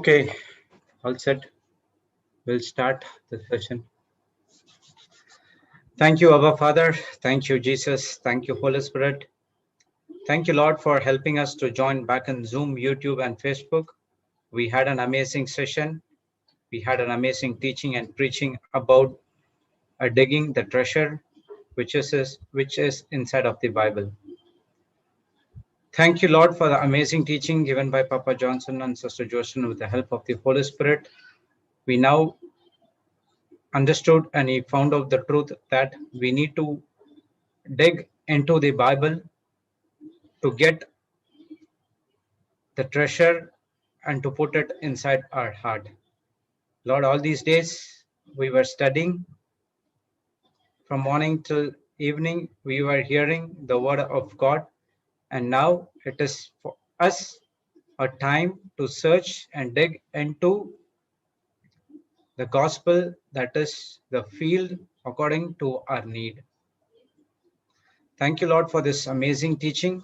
Okay, all set. We'll start the session. Thank you, Abba Father. Thank you, Jesus. Thank you, Holy Spirit. Thank you, Lord, for helping us to join back in Zoom, YouTube, and Facebook. We had an amazing session. We had an amazing teaching and preaching about digging the treasure which is inside of the Bible. Thank you, Lord, for the amazing teaching given by Papa Johnson and Sister Jocelyn with the help of the Holy Spirit. We now understood and he found out the truth that we need to dig into the Bible to get the treasure and to put it inside our heart. Lord, all these days we were studying from morning till evening, we were hearing the word of God, and now it is for us a time to search and dig into the gospel, that is the field according to our need. Thank you, Lord, for this amazing teaching.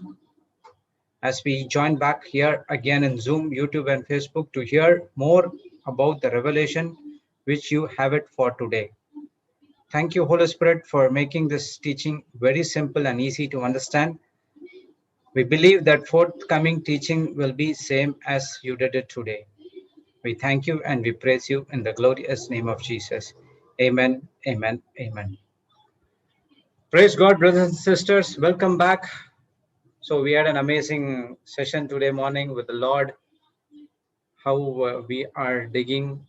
As we join back here again in Zoom, YouTube, and Facebook to hear more about the revelation which you have it for today. Thank you, Holy Spirit, for making this teaching very simple and easy to understand. We believe that forthcoming teaching will be same as you did it today. We thank you and we praise you in the glorious name of Jesus. Amen, amen, amen. Praise God, brothers and sisters. Welcome back. So we had an amazing session today morning with the Lord, how we are digging,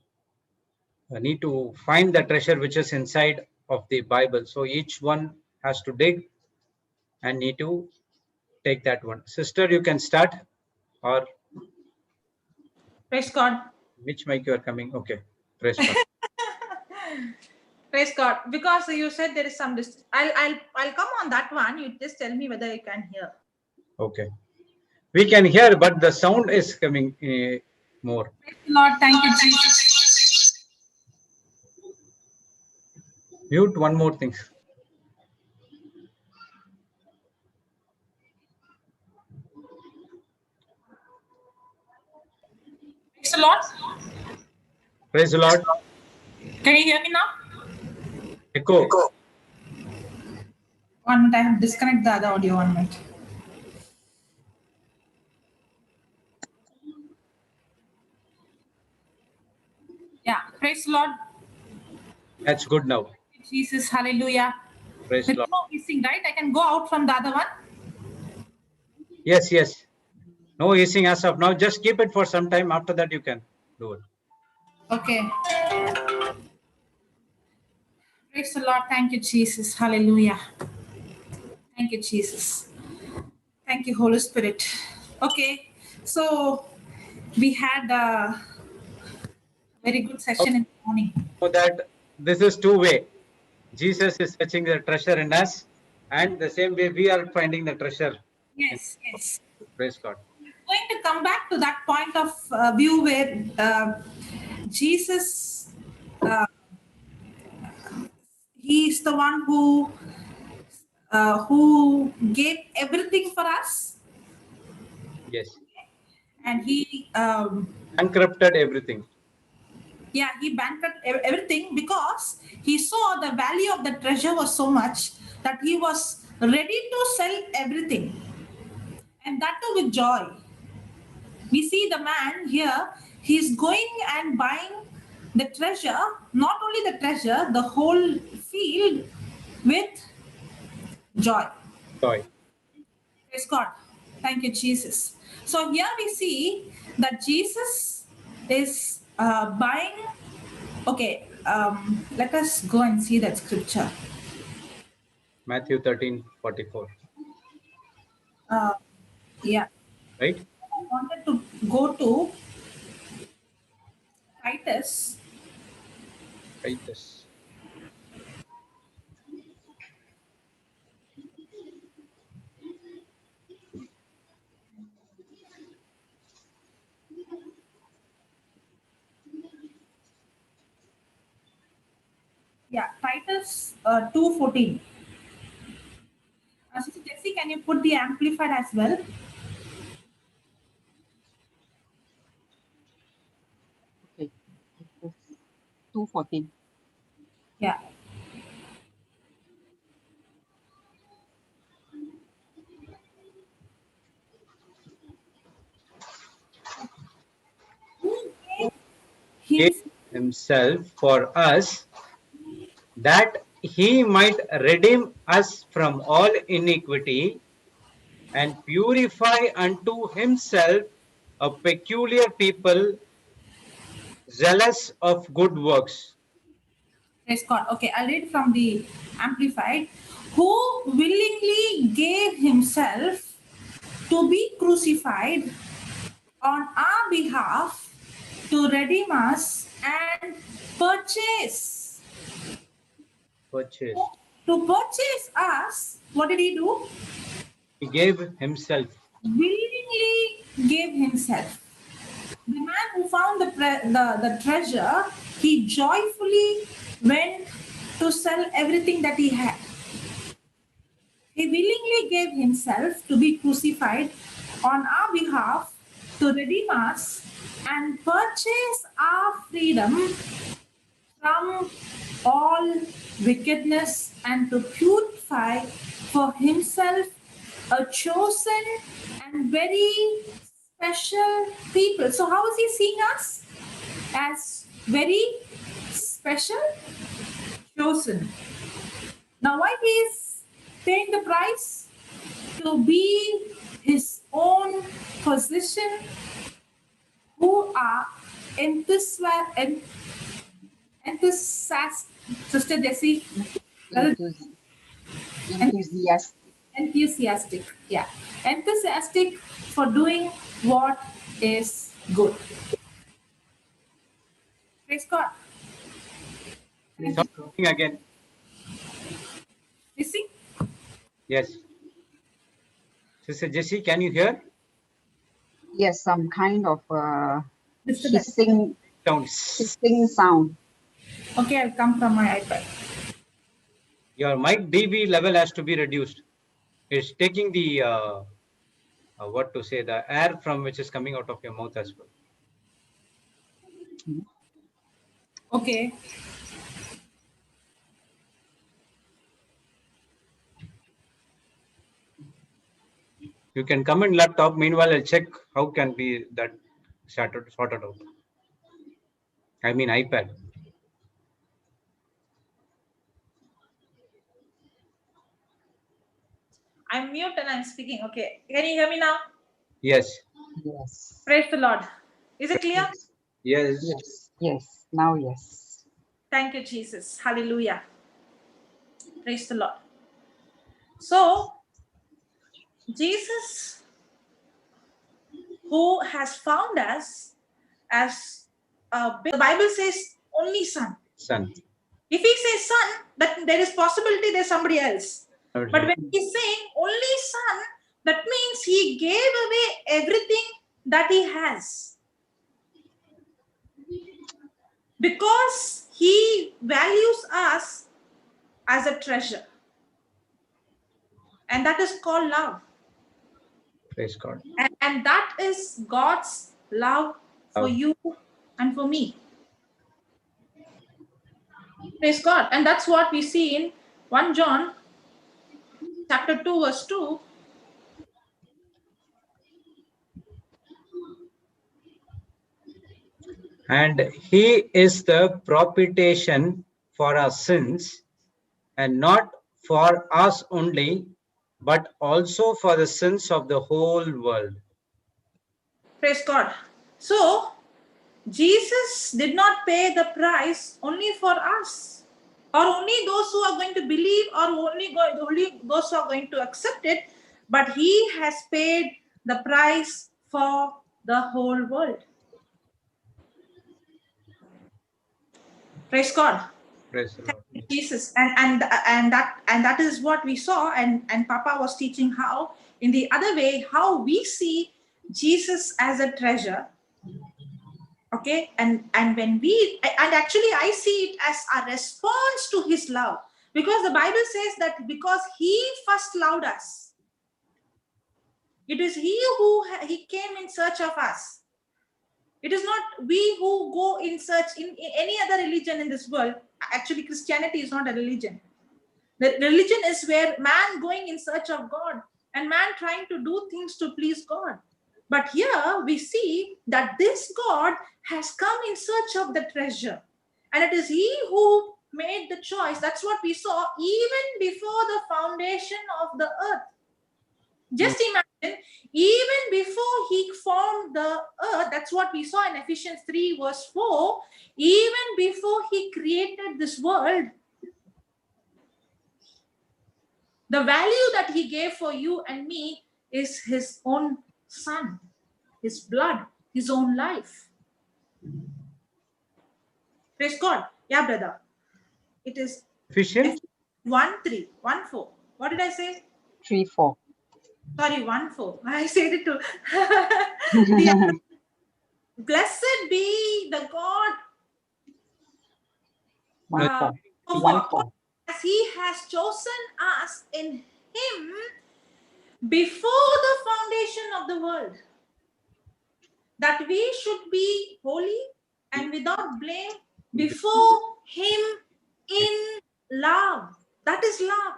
need to find the treasure which is inside of the Bible. So each one has to dig and need to take that one. Sister, you can start, or Praise God. which mic you are coming? Okay, praise God. Praise God. Because you said there is some I'll come on that one. You just tell me whether you can hear. Okay. We can hear, but the sound is coming more. Praise the Lord, thank you, Jesus. Mute one more thing. Praise the Lord. Praise the Lord. Can you hear me now? Echo. 1 minute, I have to disconnect the other audio. 1 minute. Yeah, praise the Lord. That's good now. Jesus, hallelujah. Praise There's the Lord. no hissing, right? I can go out from the other one. Yes, yes. No hissing as of now. Just keep it for some time. After that, you can do it. Okay. Praise the Lord. Thank you, Jesus. Hallelujah. Thank you, Jesus. Thank you, Holy Spirit. Okay. So we had a very good session in the morning. So that this is two-way. Jesus is fetching the treasure in us, and the same way we are finding the treasure. Yes, yes. Praise God. Going to come back to that point of view where Jesus, uh, he is the one who gave everything for us, Yes. and he Bankrupted everything. yeah, he bankrupt everything because he saw the value of the treasure was so much that he was ready to sell everything, and that too with joy. We see the man here, he's going and buying the treasure, not only the treasure, the whole field with joy. Joy. Praise God. Thank you, Jesus. So here we see that Jesus is buying. Okay, let us go and see that scripture. Matthew 13:44. Uh, yeah, Right? I wanted to go to Titus. Titus. Yeah, Titus 2:14. Sister Jessie, can you put the amplified as well? 14. Yeah. Gave Himself. himself for us, that he might redeem us from all iniquity, and purify unto himself a peculiar people, zealous of good works. Praise God. Okay, I'll read from the Amplified. Who willingly gave himself to be crucified on our behalf to redeem us and purchase. Purchase. To purchase us, what did he do? He gave himself. Willingly gave himself. The man who found the treasure, he joyfully went to sell everything that he had. He willingly gave himself to be crucified on our behalf to redeem us and purchase our freedom from all wickedness and to purify for himself a chosen and very special people. So, how is he seeing us? As very special, chosen. Now, why he is paying the price? To be his own position, who are enthusiastic. Sister Jessie, Enthusiastic. enthusiastic, yeah, enthusiastic for doing what is good. Praise God. It's not working again. You see? Yes. Sister Jessie, can you hear? Yes, some kind of Disturbance. Sounds. hissing sound. Okay, I'll come from my iPad. Your mic dB level has to be reduced. It's taking the what to say, the air from which is coming out of your mouth as well. Okay. You can come in laptop. Meanwhile, I'll check how can be that sorted out. I mean iPad. I'm mute and I'm speaking. Okay. Can you hear me now? Yes. Yes. Praise the Lord. Is it clear? Yes. Yes. Yes. Now, yes. Thank you, Jesus. Hallelujah. Praise the Lord. So, Jesus, who has found us as the Bible says only Son. Son. If he says Son, that there is possibility there's somebody else. But when he's saying only Son, that means he gave away everything that he has. Because he values us as a treasure. And that is called love. Praise God. And that is God's love for you and for me. Praise God. And that's what we see in 1 John chapter 2 verse 2. And he is the propitiation for our sins, and not for us only, but also for the sins of the whole world. Praise God. So, Jesus did not pay the price only for us, or only those who are going to believe, or only those who are going to accept it, but he has paid the price for the whole world. Praise God. Praise the Lord. Jesus, and that is what we saw, and Papa was teaching how in the other way how we see Jesus as a treasure. Okay, and when we, and actually I see it as a response to his love, because the Bible says that because he first loved us, it is he who he came in search of us. It is not we who go in search in any other religion in this world. Actually, Christianity is not a religion. The religion is where man going in search of God and man trying to do things to please God. But here we see that this God has come in search of the treasure. And it is he who made the choice. That's what we saw even before the foundation of the earth. Just imagine, even before he formed the earth, that's what we saw in Ephesians 3 verse 4, even before he created this world, the value that he gave for you and me is his own son, his blood, his own life. Praise God. Yeah, brother. It is Ephesians 1:3, 1:4. What did I say? 3:4. Sorry, 1:4. I said it too. Yeah. Blessed be the God. 1:4. For 1:4. as he has chosen us in him before the foundation of the world, that we should be holy and without blame before him in love. That is love.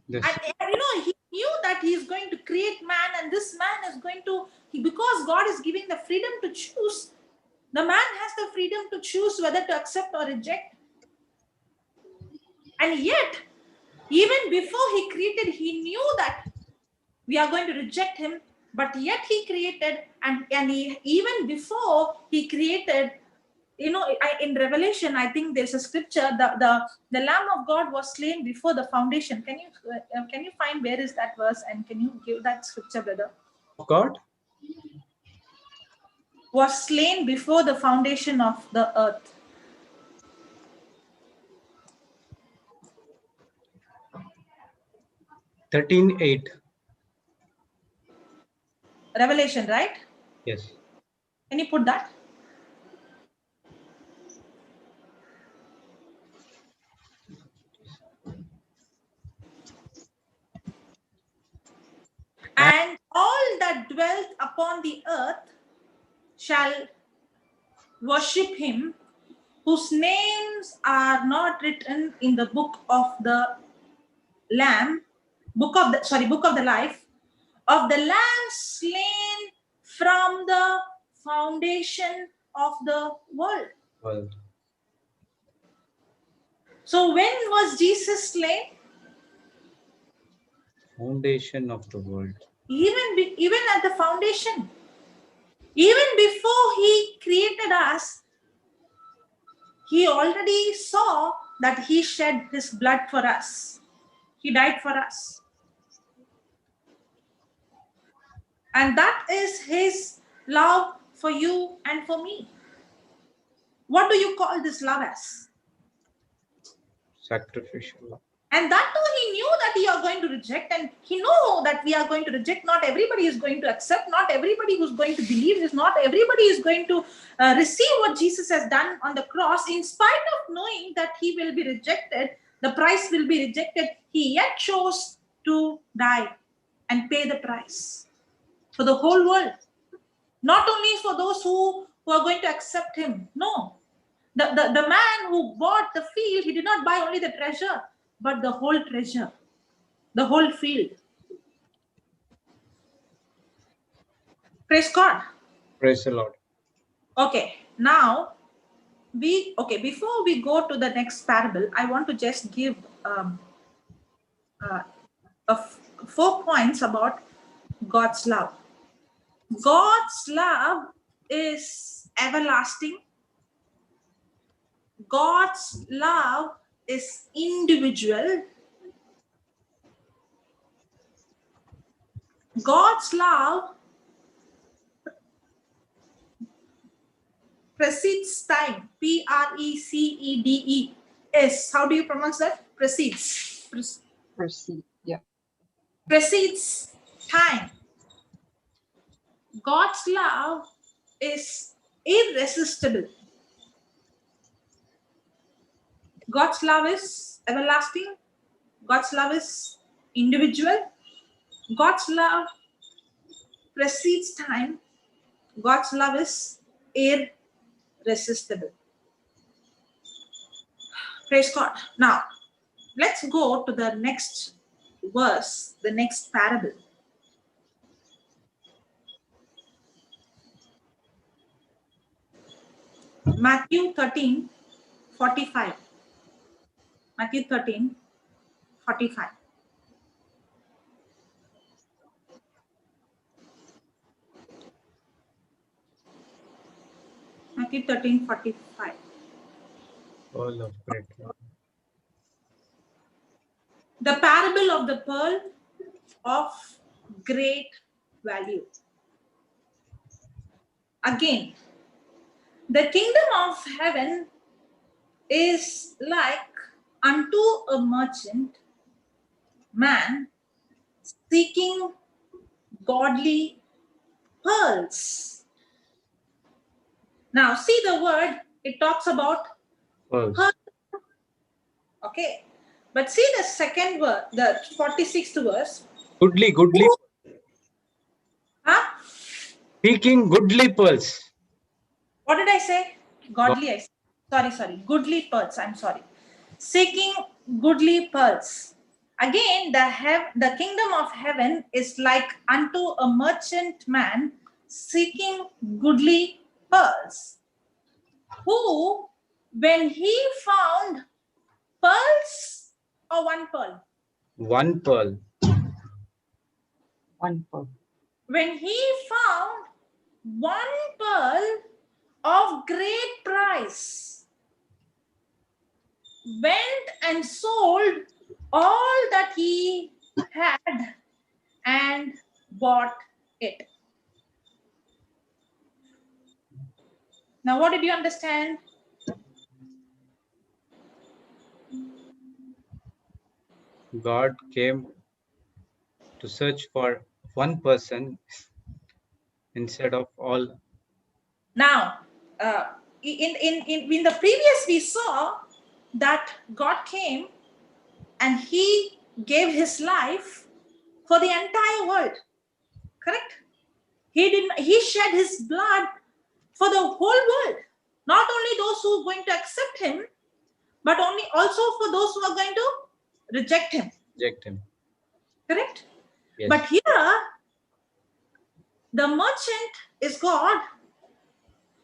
Yes. And he knew that he is going to create man, and this man is going to, because God is giving the freedom to choose, the man has the freedom to choose whether to accept or reject. And yet, even before he created, he knew that we are going to reject him, but yet he created, and even before he created, in Revelation, I think there's a scripture, the Lamb of God was slain before the foundation. Can you find where is that verse, and can you give that scripture, brother? God Was slain before the foundation of the earth. (13:8). Revelation, right? Yes. Can you put that? And all that dwelt upon the earth shall worship him, whose names are not written in the book of the Lamb, book of the life, of the Lamb slain from the foundation of the world. Well, So when was Jesus slain? foundation of the world. Even at the foundation. Even before he created us, he already saw that he shed his blood for us. He died for us. And that is his love for you and for me. What do you call this love as? Sacrificial love. And that too, he knew that we are going to reject, and he knew that we are going to reject. Not everybody is going to accept. Not everybody who's going to believe this. Not everybody is going to receive what Jesus has done on the cross. In spite of knowing that he will be rejected, the price will be rejected, he yet chose to die and pay the price for the whole world. Not only for those who are going to accept him. No. The man who bought the field, he did not buy only the treasure, but the whole treasure, the whole field. Praise God. Praise the Lord. Okay, now before we go to the next parable, I want to just give 4 points about God's love. God's love is everlasting. God's love is individual. God's love precedes time. Precedes. How do you pronounce that? Precedes. Proceed. Yeah. Precedes time. God's love is irresistible. God's love is everlasting. God's love is individual. God's love precedes time, God's love is irresistible. Praise God. Now, let's go to the next verse, the next parable. Matthew 13:45. Matthew 13:45. Matthew 13:45. Pearl of great. The parable of the pearl of great value. Again, the kingdom of heaven is like unto a merchant man seeking godly pearls. Now, see the word, it talks about Pearls. pearl. Okay. But see the second word, the 46th verse. Goodly. Huh? Seeking goodly pearls. What did I say? Godly. I said. Sorry. Goodly pearls. I'm sorry. Seeking goodly pearls. Again, the kingdom of heaven is like unto a merchant man seeking goodly pearls, who, when he found pearls or one pearl, One pearl. One pearl. when he found one pearl of great price, went and sold all that he had and bought it. Now, what did you understand? God came to search for one person instead of all. Now, in the previous, we saw that God came and he gave his life for the entire world. Correct? He shed his blood for the whole world. Not only those who are going to accept him, but also for those who are going to reject him. Reject him. Correct? Yes. But here, the merchant is God,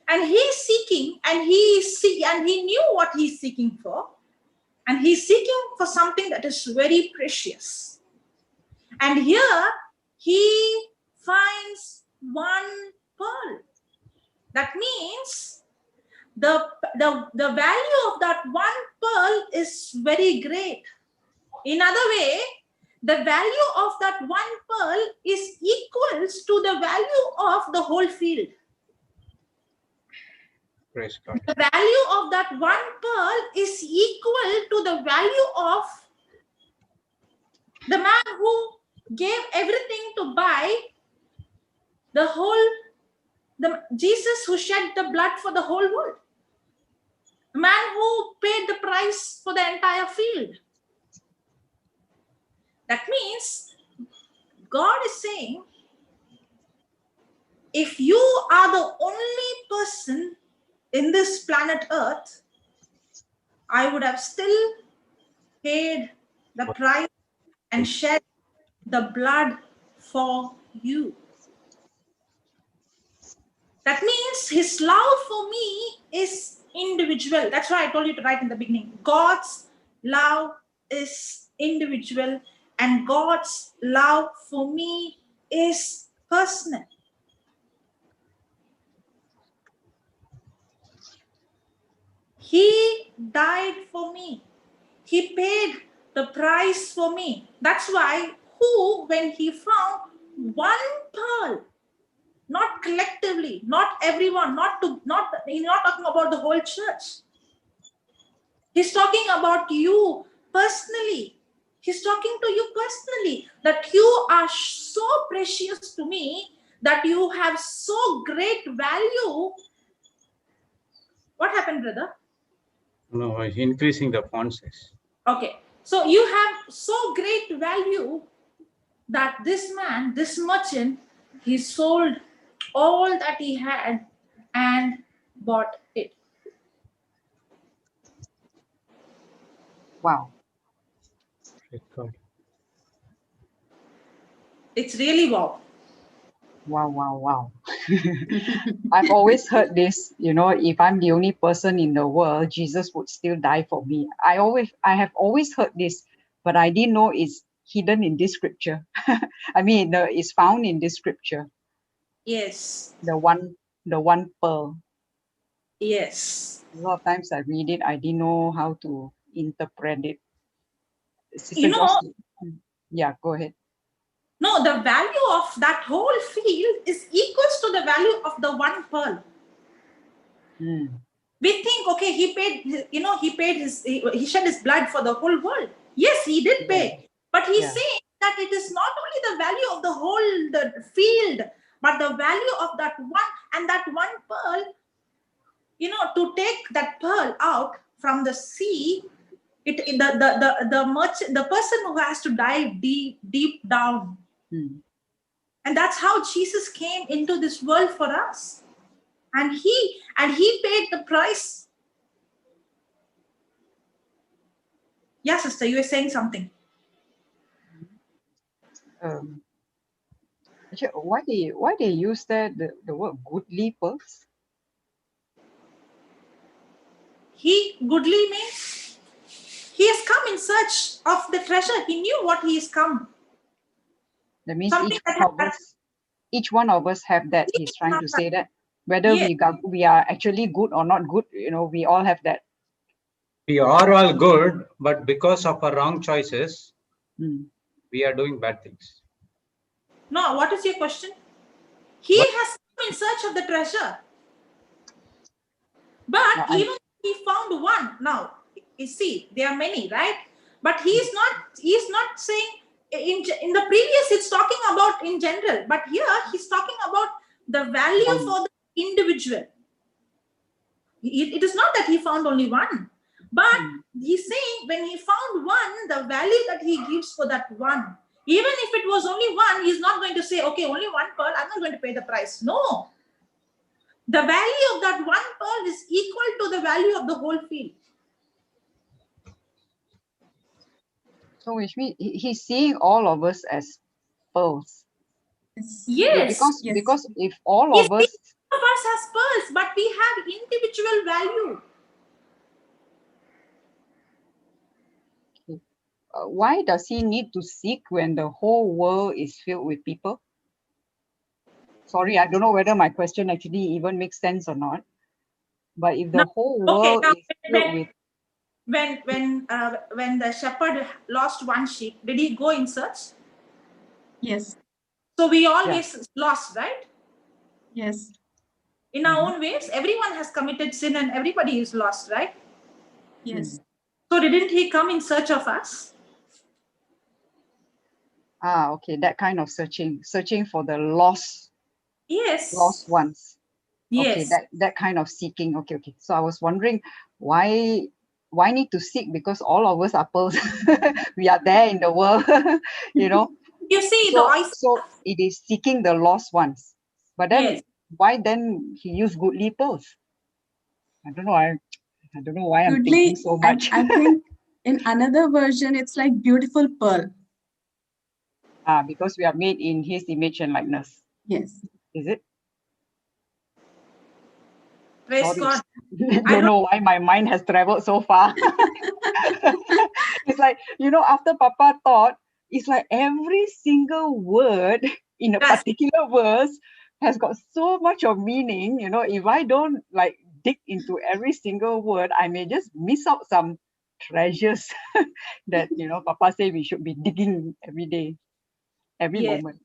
and he's seeking, and he knew what he's seeking for, and he's seeking for something that is very precious. And here he finds one pearl. That means the value of that one pearl is very great. In other way, the value of that one pearl is equals to the value of the whole field. Praise God. The value of that one pearl is equal to the value of the man who gave everything to buy Jesus who shed the blood for the whole world. The man who paid the price for the entire field. That means God is saying, if you are the only person in this planet Earth, I would have still paid the price and shed the blood for you. That means his love for me is individual. That's why I told you to write in the beginning. God's love is individual, and God's love for me is personal. He died for me. He paid the price for me. That's why when he found one pearl, not collectively, not everyone, he's not talking about the whole church. He's talking about you personally. He's talking to you personally, that you are so precious to me, that you have so great value. What happened, brother? No, increasing the font size. Okay. So you have so great value that this man, this merchant, He sold all that he had and bought it. Wow. Praise God. It's really wow. Wow, wow, wow. I've always heard this, if I'm the only person in the world, Jesus would still die for me. I have always heard this, but I didn't know it's hidden in this scripture. I mean, it's found in this scripture, Yes. the one pearl. Yes. A lot of times I read it, I didn't know how to interpret it. Sister You know, Jocelyn. Yeah, go ahead. no, the value of that whole field is equals to the value of the one pearl. Mm. We think, okay, he paid, he shed his blood for the whole world. Yes, he did Yeah, pay. But he's yeah. saying that it is not only the value of the whole the field, but the value of that one, and that one pearl, to take that pearl out from the sea, the person who has to dive deep down. Mm. And that's how Jesus came into this world for us. And he paid the price. Yeah, sister, you were saying something. Actually, why they use the word goodly pearls? He goodly means he has come in search of the treasure. He knew what he has come. That means Something that has each one of us have that. He's trying to say that whether yes. we are actually good or not good, we all have that. We are all good, but because of our wrong choices, Mm. we are doing bad things. No, what is your question? He What? has come in search of the treasure. But No, even he found one. Now, you see, there are many, right? But he's not saying in the previous it's talking about in general, but here he's talking about the value one. for the individual. It is not that he found only one, but Mm. he's saying when he found one, the value that he gives for that one, even if it was only one, he's not going to say, okay, only one pearl, I'm not going to pay the price. No, the value of that one pearl is equal to the value of the whole field. So which means he's seeing all of us as pearls. Yes, Because if all he's of saying us, all of us has pearls, but we have individual value. why does he need to seek when the whole world is filled with people? Sorry, I don't know whether my question actually even makes sense or not. But if Now, the whole okay, world now is filled with, when the shepherd lost one sheep, did he go in search? Yes, So we yeah, always lost, right? yes, In our own ways, everyone has committed sin and everybody is lost, right? yes. So didn't he come in search of us? okay, that kind of searching for the lost Yes. ones. Okay, Yes. that kind of seeking. Okay. So I was wondering why need to seek, because all of us are pearls. We are there in the world, you know. You see, the So Isaiah. so it is seeking the lost ones. But Yes. then why then he used goodly pearls? I don't know. I don't know why I'm thinking Goodly, so I, much. I think in another version, it's like beautiful pearl. Because we are made in his image and likeness. Yes. Is it? Praise Sorry. God. Don't know why my mind has traveled so far. It's like, after Papa taught, it's like every single word in a Yes. particular verse has got so much of meaning. If I don't like dig into every single word, I may just miss out some treasures that, Papa say we should be digging every day, every Yes. moment.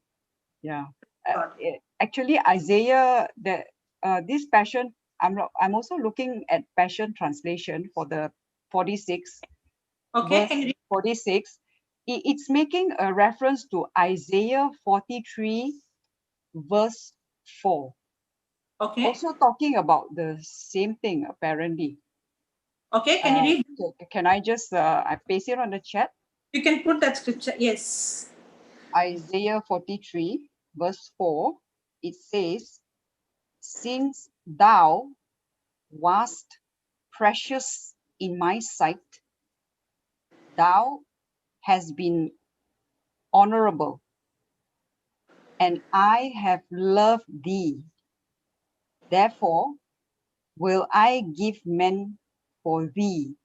Yeah. God. Actually, Isaiah, this passion, I'm also looking at Passion Translation for the 46, Okay. verse 46. It's making a reference to Isaiah 43, verse 4. Okay. Also talking about the same thing, apparently. Okay. Can you read? Can I just, I paste it on the chat? You can put that scripture. Yes. Isaiah 43, verse 4, it says, since thou wast precious in my sight, thou hast been honorable, and I have loved thee. Therefore will I give men for thee,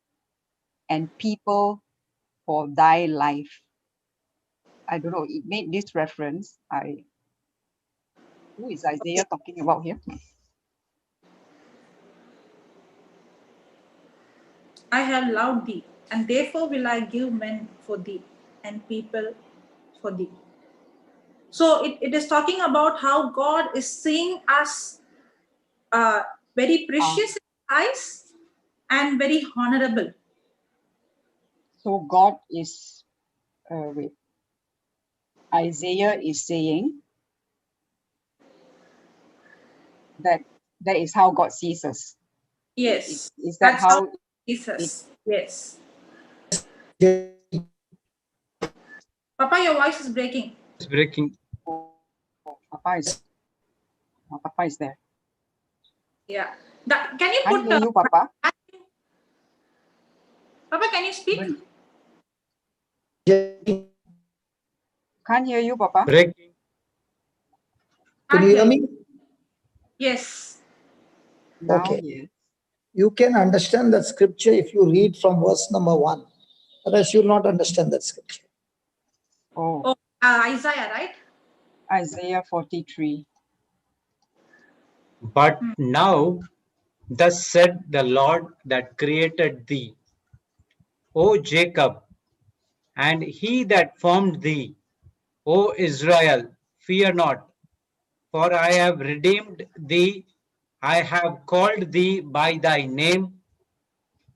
and people for thy life. I don't know, it made this reference. Who is Isaiah talking about here? I have loved thee, and therefore will I give men for thee, and people for thee. So it is talking about how God is seeing us very precious in His eyes and very honorable. So God is, wait, Isaiah is saying that that is how God sees us. Yes, Is that that's how how Jesus. Yes. Papa, your voice is breaking. It's breaking. Papa is there? Yeah. Can you Can't put hear you, Papa. Papa, can you speak? Can't hear you, Papa. Breaking. Can you hear me? Yes. Now, Okay. yes. You can understand that scripture if you read from verse number 1. Otherwise, you'll not understand that scripture. Oh, Isaiah, right? Isaiah 43. But now, thus said the Lord that created thee, O Jacob, and he that formed thee, O Israel, fear not, for I have redeemed thee, I have called thee by thy name,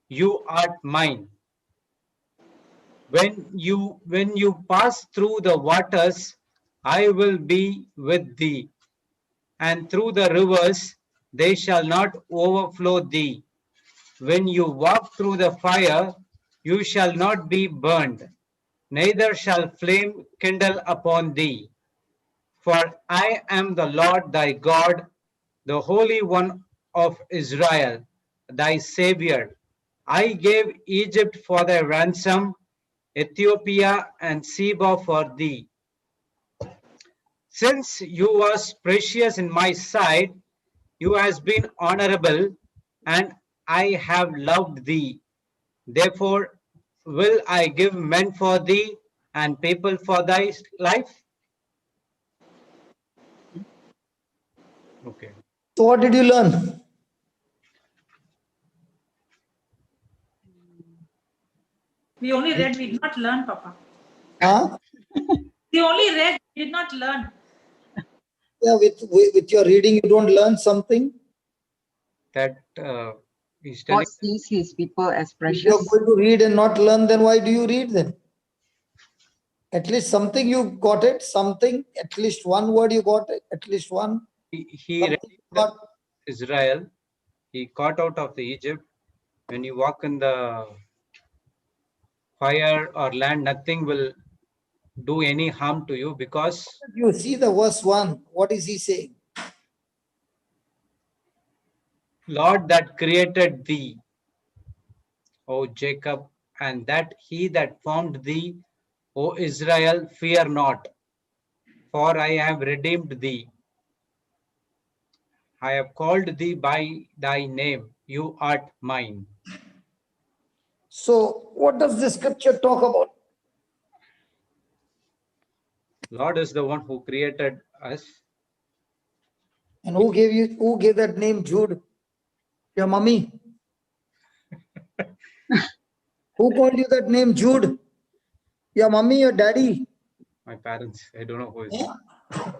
you art mine. When you pass through the waters, I will be with thee, and through the rivers, they shall not overflow thee. When you walk through the fire, you shall not be burned, neither shall flame kindle upon thee. For I am the Lord thy God, the Holy One of Israel, thy Savior. I gave Egypt for thy ransom, Ethiopia and Seba for thee. Since you was precious in my sight, you has been honorable, and I have loved thee. Therefore will I give men for thee, and people for thy life. Okay. So what did you learn? We only read, we did not learn, Papa. Huh? We only read, we did not learn. Yeah, with your reading, you don't learn something. That he's telling. God sees his people as If precious. you're going to read and not learn, then why do you read then? At least something you got it, something, at least one word you got it, at least one. He Something you redeemed got. Israel. He got out of the Egypt. When you walk in the fire or land, nothing will do any harm to you, because You see the verse 1. What is he saying? Lord that created thee, O Jacob, and that he that formed thee, O Israel, fear not, for I have redeemed thee. I have called thee by thy name, you art mine. So what does the scripture talk about? Lord is the one who created us. And who gave that name Jude? Your mummy. Who called you that name Jude? Your mummy, your daddy? My parents, I don't know who is. Yeah.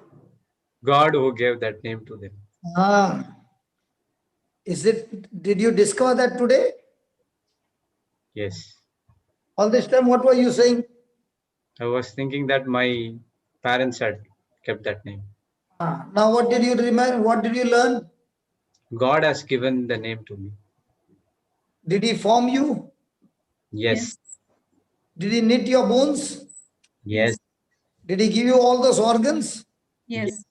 God who gave that name to them. Ah. Did you discover that today? Yes. All this time, what were you saying? I was thinking that my parents had kept that name. Now what did you remember? What did you learn? God has given the name to me. Did he form you? Yes. Did he knit your bones? Yes. Did he give you all those organs? Yes.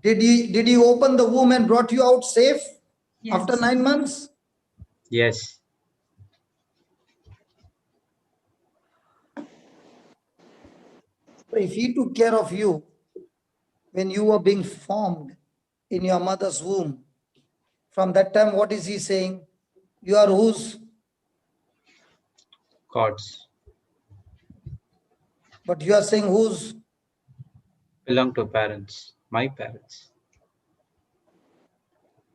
Did he open the womb and brought you out safe Yes. after 9 months? Yes. So if he took care of you when you were being formed in your mother's womb, from that time, what is he saying? You are whose? Gods But you are saying whose? belong to parents, my parents.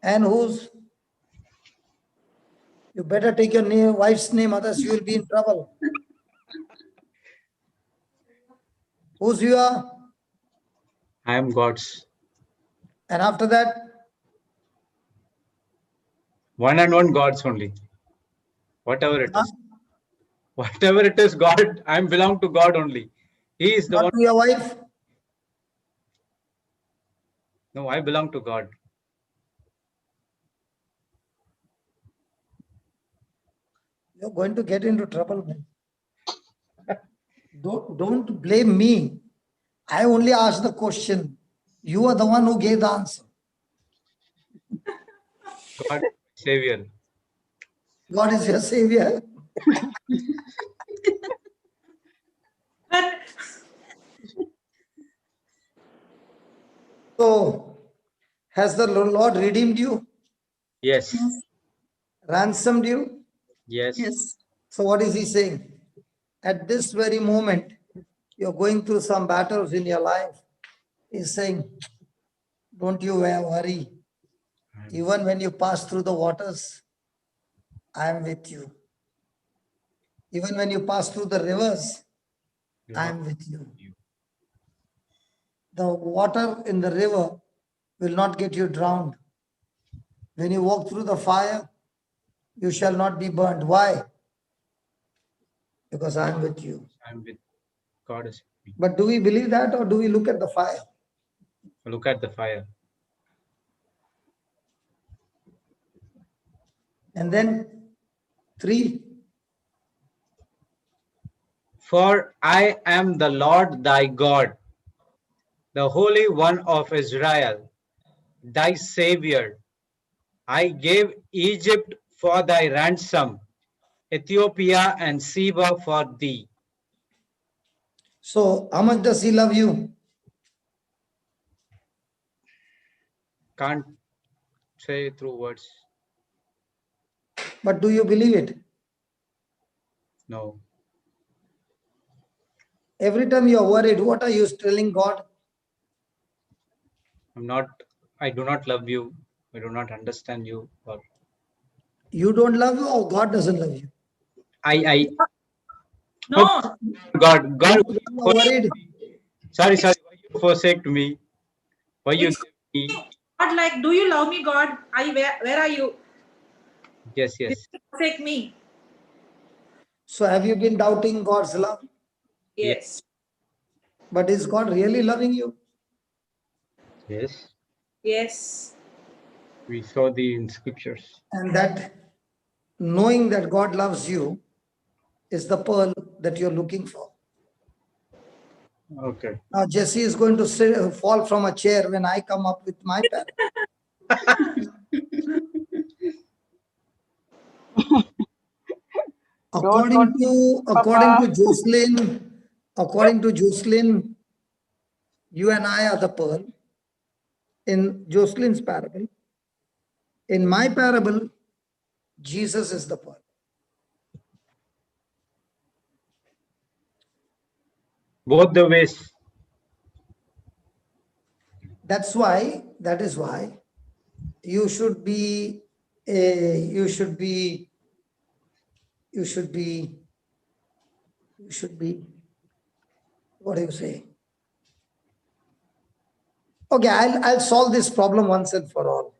And whose? You better take your name, wife's name, others you will be in trouble. Whose you are? I am God's. And after that, One and one God's only. Whatever it huh? is. Whatever it is, God, I belong to God only. He is the Not one. to your wife. No, I belong to God. You're going to get into trouble, man. Don't blame me. I only asked the question. You are the one who gave the answer. God, Savior. God is your savior. So, has the Lord redeemed you, Yes. ransomed you? Yes. Yes. So, what is he saying? At this very moment, you're going through some battles in your life. He's saying, don't you worry. Even when you pass through the waters, I am with you. Even when you pass through the rivers, I am with you. The water in the river will not get you drowned. When you walk through the fire, you shall not be burned. Why? Because I am with you. I'm with God. Is with me. But do we believe that, or do we look at the fire? Look at the fire. And then 3, For I am the Lord thy God, the Holy One of Israel, thy Savior. I gave Egypt for thy ransom, Ethiopia and Seba for thee. so how much does he love you? Can't say through words. But do you believe it? No. Every time you are worried, what are you telling God? I do not love you. I do not understand you. Or You don't love you, or God doesn't love you? I No, God, When God, you are worried, sorry, why you forsake me? Why you it's leave me? God like, do you love me, God? Where are you? Yes, Did yes, you forsake me? so have you been doubting God's love? yes, Yes. But is God really loving you? yes. Yes. We saw the in scriptures. And that knowing that God loves you is the pearl that you're looking for. Okay. Now, Jesse is going to fall from a chair when I come up with my parable. Don't According Papa. to Jocelyn, you and I are the pearl in Jocelyn's parable. In my parable, Jesus is the pearl. Both the ways. That is why you should be you should be what do you say? Okay, I'll solve this problem once and for all.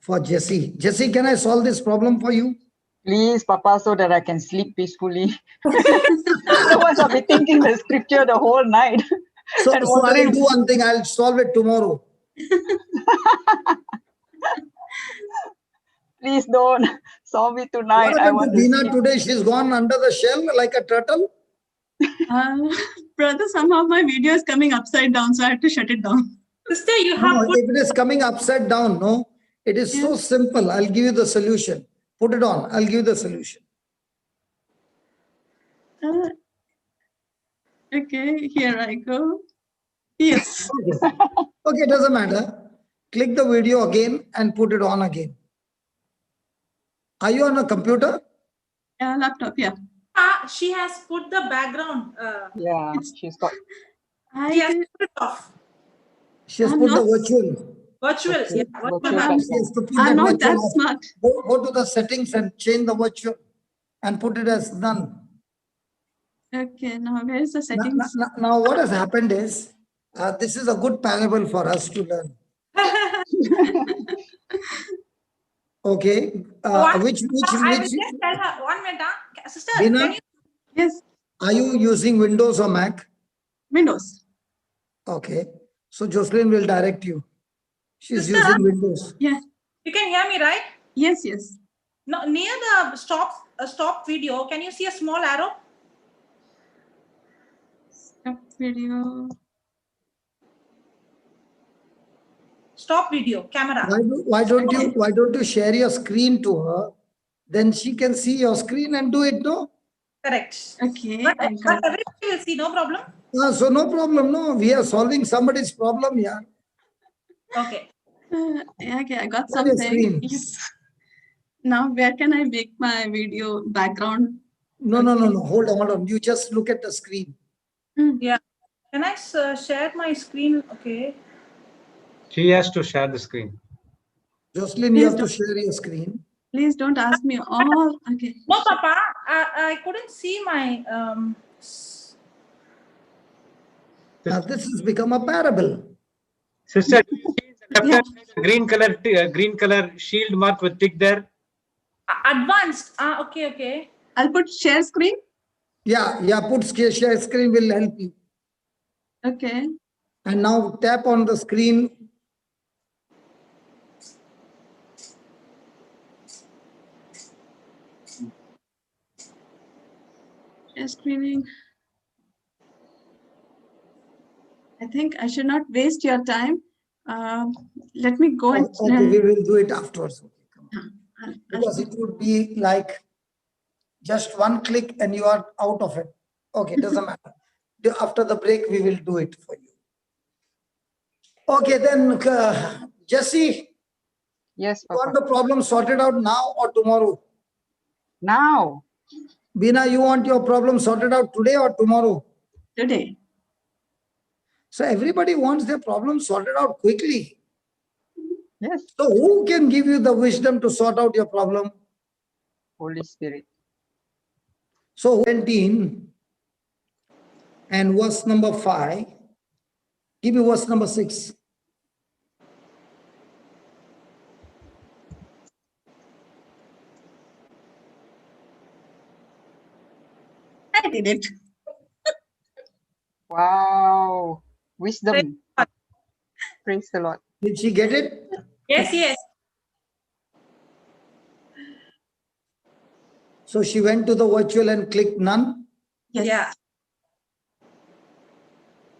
For Jesse. Jesse, can I solve this problem for you? Please, Papa, so that I can sleep peacefully. Otherwise, I'll be thinking the scripture the whole night So and I'll wondering. do one thing, I'll solve it tomorrow. Please don't solve it tonight. What I happened to want to Dina sleep. today? She's gone under the shell like a turtle. Brother, somehow my video is coming upside down, so I had to shut it down. Sister, you No, have put if it is coming upside down, no, it is so simple. I'll give you the solution. Put it on. I'll give you the solution. Okay, here I go. Yes. Okay, it doesn't matter. Click the video again and put it on again. Are you on a computer? Laptop, yeah. she has put the background. Yeah, she's got. She has I, put it off. She has I'm put the not- virtual. Virtual. Yeah, Virtual virtual. background. She has to put I'm that not virtual that off. smart. Go to the settings and change the virtual and put it as none. Okay, now where is the Now, settings? now what has happened is, this is a good parable for us to learn. Okay, I will which, just tell her 1 minute. Sister, Bina? can you? Yes, Are you using Windows or Mac? Windows. Okay, so Jocelyn will direct you. She's Sister? using Windows. Yeah. You can hear me, right? Yes, yes. No, near the stop video, can you see a small arrow? Stop video. Stop video, camera. Why don't you share your screen to her? Then she can see your screen and do it, no? Correct. Okay, But I got everybody will see, no problem. So no problem, no. We are solving somebody's problem, yeah. Okay. yeah, okay, I got Share your something. screen. Yes. Now, where can I make my video background? No. Hold on. You just look at the screen. Yeah. Can I share my screen? Okay. She has to share the screen. Jocelyn, you have to share your screen. Please don't ask me all. Okay. No, Papa, I couldn't see my. This has become a parable. Sister, Yeah. green color shield mark with tick there. Advanced. Okay. I'll put share screen. Yeah, put share screen will help you. Okay. And now tap on the screen. Share screening. I think I should not waste your time. Let me go and. Okay, we will do it afterwards. I'll- Because it would be like just one click and you are out of it. Okay, doesn't matter. After the break, we will do it for you. Okay, then Jesse, Yes, you want Papa. the problem sorted out now or tomorrow? Now. Bina, you want your problem sorted out today or tomorrow? Today. So everybody wants their problem sorted out quickly. Yes, So who can give you the wisdom to sort out your problem? Holy Spirit. So 17 and verse number 5. Give me verse number 6. I did it. Wow. Wisdom. Praise the Lord. Did she get it? Yes. So she went to the virtual and clicked none. Yes. Yeah.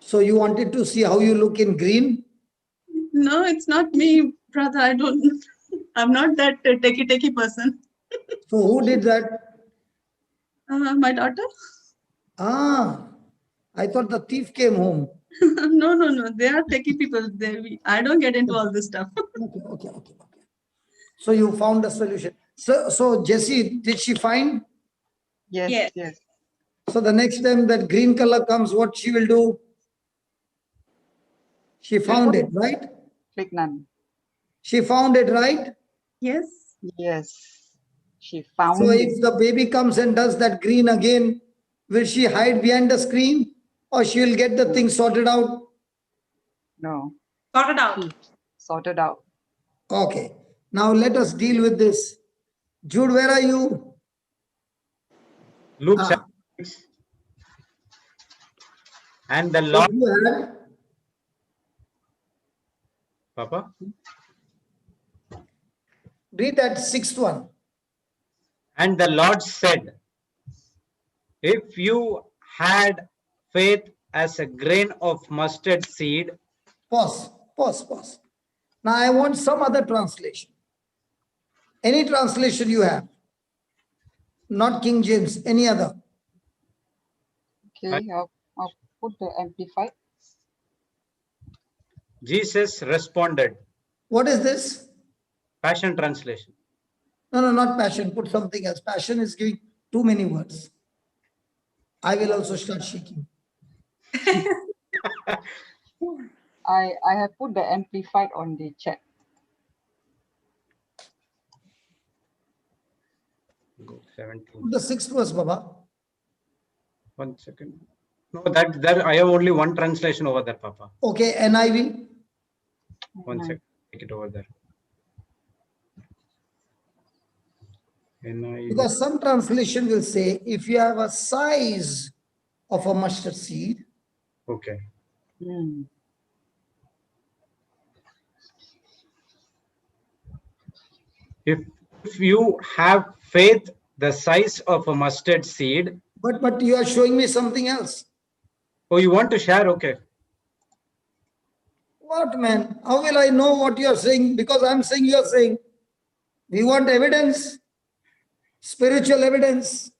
So you wanted to see how you look in green? No, it's not me, brother. I'm not that techie person. So who did that? My daughter? I thought the thief came home. No. They are techie people. I don't get into all this stuff. Okay. So you found a solution. So Jessie, did she find? Yes. So the next time that green color comes, what she will do? She found it, right? Click none. She found it, right? Yes. Yes. She found So it. if the baby comes and does that green again, will she hide behind the screen or she will get the thing sorted out? No. Sorted out. Sorted out. Okay. Now let us deal with this. Jude, where are you? Luke Ah. 7. And the So Lord, you had, Papa, read that sixth one. and the Lord said, if you had faith as a grain of mustard seed. Pause. Now I want some other translation. Any translation you have. Not King James, any other. Okay, I'll put the amplified. Jesus responded. What is this? Passion Translation. No, not passion. Put something else. Passion is giving too many words. I will also start shaking. I have put the amplified on the chat. Go 17. Put the 6th verse, Baba. 1 second. No, that I have only one translation over there, Papa. Okay, NIV. 1 second. Take it over there. NIV. Because some translation will say, if you have a size of a mustard seed, Okay. Hmm. If you have faith the size of a mustard seed. but you are showing me something else. Oh, you want to share? Okay. What, man? How will I know what you are saying? Because I'm saying you are saying. We want evidence, spiritual evidence.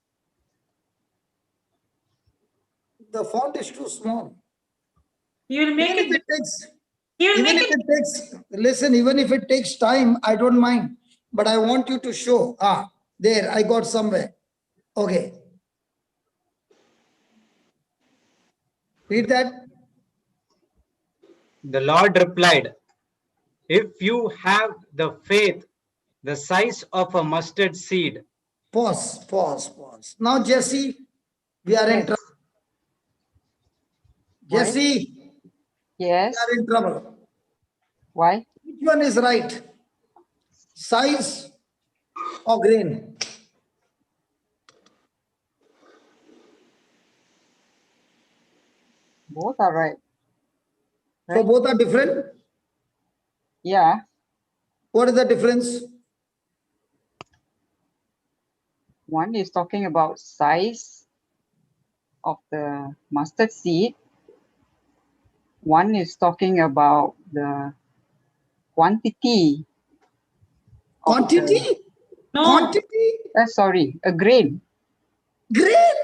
The font is too small. You will make Even if it. it takes, You will even make if it. it takes, listen, even if it takes time, I don't mind. But I want you to show. There, I got somewhere. Okay. Read that. The Lord replied, if you have the faith the size of a mustard seed. Pause. Now, Jesse, we are in Yes. trouble. Why? Jesse, Yes. we are in trouble. Why? Which one is right? Size or grain? Both are right. So both are different. Yeah. What is the difference? One is talking about size of the mustard seed. One is talking about the quantity. of the- Quantity? No. Quantity? sorry, a grain. Grain?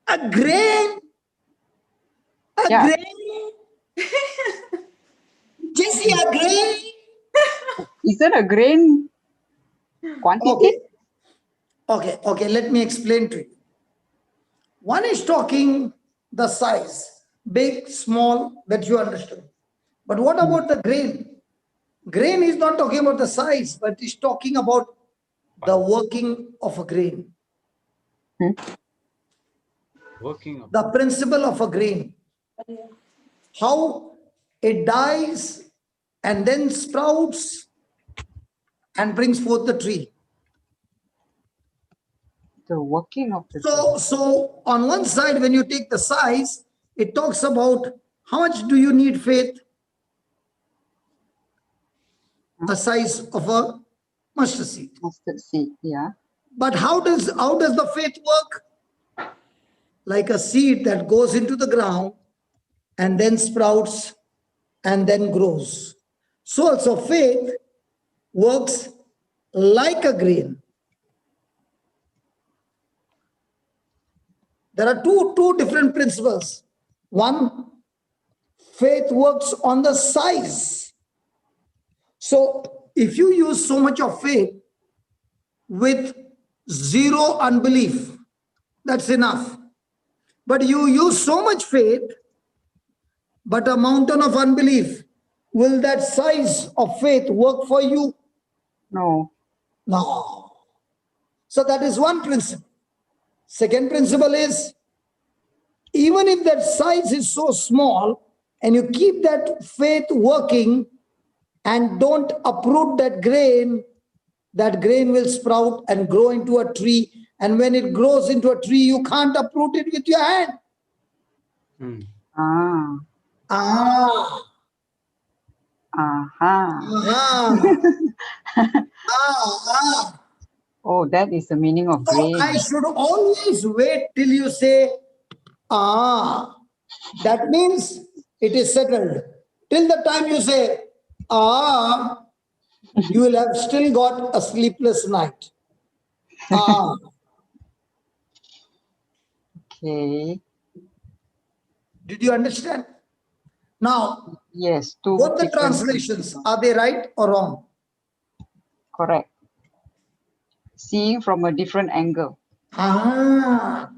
A grain? A Yeah. grain? Jesse, a grain? Is that a grain quantity? Okay, let me explain to you. One is talking the size, big, small, that you understood. But what about the grain? Grain is not talking about the size, but it's talking about the working of a grain. Working of The principle of a grain. How it dies and then sprouts and brings forth the tree. The working of the So on one side, when you take the size, it talks about how much do you need faith? The size of a mustard seed. mustard seed. Yeah. But how does the faith work? Like a seed that goes into the ground and then sprouts and then grows. So also faith works like a grain. There are two different principles. One, faith works on the size. So if you use so much of faith with zero unbelief, that's enough. But you use so much faith, but a mountain of unbelief, will that size of faith work for you? No. No. So that is one principle. Second principle is, even if that size is so small and you keep that faith working and don't uproot that grain will sprout and grow into a tree. And when it grows into a tree, you can't uproot it with your hand. Ah. Ah. Aha. Ah. Oh, that is the meaning of So grain. I should always wait till you say Ah, that means it is settled. Till the time you say, ah, you will have still got a sleepless night. Ah, Okay. did you understand? Now, Yes, two both the different translations, things. are they right or wrong? Correct. Seeing from a different angle. Ah,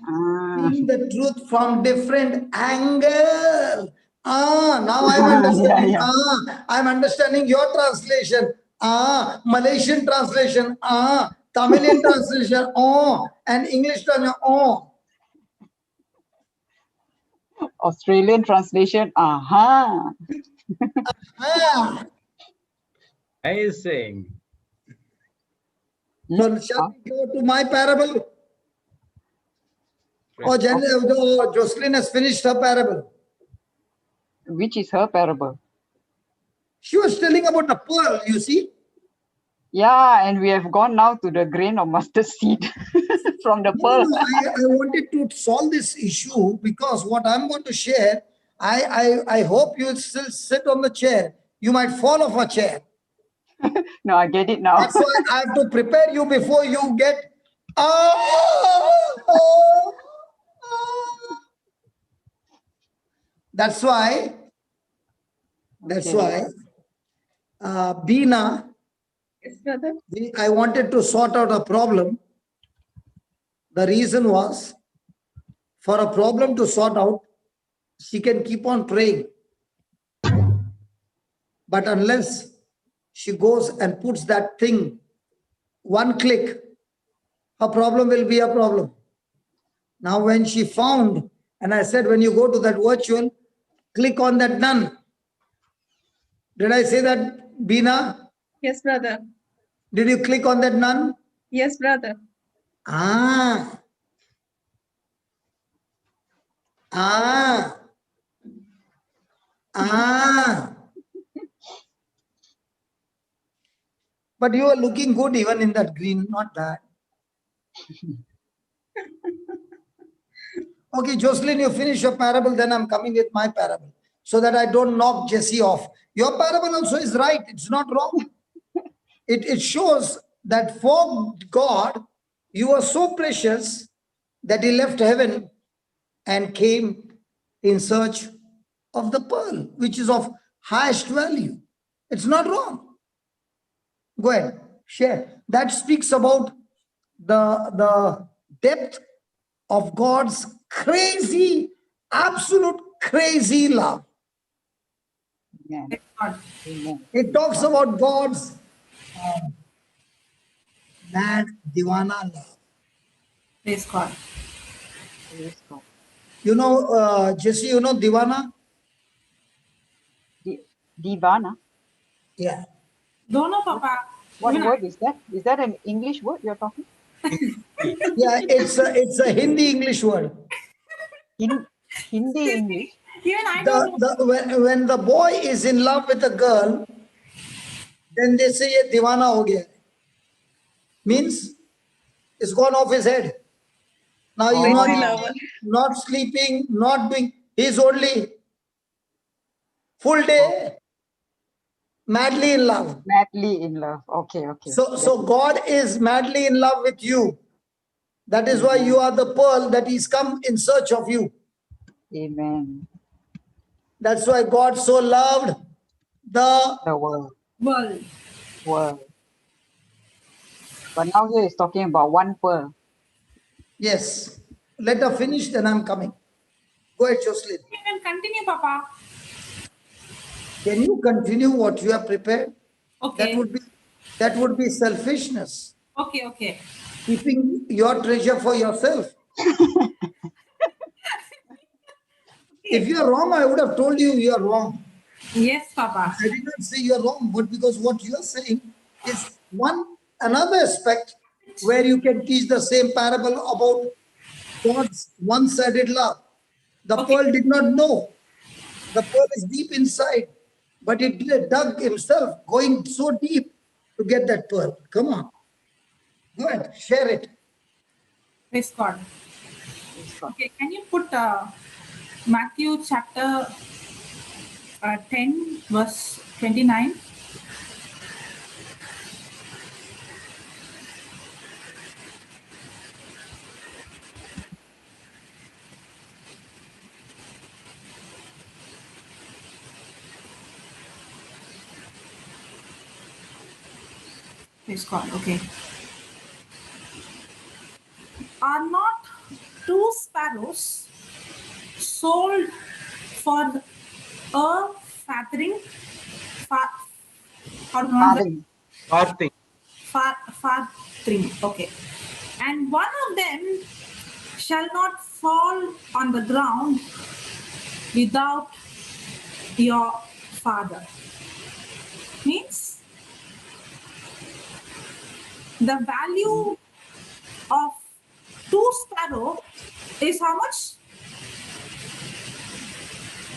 Ah, seeing the truth from different angle. Ah, now I'm yeah, understanding. yeah. Ah, I'm understanding your translation. Ah, Malaysian translation. Ah, Tamilian translation. Oh, and English translation. Oh. Australian translation. Aha. Ah. Amazing. So shall we go to my parable? Oh, Jocelyn has finished her parable. Which is her parable? She was telling about the pearl, you see. Yeah, and we have gone now to the grain of mustard seed from the No, pearl. no, I wanted to solve this issue because what I'm going to share, I hope you still sit on the chair. You might fall off a chair. No, I get it now. That's why I have to prepare you before you get. That's why. That's Okay. why. Bina, Yes, brother. I wanted to sort out a problem. The reason was for a problem to sort out, she can keep on praying. But unless she goes and puts that thing, one click, her problem will be a problem. Now, when she found, and I said, when you go to that virtual, click on that none. Did I say that, Bina? Yes, brother. Did you click on that none? Yes, brother. Ah. Ah. Ah. But you are looking good even in that green, not bad. Okay, Jocelyn, you finish your parable, then I'm coming with my parable so that I don't knock Jesse off. Your parable also is right. It's not wrong. It shows that for God, you are so precious that he left heaven and came in search of the pearl, which is of highest value. It's not wrong. Go ahead, share. That speaks about the depth of God's crazy, absolute crazy love. Amen. Praise God. Amen. It talks about God's mad divana love. Praise God. Praise God. You know, Jesse, you know divana? Divana. Yeah. Don't know, Papa. What Even word is that? Is that an English word you're talking? Yeah, it's a Hindi English word. Hindi English. even I don't know. When the boy is in love with a girl, then they say ye divana ho gaya. Means it's gone off his head. Now he's not Crazy eating, lover. not sleeping, not doing. He's only full day madly in love. Madly in love. Okay, okay. So God is madly in love with you. That is why you are the pearl that he's come in search of you. Amen. That's why God so loved the. The world. World. World. But now here is talking about one pearl. Yes. Let her finish, then I'm coming. Go ahead, Jocelyn. You can continue, Papa. Can you continue what you have prepared? Okay. That would be selfishness. Okay, okay. Keeping your treasure for yourself. If you are wrong, I would have told you you are wrong. Yes, Papa. I did not say you are wrong, but because what you are saying is another aspect where you can teach the same parable about God's one-sided love. The Okay. pearl did not know. The pearl is deep inside, but it dug himself, going so deep to get that pearl. Come on. Go ahead, share it. Praise God. Okay, can you put Matthew chapter 10, verse 29? Praise God. Okay. Are not two sparrows sold for a farthing? Fa- How to pronounce that? Farthing. Farthing. Farthing. Okay. And one of them shall not fall on the ground without your Father. Means the value of two sparrow is how much?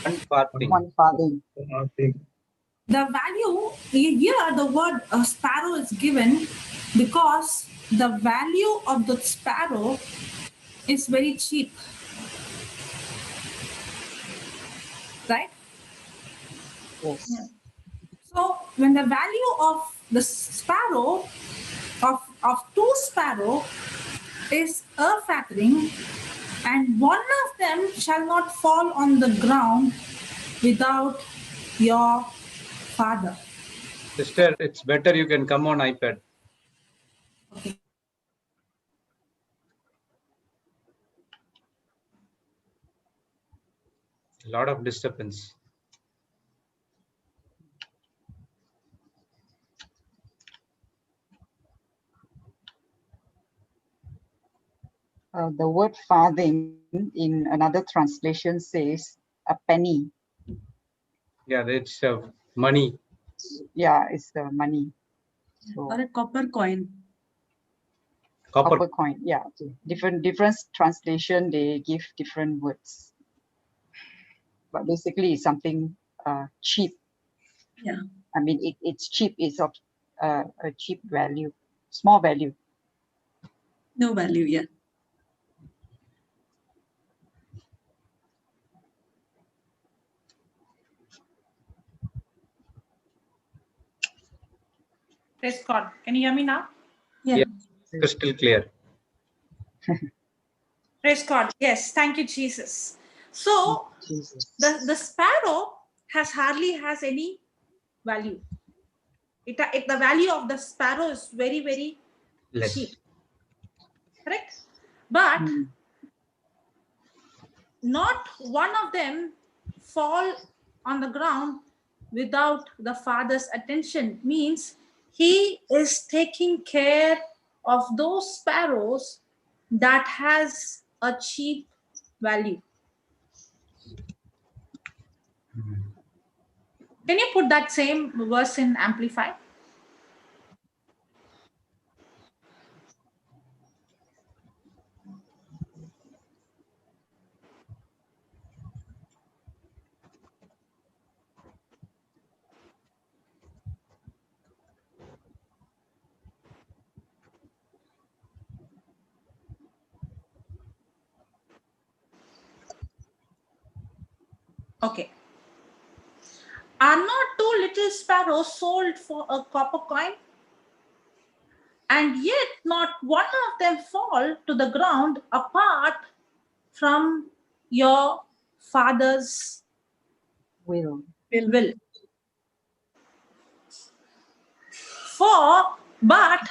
One farthing. One farthing. The value here, the word sparrow is given because the value of the sparrow is very cheap, right? Yes. So when the value of the sparrow of two sparrow is a farthing, and one of them shall not fall on the ground without your Father. Sister, it's better you can come on iPad. Okay. A lot of disturbance. The word farthing in another translation says a penny. Yeah, it's money. Yeah, it's the money. So Or a copper coin. Copper. coin. Yeah, okay. Different translation, they give different words. But basically, it's something cheap. Yeah. I mean, it's cheap. It's of a cheap value, small value. No value, yeah. Praise God. Can you hear me now? Yeah. Yeah, crystal clear. Praise God. Yes. Thank you, Jesus. So Jesus. the sparrow hardly has any value. The value of the sparrow is very, very Less. cheap. Correct? But Mm. not one of them fall on the ground without the Father's attention. Means he is taking care of those sparrows that has a cheap value. Can you put that same verse in Amplify? Okay. Are not two little sparrows sold for a copper coin? And yet not one of them fall to the ground apart from your Father's Will. will. But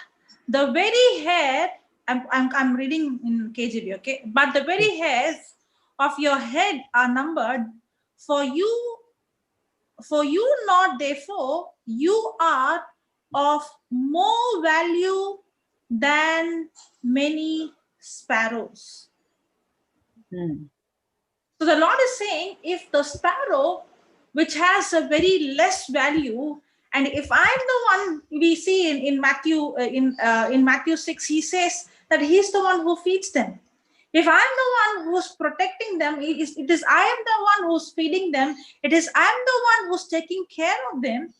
the very hair, I'm reading in KJV, okay? But the very hairs of your head are numbered. For you not, therefore, you are of more value than many sparrows. Mm. So the Lord is saying, if the sparrow, which has a very less value, and if I'm the one, we see in Matthew in Matthew 6, he says that he's the one who feeds them. If I'm the one who's protecting them, it is I am the one who's feeding them. It is I'm the one who's taking care of them.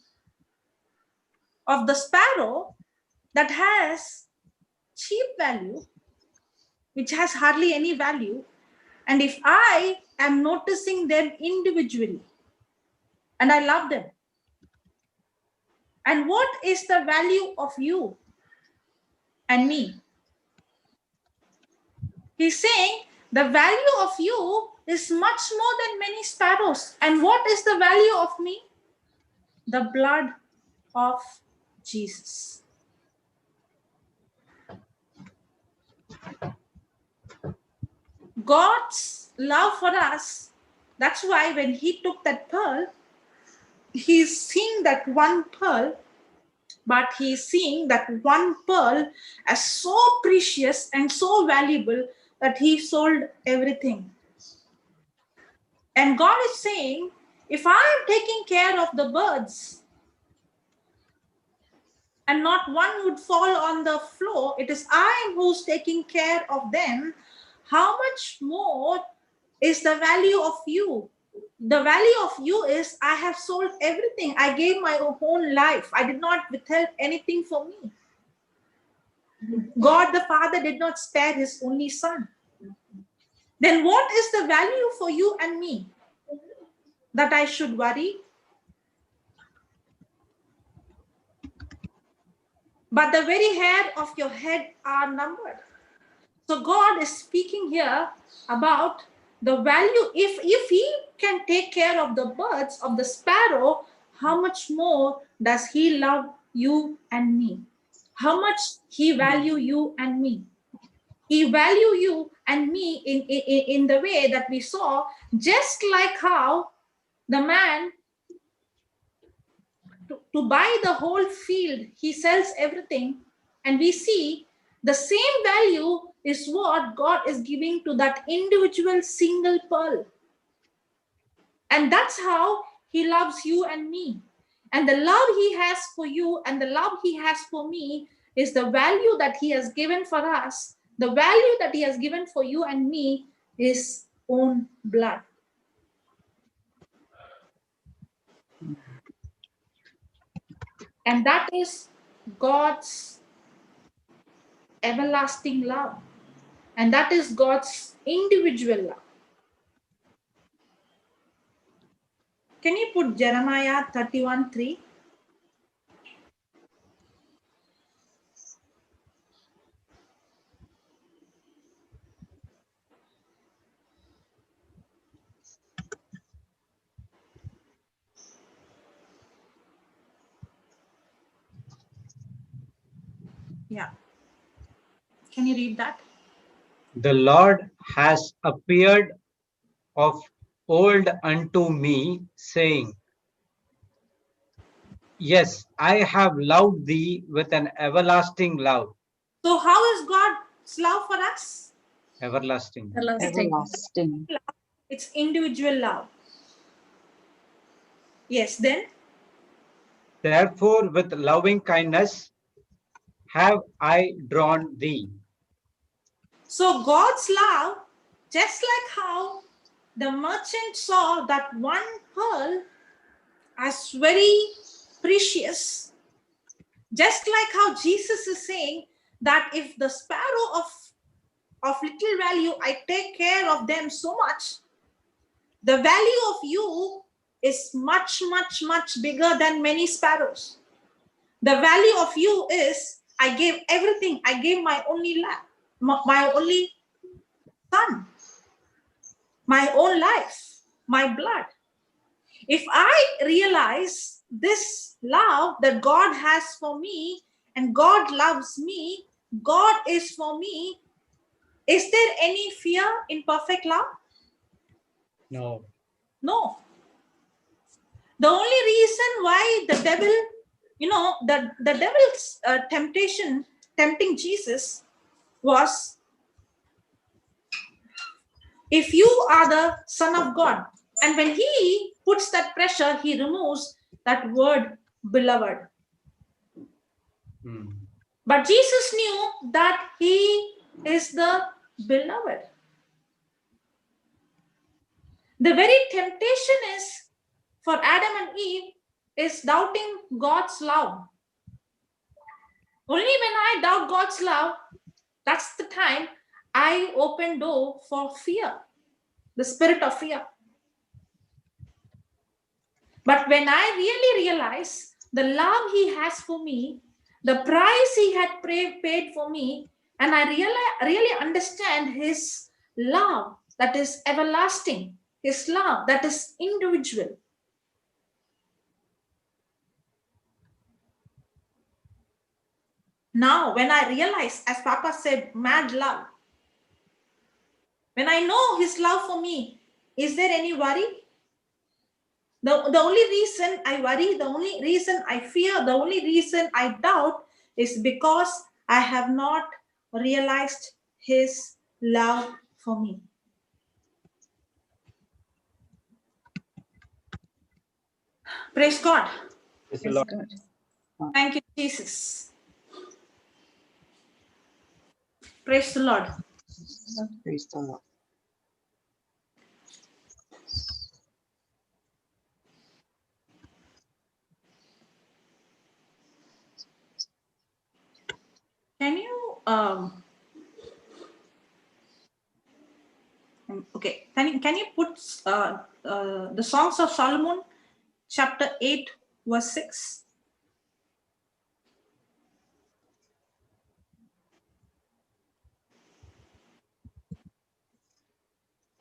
Of the sparrow that has cheap value, which has hardly any value, And if I am noticing them individually and I love them, and what is the value of you and me? He's saying the value of you is much more than many sparrows. And what is the value of me? The blood of Jesus. God's love for us, that's why when he took that pearl, he's seeing that one pearl, but he's seeing that one pearl as so precious and so valuable that he sold everything. And God is saying, if I'm taking care of the birds and not one would fall on the floor, it is I who's taking care of them, how much more is the value of you? The value of you is I have sold everything. I gave my own life. I did not withhold anything for me. God the Father did not spare his only son. Then what is the value for you and me? That I should worry? But the very hair of your head are numbered. So God is speaking here about the value. If he can take care of the birds, of the sparrow, how much more does he love you and me? How much he value you and me? He value you and me in the way that we saw, just like how the man to buy the whole field, he sells everything, and we see the same value is what God is giving to that individual single pearl. And that's how he loves you and me. And the love he has for you and the love he has for me is the value that he has given for us. The value that he has given for you and me is own blood. And that is God's everlasting love. And that is God's individual love. Can you put Jeremiah 31:3? Yeah. Can you read that? The Lord has appeared of old unto me, saying, yes, I have loved thee with an everlasting love. So how is God's love for us? Everlasting. Everlasting. It's individual love. Yes, then? Therefore, with loving kindness have I drawn thee. So God's love, just like how the merchant saw that one pearl as very precious, just like how Jesus is saying that if the sparrow of little value, I take care of them so much, the value of you is much, much, much bigger than many sparrows. The value of you is I gave everything. I gave my only my only son, my own life, my blood. If I realize this love that God has for me and God loves me, God is for me, is there any fear in perfect love? No. No. The only reason why the devil, the devil's tempting Jesus was, if you are the Son of God. And when he puts that pressure, he removes that word beloved. But Jesus knew that he is the beloved. The very temptation is for Adam and Eve is doubting God's love. Only when I doubt God's love, that's the time I open door for fear. the spirit of fear. But when I really realize the love he has for me, the price he had paid for me, and I really understand his love that is everlasting, his love that is individual. Now, when I realize, as Papa said, mad love, when I know his love for me, is there any worry? The only reason I worry, the only reason I fear, the only reason I doubt is because I have not realized his love for me. Praise God. Praise the Lord. Thank you, Jesus. Praise the Lord. Praise the Lord. Can you okay, can you put the Songs of Solomon, chapter 8, verse 6?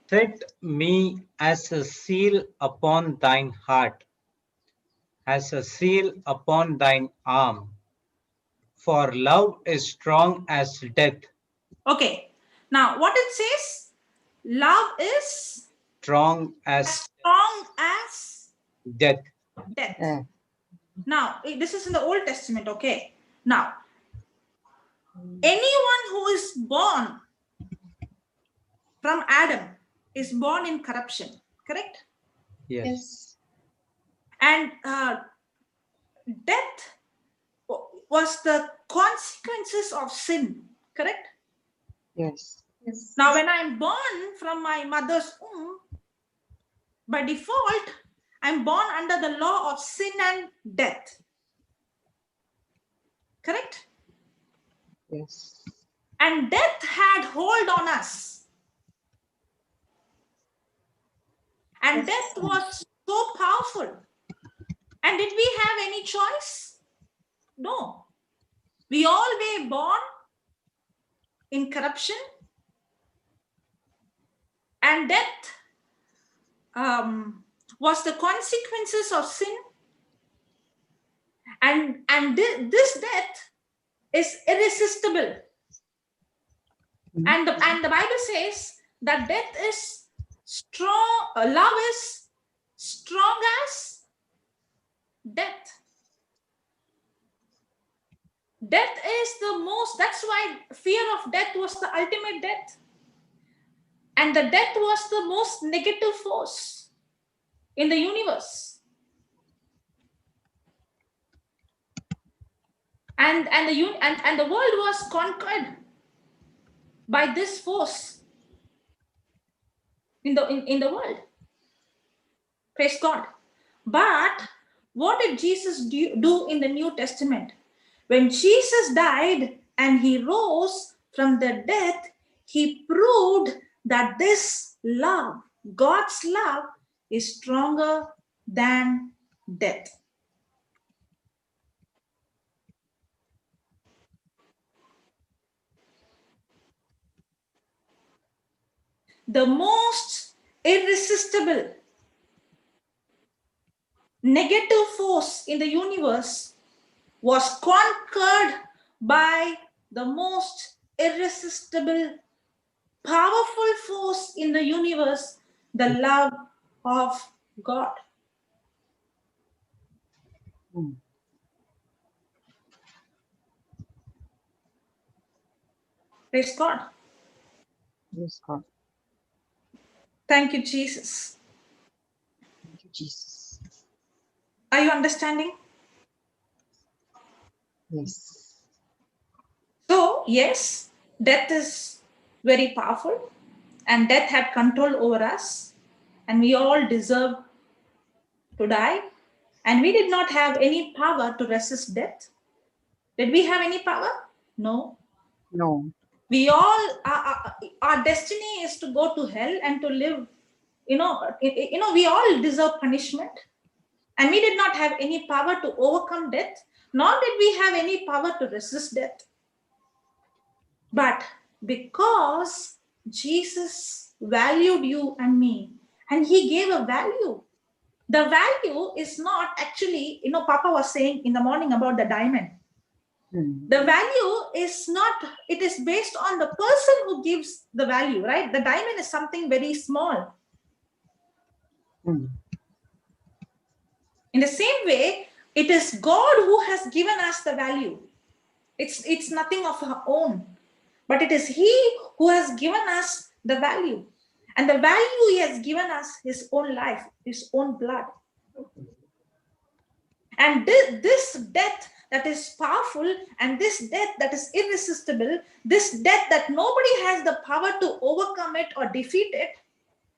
Set me as a seal upon thine heart, as a seal upon thine arm. For love is strong as death. Okay. Now, what it says? Love is Strong as as strong as death. death. Yeah. Now, this is in the Old Testament, okay? Now, anyone who is born from Adam is born in corruption, correct? Yes. And death was the consequences of sin, correct? Yes. Now, when I'm born from my mother's womb, by default, I'm born under the law of sin and death. Correct? Yes. And death had hold on us. And death was so powerful. And did we have any choice? No. We all were born in corruption. And death was the consequences of sin. And this death is irresistible. And the Bible says that death is strong, love is strong as death. Death is the most, that's why fear of death was the ultimate death. And the death was the most negative force in the universe. And the world was conquered by this force in the world. Praise God. But what did Jesus do in the New Testament? When Jesus died and he rose from the death, he proved that this love, God's love, is stronger than death. The most irresistible negative force in the universe was conquered by the most irresistible, powerful force in the universe, the love of God. Praise God. Praise God. Thank you, Jesus. Thank you, Jesus. Are you understanding? Yes. So, yes, death is very powerful and death had control over us and we all deserve to die. And we did not have any power to resist death. Did we have any power? No. No. We all, our destiny is to go to hell and to live we all deserve punishment, and we did not have any power to overcome death, nor did we have any power to resist death. But because Jesus valued you and me, and he gave a value. The value is not actually, Papa was saying in the morning about the diamond. The value is not, it is based on the person who gives the value, right? The diamond is something very small. In the same way, it is God who has given us the value. It's nothing of our own, but it is he who has given us the value. And the value he has given us his own life, his own blood. And this death that is powerful, and this death that is irresistible, this death that nobody has the power to overcome it or defeat it.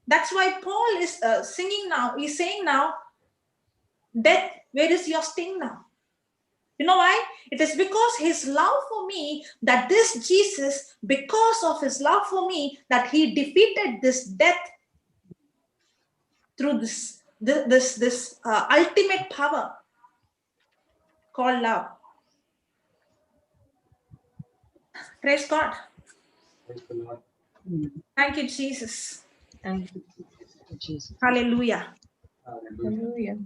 That's why Paul is singing now. He's saying now, death, where is your sting now? You know why? It is because his love for me, that this Jesus, because of his love for me, that he defeated this death through this ultimate power called love. Praise God. Thank you, Jesus. Thank you, Jesus. Hallelujah. Hallelujah.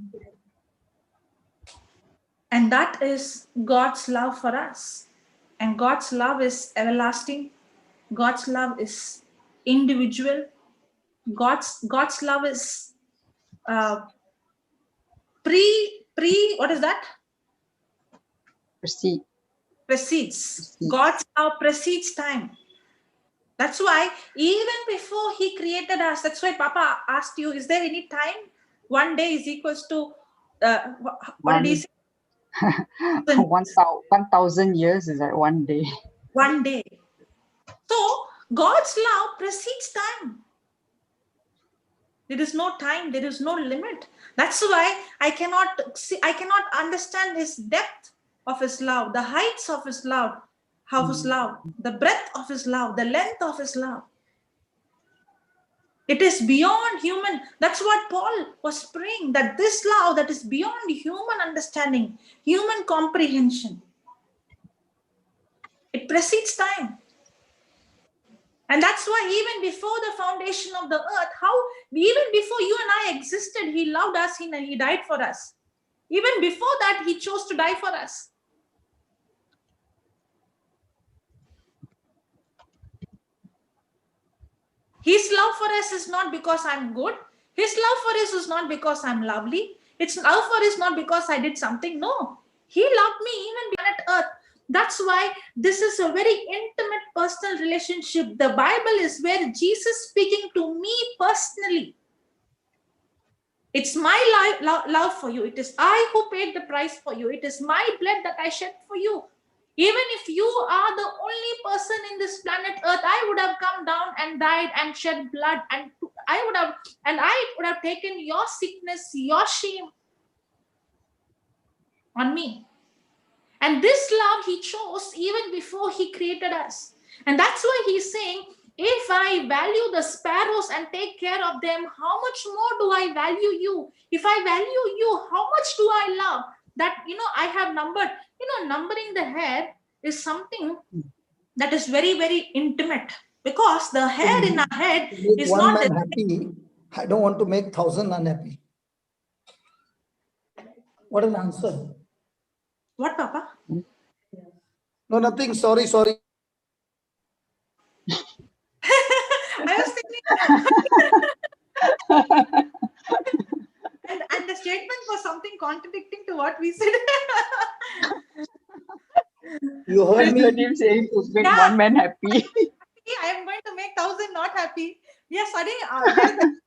And that is God's love for us. And God's love is everlasting. God's love is individual. God's love is what is that? Precedes. God's love precedes time. That's why even before he created us, that's why Papa asked you, is there any time? 1 day is equals to, what did he say? 1,000 years is like 1 day. 1 day. So God's love precedes time. There is no time, there is no limit. That's why I cannot understand his depth of his love, the heights of his love, the breadth of his love, the length of his love. It is beyond human. That's what Paul was praying, that this love that is beyond human understanding, human comprehension. It precedes time. And that's why even before the foundation of the earth, even before you and I existed, he loved us, he died for us. Even before that, he chose to die for us. His love for us is not because I'm good. His love for us is not because I'm lovely. It's love for us not because I did something. No, he loved me even beyond earth. That's why this is a very intimate personal relationship. The Bible is where Jesus speaking to me personally. It's my love for you. It is I who paid the price for you. It is my blood that I shed for you. Even if you are the only person in this planet Earth, I would have come down and died and shed blood, and I would have taken your sickness, your shame on me. And this love he chose even before he created us. And that's why he's saying, if I value the sparrows and take care of them, how much more do I value you? If I value you, how much do I love? That, I have numbered. Numbering the hair is something that is very, very intimate, because the hair in our head is one not man happy. I don't want to make 1,000 unhappy. What an answer. What, Papa? No, nothing. Sorry. I was thinking, and the statement was something contradicting to what we said. You heard me. Him saying to make one man happy. I am going to make 1,000 not happy. Yes, I didn't.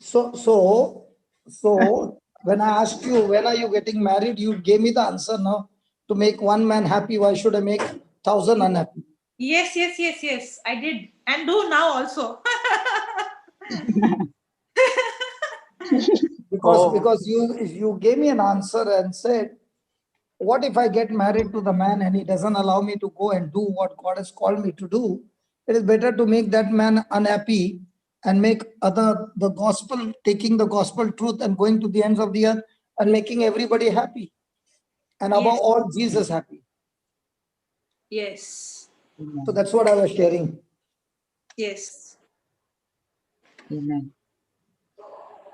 So when I asked you, when are you getting married, you gave me the answer now. To make one man happy, why should I make 1,000 unhappy? Yes. I did. And do now also. Because you gave me an answer and said, what if I get married to the man and he doesn't allow me to go and do what God has called me to do? It is better to make that man unhappy and make the gospel, taking the gospel truth and going to the ends of the earth and making everybody happy. And above Yes. all, Jesus happy. Yes. So that's what I was sharing. Yes. Amen.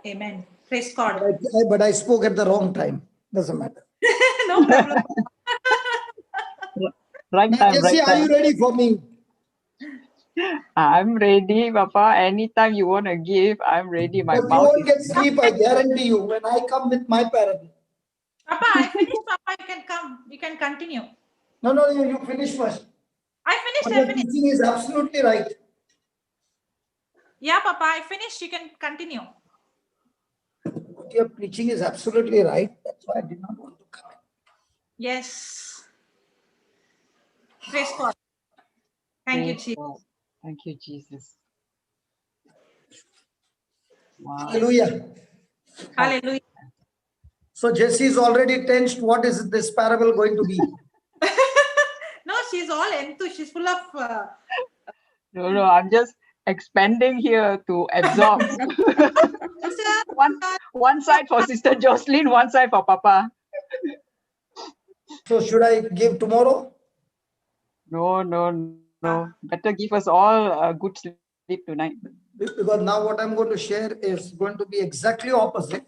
Amen. Praise God. But I spoke at the wrong time. Doesn't matter. No problem. Right Now, time, Jesse, right are you time. ready for me? I'm ready, Papa. Anytime you want to give, I'm ready. My But you mouth won't is get sleep, I guarantee you, when I come with my parable. Papa, I finished. Papa, you can come. You can continue. No, you finish first. I finished. But I your finished. teaching is absolutely right. Yeah, Papa, I finished. You can continue. What your preaching is absolutely right. That's why I did not want to come in. Yes. Praise God. Thank you, Praise Jesus. God. Thank you, Jesus. Wow. Hallelujah. Hallelujah. So Jesse is already tensed. What is this parable going to be? No, she's all enthused. She's full of. No, I'm just expanding here to absorb. one side for Sister Jocelyn, one side for Papa. So should I give tomorrow? No. Better give us all a good sleep tonight. Because now what I'm going to share is going to be exactly opposite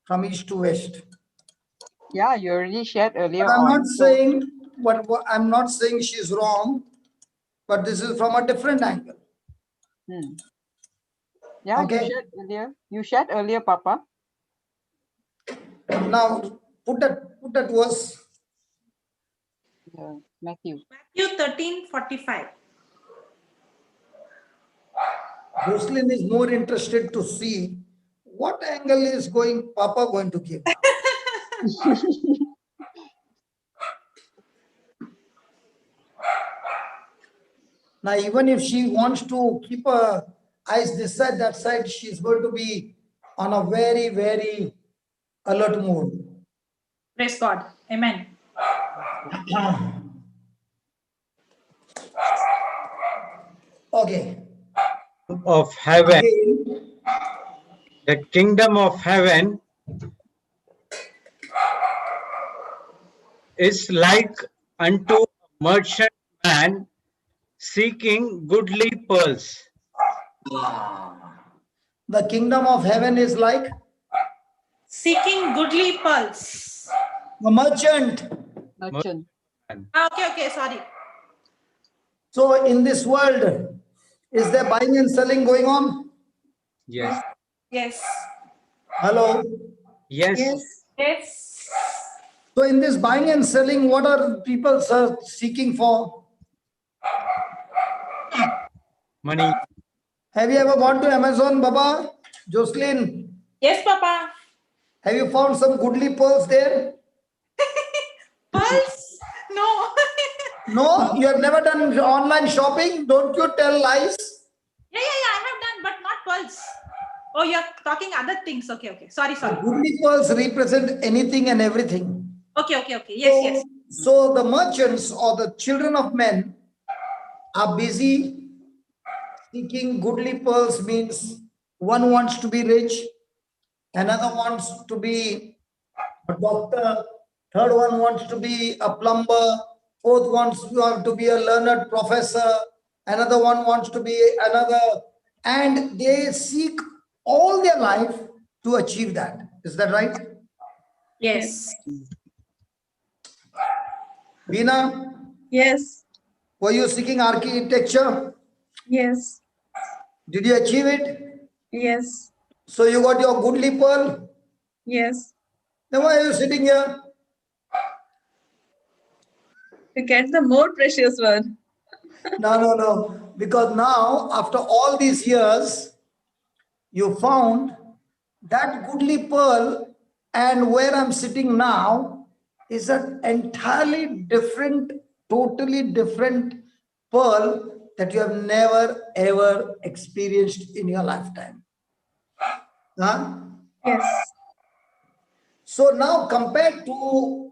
from east to west. Yeah, you already shared earlier But on. I'm not saying she's wrong, but this is from a different angle. Yeah, Okay. You shared earlier, Papa. Now put that verse. Matthew. Matthew 13:45. Jocelyn is more interested to see what angle is Papa going to give. Now, even if she wants to keep her eyes this side, that side, she's going to be on a very, very alert mode. Praise God. Amen. Okay. Of heaven, Again, the kingdom of heaven is like unto a merchant man seeking goodly pearls. the kingdom of heaven is like Seeking goodly pearls. a merchant. Merchant. Okay. Sorry. So in this world, is there buying and selling going on? Yes. Yes. Hello. Yes. Yes. So in this buying and selling, what are people seeking for? Money. Have you ever gone to Amazon, Baba? Jocelyn, Yes, Papa. have you found some goodly pearls there? Pearls? No. No, you have never done online shopping. Don't you tell lies. Yeah. I have done, but not pearls. Oh, you're talking other things. Okay. Sorry. Goodly pearls represent anything and everything. Okay. Yes. So the merchants or the children of men are busy seeking goodly pearls. Means one wants to be rich, another wants to be a doctor, third one wants to be a plumber, fourth wants to be a learned professor, another one wants to be another, and they seek all their life to achieve that. Is that right? Yes. Veena, Yes. were you seeking architecture? Yes. Did you achieve it? Yes. So you got your goodly pearl? Yes. Then why are you sitting here? To get the more precious one. No. Because now, after all these years, you found that goodly pearl, and where I'm sitting now is an entirely different, totally different pearl that you have never ever experienced in your lifetime. Huh? Yes. So now compared to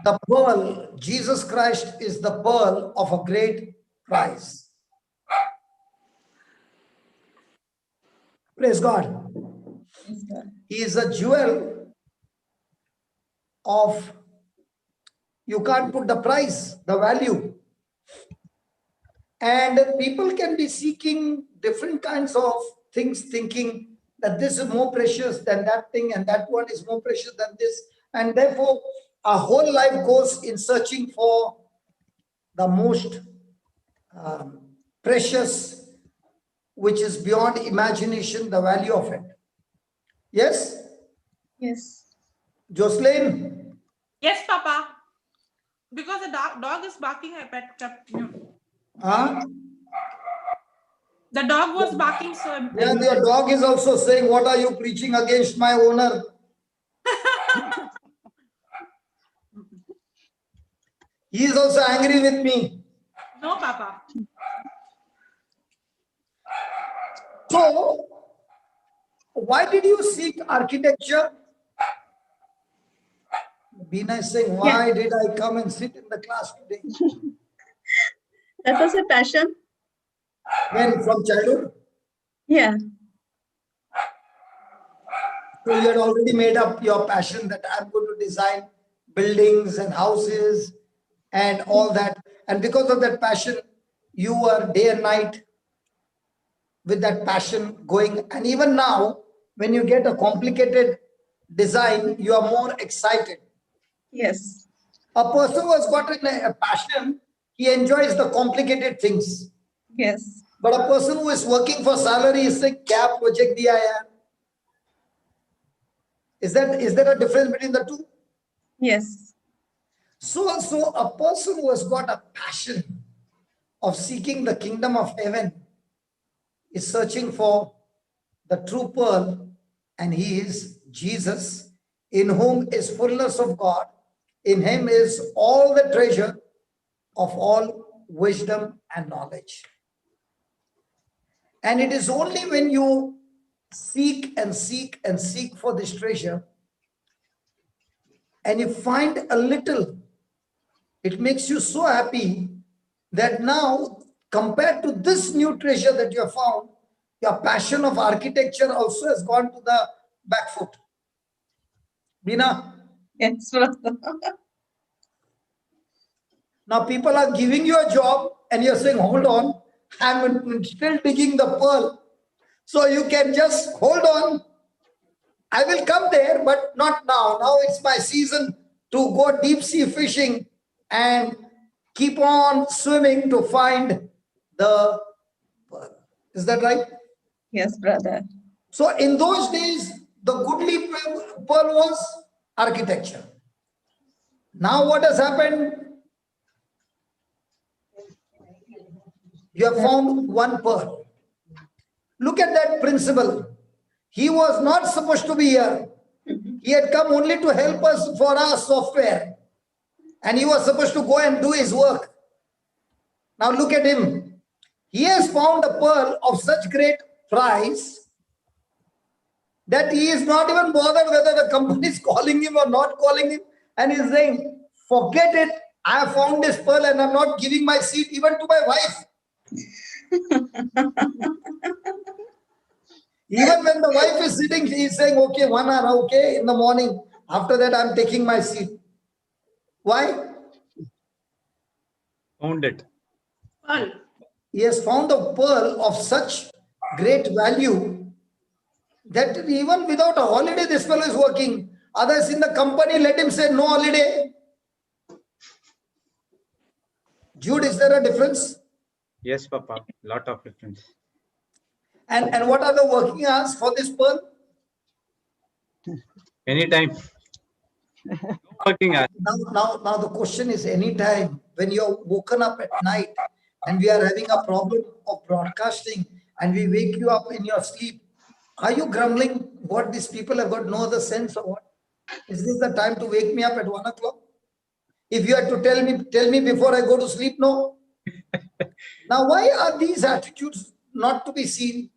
the pearl, Jesus Christ is the pearl of a great price. Praise God. Yes, God. He is a jewel of, you can't put the price, the value. And people can be seeking different kinds of things, thinking that this is more precious than that thing, and that one is more precious than this. And therefore, our whole life goes in searching for the most precious, which is beyond imagination, the value of it. Yes? Yes. Jocelyn? Yes, Papa. Because the dog is barking, I kept mute. Huh? The dog was barking, so Yeah, your dog is also saying, what are you preaching against my owner? He is also angry with me. No, Papa. So, why did you seek architecture? Beena is saying, why did I come and sit in the class today? That was a passion. When? From childhood? Yeah. So you had already made up your passion that I'm going to design buildings and houses and all that. And because of that passion, you were day and night with that passion going. And even now, when you get a complicated design, you are more excited. Yes. A person who has got a passion, he enjoys the complicated things. Yes. But a person who is working for salary is saying, "Kya project diya hai?" Is there a difference between the two? Yes. So a person who has got a passion of seeking the kingdom of heaven is searching for the true pearl, and he is Jesus, in whom is fullness of God. In him is all the treasure of all wisdom and knowledge. And it is only when you seek and seek and seek for this treasure and you find a little, it makes you so happy that now, compared to this new treasure that you have found, your passion of architecture also has gone to the back foot. Beena, Yes, brother. now people are giving you a job and you're saying, hold on, I'm still digging the pearl. So you can just hold on. I will come there, but not now. Now it's my season to go deep sea fishing and keep on swimming to find the pearl. Is that right? Yes, brother. So in those days, the goodly pearl was architecture. Now what has happened? You have found one pearl. Look at that principle. He was not supposed to be here. He had come only to help us for our software. And he was supposed to go and do his work. Now look at him. He has found a pearl of such great price that he is not even bothered whether the company is calling him or not calling him. And he's saying, forget it. I have found this pearl and I'm not giving my seat even to my wife. Even when the wife is sitting, he is saying, okay, 1 hour, okay, in the morning. After that, I'm taking my seat. Why? Found it. Pearl. He has found a pearl of such great value that even without a holiday, this fellow is working. Others in the company, let him say no holiday. Jude, is there a difference? Yes, Papa. Lot of difference. And what are the working hours for this pearl? Anytime. No working hours. Now the question is, anytime when you're woken up at night and we are having a problem of broadcasting and we wake you up in your sleep, are you grumbling what these people have got no other sense or what? Is this the time to wake me up at 1 o'clock? If you had to tell me before I go to sleep, no. Now, why are these attitudes not to be seen?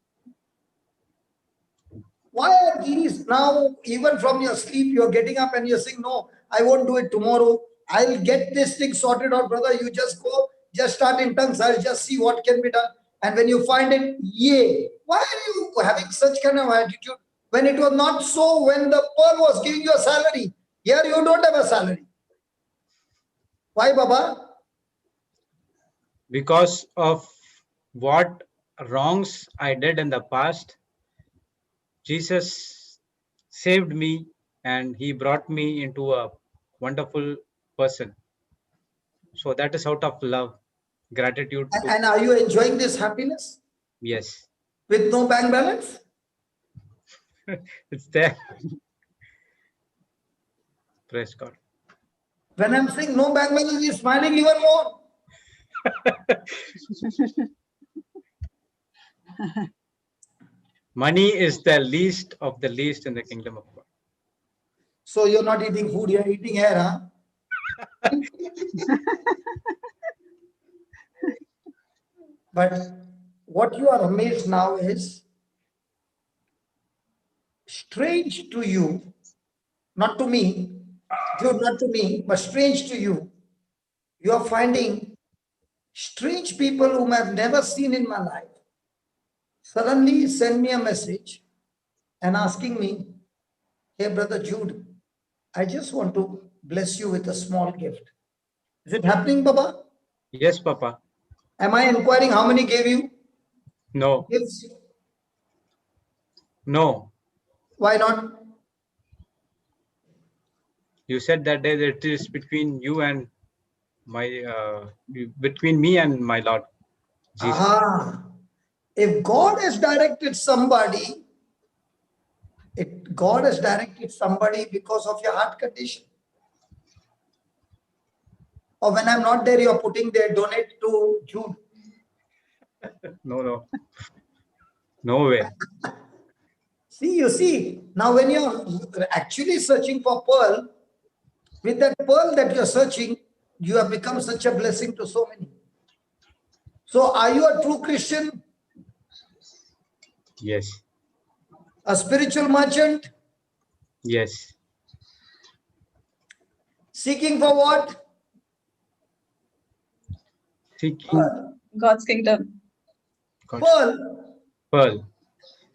Why are these now, even from your sleep, you're getting up and you're saying, no, I won't do it tomorrow. I'll get this thing sorted out, brother. You just go, just start in tongues. I'll just see what can be done. And when you find it, yay. Why are you having such kind of attitude? When it was not so, when the Pearl was giving you a salary, here you don't have a salary. Why, Baba? Because of what wrongs I did in the past, Jesus saved me and he brought me into a wonderful person. So that is out of love, gratitude to, And are you enjoying this happiness yes, with no bank balance? it's there. Praise God. When I'm saying no bank balance, you're smiling even more. Money is the least of the least in the kingdom of God. So you're not eating food, you're eating air, huh? But what you are amazed now is strange to you, not to me, Jude, not to me, but strange to you. You are finding strange people whom I've never seen in my life suddenly send me a message and asking me, hey, Brother Jude, I just want to bless you with a small gift. Is it happening, Baba? Yes, Papa. Am I inquiring how many gave you No, gifts? no. Why not? You said that day that it is between you and my, between me and my Lord Jesus. Ah, if God has directed somebody, God has directed somebody because of your heart condition. Or when I'm not there, you're putting there, donate to Jude. No, no way. See, you see, now when you're actually searching for pearl, with that pearl that you're searching, you have become such a blessing to so many. So are you a true Christian, Yes, a spiritual merchant, yes. seeking for what? Seeking God's kingdom. God's Pearl. pearl,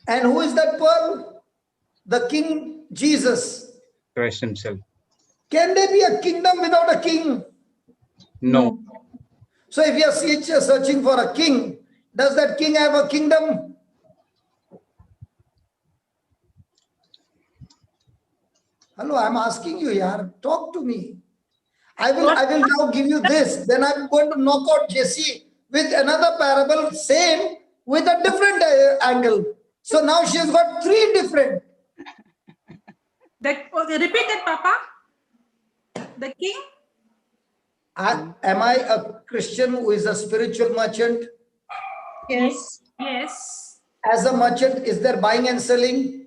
And who is that pearl? The King Jesus. Christ himself. Can there be a kingdom without a king? No, So if you're searching for a king, does that king have a kingdom? Hello, I'm asking you, yaar. Talk to me. I will now give you this. Then I'm going to knock out JC with another parable, same with a different angle. So now she's got three different. Repeat that, Papa. The king? Am I a Christian who is a spiritual merchant? Yes. Yes. As a merchant, is there buying and selling?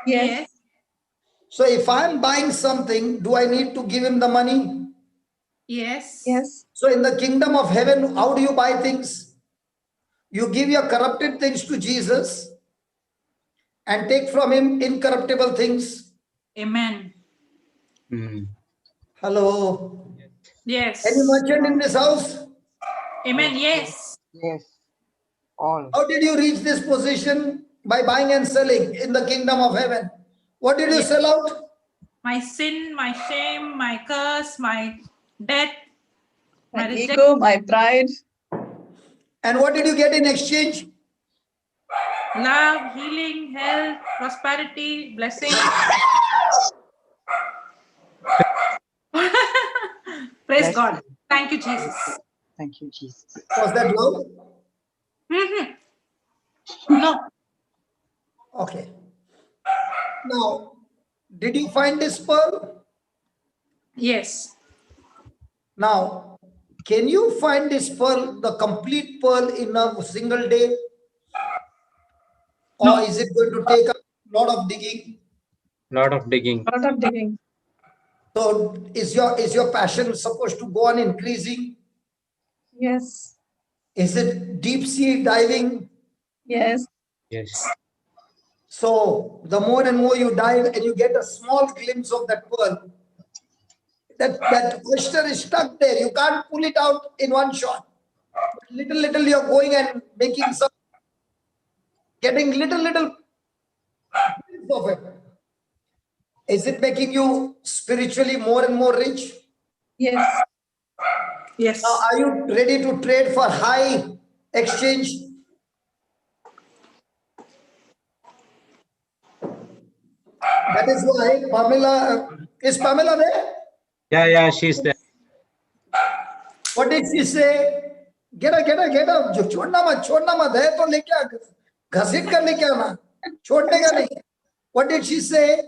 Yes. So if I'm buying something, do I need to give him the money? Yes. Yes. So in the kingdom of heaven, how do you buy things? You give your corrupted things to Jesus and take from him incorruptible things. Amen. Hello. Yes. Any merchant in this house? Amen. Yes. Yes, all. How did you reach this position? By buying and selling in the kingdom of heaven. What did you Yes. sell out? My sin, my shame, my curse, my death, My rejection. ego, my pride. And what did you get in exchange? Love, healing, health, prosperity, blessing. Praise Bless God. you. Thank you, Jesus. Thank you, Jesus. Was that love? No. Okay. Now, did you find this pearl? Yes. Now, can you find this pearl, the complete pearl, in a single day? Or is it going to take a lot of digging? lot of digging. Lot of digging. So is your passion supposed to go on increasing? Yes. Is it deep sea diving? Yes. Yes, So the more and more you dive and you get a small glimpse of that pearl, that oyster is stuck there. You can't pull it out in one shot. Little you're going and making some, getting little of it. Is it making you spiritually more and more rich? Yes. Yes. Now, are you ready to trade for high exchange? That is why Pamela, is Pamela there? Yeah, she's there. What did she say? Get up. छोड़ना मत है तो लेके आ, घसीट कर लेके आना, छोड़ने का नहीं. What did she say?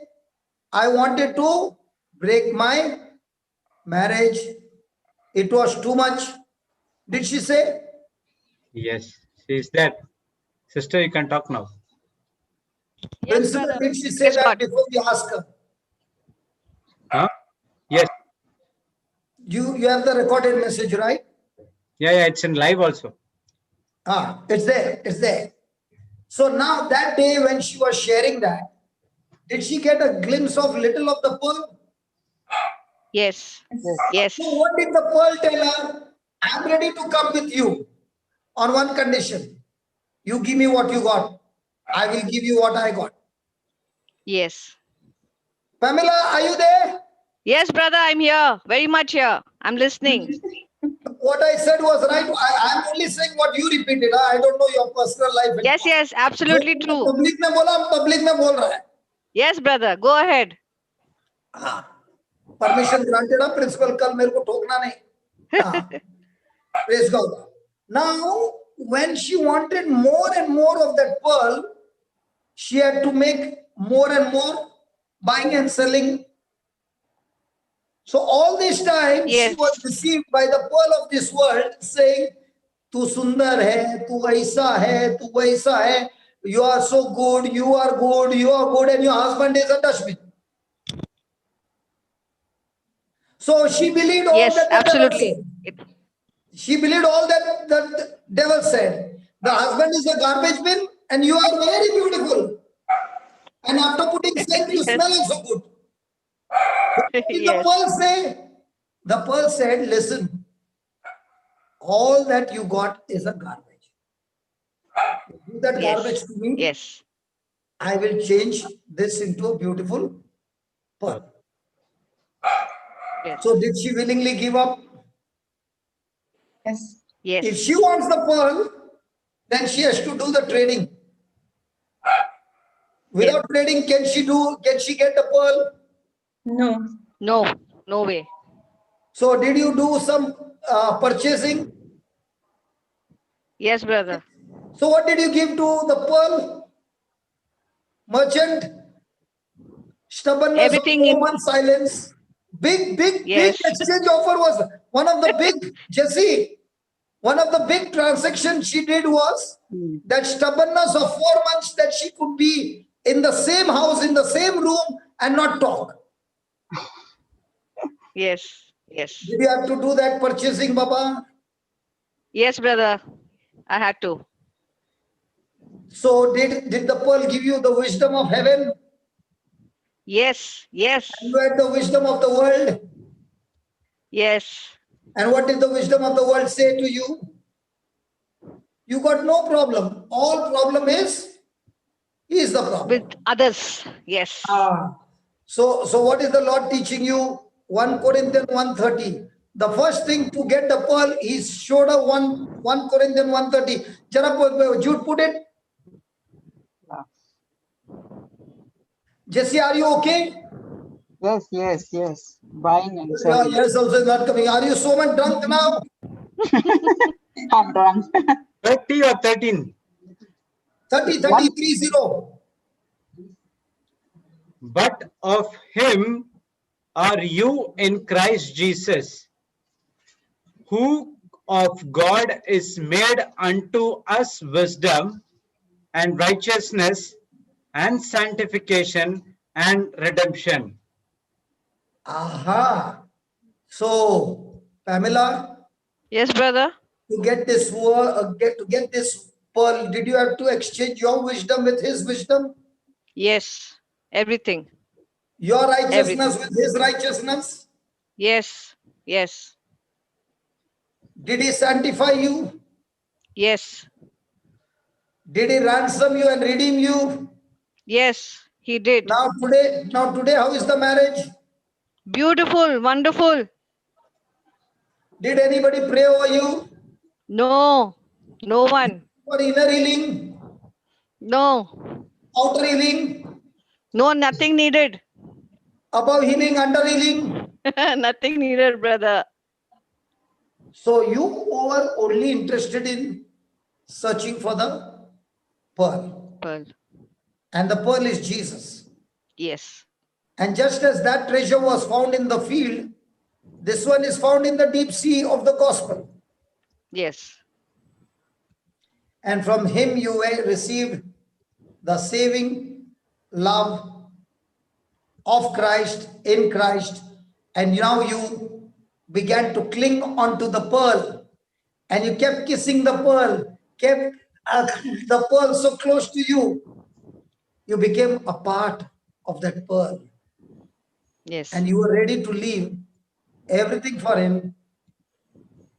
I wanted to break my marriage. It was too much. Did she say? Yes, she's there. Sister, you can talk now. Yes, Principal, brother. did she say Praise that God. before we ask her? Huh? Yes. You have the recorded message, right? Yeah, it's in live also. It's there. So now that day when she was sharing that, did she get a glimpse of little of the pearl? Yes. Yes. So what did the pearl tell her? I'm ready to come with you on one condition. You give me what you got. I will give you what I got. Yes. Pamela, are you there? Yes, brother, I'm here. Very much here. I'm listening. What I said was right. I'm only saying what you repeated. I don't know your personal life. Yes, absolutely true. Public में बोला, public में बोल रहा है. Yes, brother, go ahead. Permission granted up, principal कल मेरे को ठोकना नहीं. Praise God. Now, when she wanted more and more of that pearl, she had to make more and more buying and selling. So all this time, Yes. she was deceived by the pearl of this world, saying, "Tu sundar hai, tu aisa hai, tu waisa hai. You are so good, you are good, and your husband is a dustbin." So she believed all Yes, that the devil absolutely. said. She believed all that the devil said. The husband is a garbage bin, and you are very beautiful. And after putting scent, you smell also good. What did the Yes. pearl say? The pearl said, "Listen, all that you got is a garbage. Give that garbage to me. Yes. I will change this into a beautiful pearl." Yes. So did she willingly give up? Yes. Yes. If she wants the pearl, then she has to do the trading. Without trading, can she get the pearl? No. No way. So did you do some purchasing? Yes, brother. So what did you give to the pearl merchant? Stubbornness Everything of in- 4 months silence. Big Yes. exchange offer was one of the big, Jesse, one of the big transactions she did was that stubbornness of 4 months that she could be in the same house, in the same room and not talk. Yes. Yes. Did you have to do that purchasing, Baba? Yes, brother. I had to. So did the pearl give you the wisdom of heaven? Yes. Yes. You had the wisdom of the world. Yes. And what did the wisdom of the world say to you? You got no problem. All problem is, he is the problem. With others. Yes. So what is the Lord teaching you? 1 Corinthians 1:30. The first thing to get the pearl, he showed her 1 Corinthians 1:30. Jara, Jude put it. Jesse, are you okay? Yes. Buying and selling. Yes, also is not coming. Are you so much drunk now? I'm drunk. 30 or 13? 30. But of him are you in Christ Jesus, who of God is made unto us wisdom and righteousness and sanctification and redemption. Aha. So, Pamela, Yes, brother. to get this pearl, did you have to exchange your wisdom with his wisdom? Yes. Everything. Your righteousness Everything. with his righteousness? Yes. Yes. Did he sanctify you? Yes. Did he ransom you and redeem you? Yes. He did. Now today, how is the marriage? Beautiful. Wonderful. Did anybody pray over you No. No one. for inner healing, No. outer healing, No, nothing needed. above healing, under healing? Nothing needed, brother. So you were only interested in searching for the pearl. Pearl. And the pearl is Jesus. Yes. And just as that treasure was found in the field, this one is found in the deep sea of the gospel. Yes. And from him you received the saving love of Christ, in Christ. And now you began to cling onto the pearl. And you kept kissing the pearl, kept the pearl so close to you. You became a part of that pearl. Yes. And you were ready to leave everything for him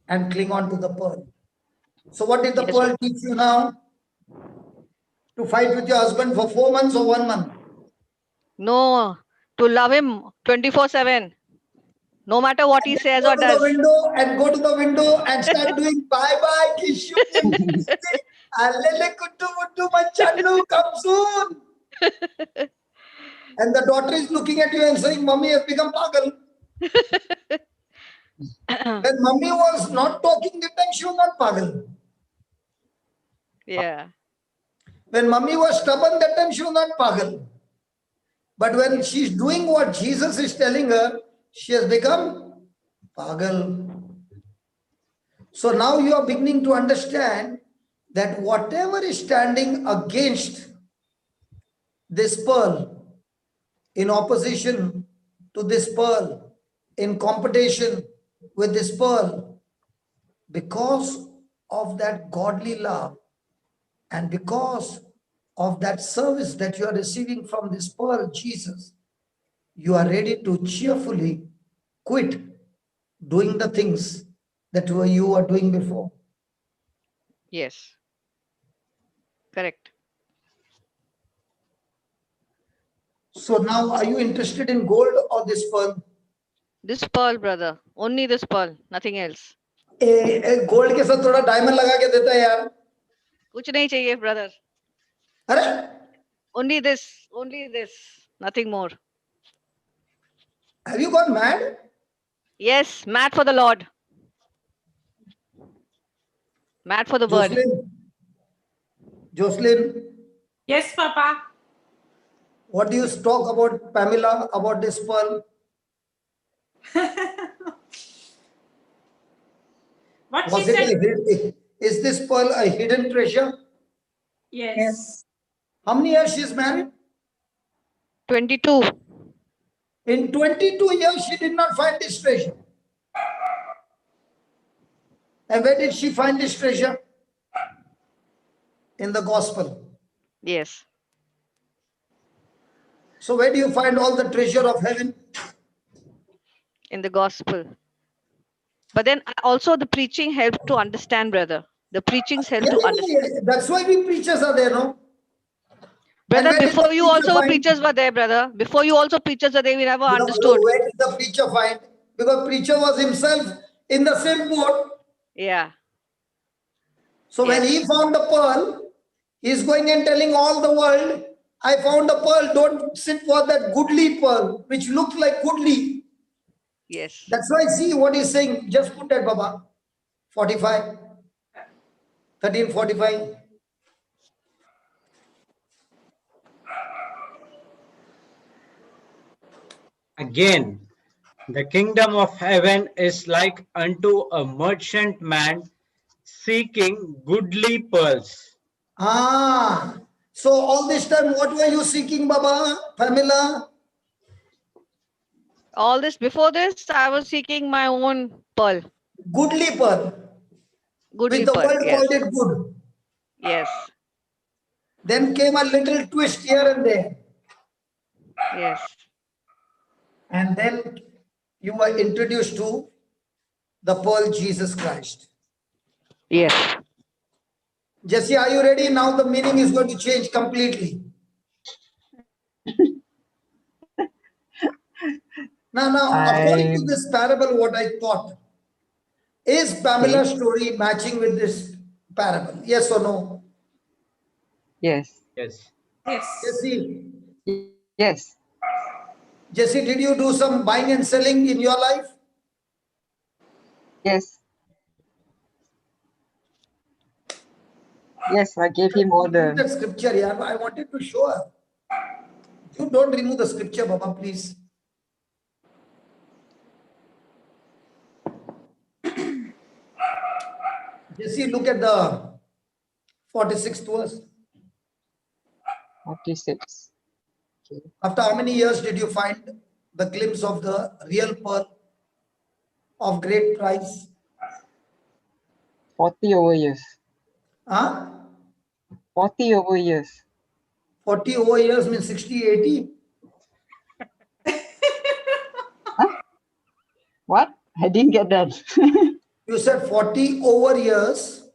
and cling on to the pearl. So what did the Yes. pearl teach you now? To fight with your husband for 4 months or 1 month? No. To love him 24/7. No matter what he says Go or to the does. window and go to the window and start doing bye-bye, kiss you, Allele kuttu muttu machannu, come soon. And the daughter is looking at you and saying, Mommy has become pagal. When Mommy was not talking that time, she was not pagal. Yeah. When Mommy was stubborn that time, she was not pagal. But when she's doing what Jesus is telling her, she has become pagal. So now you are beginning to understand that whatever is standing against this pearl, in opposition to this pearl, in competition with this pearl, because of that godly love and because of that service that you are receiving from this pearl, Jesus, you are ready to cheerfully quit doing the things that you were doing before. Yes. Correct. So now, are you interested in gold or this pearl? This pearl, brother. Only this pearl. Nothing else. Gold के साथ थोड़ा diamond लगा के देता है यार. कुछ नहीं चाहिए, brother. अरे Only this. Only this. Nothing more. have you gone mad? Yes. Mad for the Lord. Mad for the word. Jocelyn, Yes, Papa. what do you talk about Pamela, about this pearl? What Was she said? is this pearl a hidden treasure? Yes. How many years she's married? 22. In 22 years, she did not find this treasure. And where did she find this treasure? In the gospel. Yes. So where do you find all the treasure of heaven? In the gospel. But then also the preaching helped to understand, brother. The preachings help to understand. Yeah. That's why we preachers are there, no? Brother, where did before the you preacher also find- preachers were there, brother. Before you also preachers were there, we never No, understood. where did the preacher find? Because preacher was himself in the same boat. Yeah. So when Yes. he found the pearl, he's going and telling all the world, I found the pearl, don't sit for that goodly pearl, which looks like goodly. Yes. That's why see what he's saying. Just put that, Baba. 45. 1345. Again, the kingdom of heaven is like unto a merchant man seeking goodly pearls. So all this time, what were you seeking, Baba, Pamela? All this, before this, I was seeking my own pearl. Goodly pearl. Goodly Which the pearl. world Yes. called it good. Yes. Then came a little twist here and there. Yes. And then you were introduced to the pearl Jesus Christ. Yes. Jesse, are you ready? Now the meaning is going to change completely. Now, according to this parable, what I thought, is Pamela's story matching with this parable? Yes or no? Yes. Yes. Yes. Jesse, Yes. Jesse, did you do some buying and selling in your life? Yes. Yes, I gave him all Remove the. that scripture here. I wanted to show her. You don't remove the scripture, Baba, please. Jesse, look at the 46th verse. 46. Okay. After how many years did you find the glimpse of the real pearl of great price? 40 over years. Huh? 40 over years. 40 over years means 60, 80. Huh? What? I didn't get that. You said 40 over years.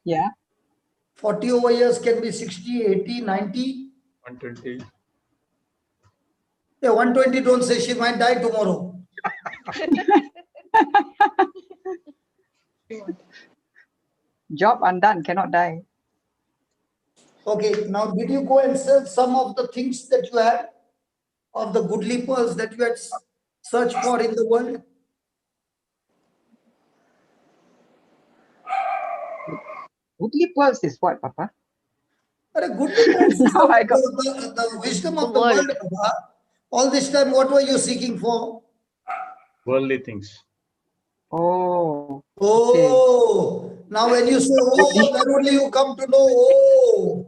Yeah. 40 over years can be 60, 80, 90. 120. Yeah, 120, don't say, she might die tomorrow. Job undone, cannot die. Okay, now did you go and sell some of the things that you had, of the goodly pearls that you had searched for in the world? Goodly pearls is what, Papa? But a goodly pearls is Now I got. the wisdom of The the world. world. Baba. All this time, what were you seeking for? Worldly things. Oh. Okay. Oh, now when you say, oh, then only you come to know, oh.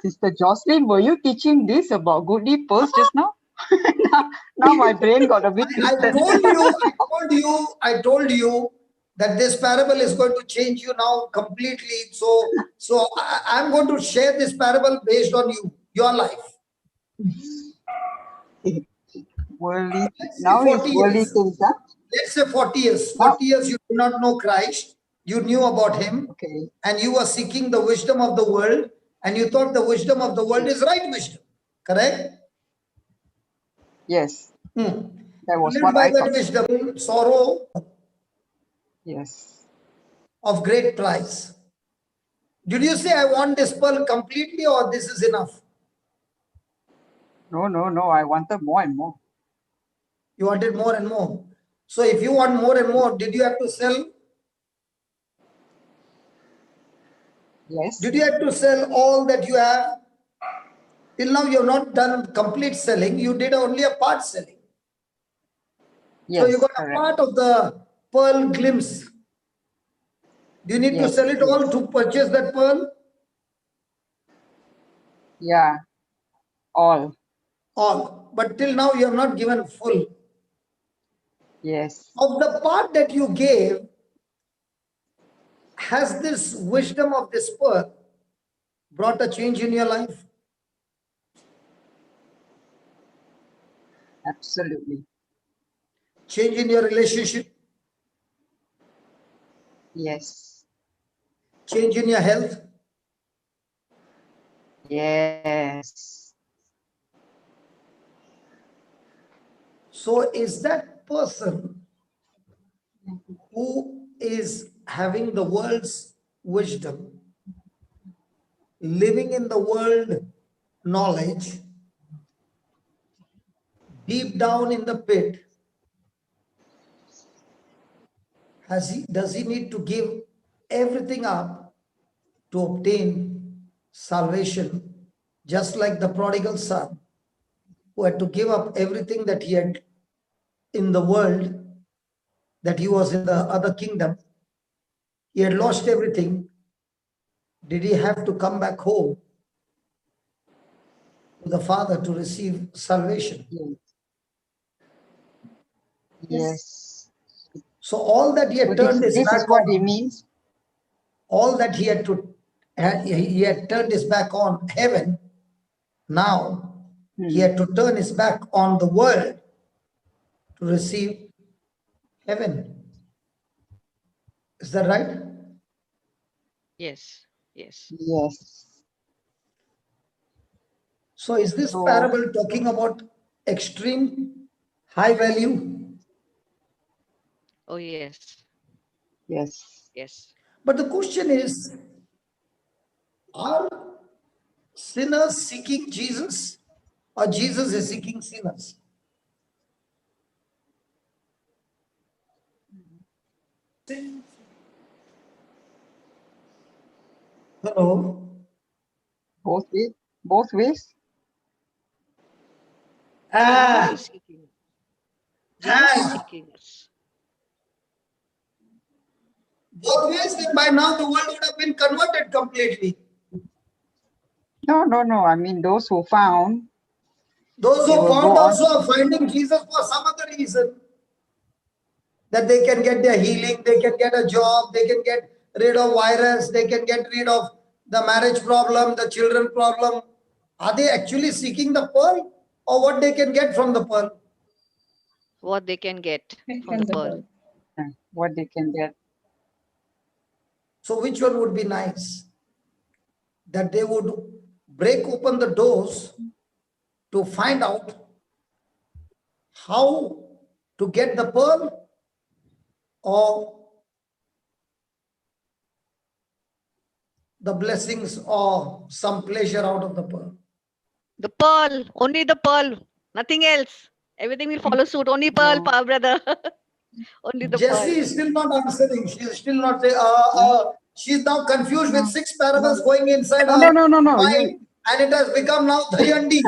Sister Jocelyn, were you teaching this about goodly pearls just now? now my brain got a bit I twisted. I told you that this parable is going to change you now completely. So I'm going to share this parable based on you, your life. Worldly. Let's say Now it's 40 worldly years. things, huh? Let's say 40 years. Now- 40 years you did not know Christ. You knew about him. Okay. And you were seeking the wisdom of the world. And you thought the wisdom of the world is right wisdom. Correct? Yes. That was Led what by I that thought. wisdom, sorrow Yes. of great price. Did you say I want this pearl completely or this is enough? No. I wanted more and more. You wanted more and more. So if you want more and more, did you have to sell? Yes. Did you have to sell all that you have? Till now you have not done complete selling. You did only a part selling. Yes. So you got correct. a part of the pearl glimpse. Do you need to Yes, sell it all to purchase that pearl? Yeah. All. All. But till now you have not given full. Yes. Of the part that you gave, has this wisdom of this pearl brought a change in your life? Absolutely. Change in your relationship? Yes. Change in your health? Yes. So is that person who is having the world's wisdom, living in the world knowledge, deep down in the pit, does he need to give everything up to obtain salvation, just like the prodigal son who had to give up everything that he had in the world, that he was in the other kingdom, he had lost everything. Did he have to come back home to the Father to receive salvation? Yes. So all that he had So turned his this is back what it on, means. all that he had turned his back on heaven, now He had to turn his back on the world to receive heaven. Is that right? Yes. Yes. Yes. So is this So- parable talking about extreme high value? Oh, yes. Yes. Yes. But the question is, are sinners seeking Jesus or Jesus is seeking sinners? Hello? Both ways. Both ways. Ah, He's seeking. Jesus is seeking us. both ways, then by now the world would have been converted completely. No, no, no. I mean, those who found, Those They who will found go on. also are finding Jesus for some other reason. That they can get their healing, they can get a job, they can get rid of virus, they can get rid of the marriage problem, the children problem. Are they actually seeking the pearl or what they can get from the pearl? What they can get from the pearl. what they can get. So which one would be nice? That they would break open the doors to find out how to get the pearl or the blessings or some pleasure out of the pearl. The pearl. Only the pearl. Nothing else. Everything will follow suit. Only pearl, No. brother. Only the Jessie pearl. is still not answering. She is still not saying, she's now confused with 6 parables going inside No, her no, no, no. mind, and it has become now Dayandi.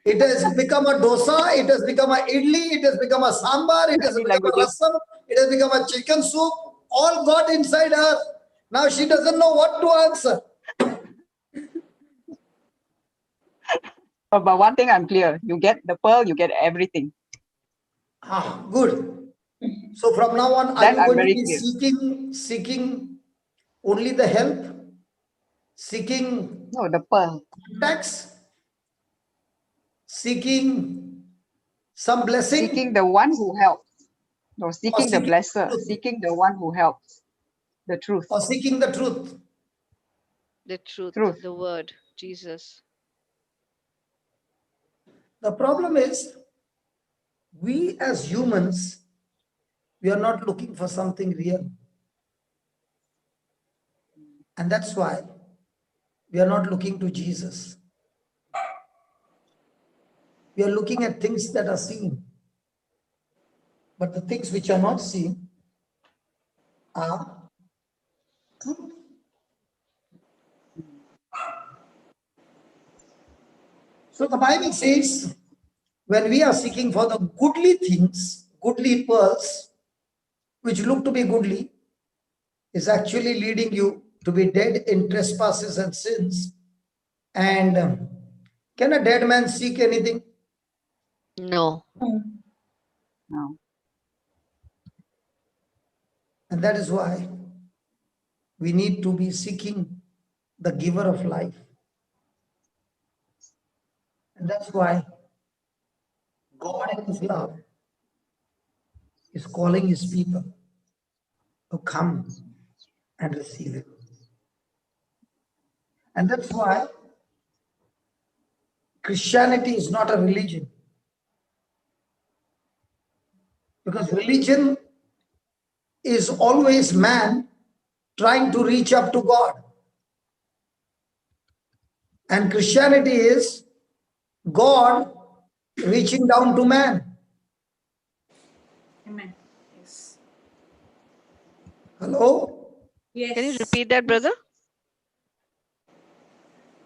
It has become a dosa, it has become a idli, it has become a sambar, it has become a rasam, it has become a chicken soup, all got inside her. Now she doesn't know what to answer. But one thing I'm clear. You get the pearl, you get everything. Good. So from now on, are That you I'm going to very be clear. seeking only the help, seeking No, the pearl. contacts, seeking some blessing, Seeking the one who helps. No, or seeking the seeking blesser. truth, Seeking the one who helps. The truth. or seeking the truth? The truth. Truth. The word. Jesus. The problem is, we as humans, we are not looking for something real. And that's why we are not looking to Jesus. We are looking at things that are seen. But the things which are not seen are truth. So the Bible says, when we are seeking for the goodly things, goodly pearls, which look to be goodly, is actually leading you to be dead in trespasses and sins. And can a dead man seek anything? No. No. And that is why we need to be seeking the giver of life. And that's why God in His love is calling His people to come and receive Him. And that's why Christianity is not a religion. Because religion is always man trying to reach up to God. And Christianity is God reaching down to man. Amen. Yes. Hello? Yes. Can you repeat that, brother?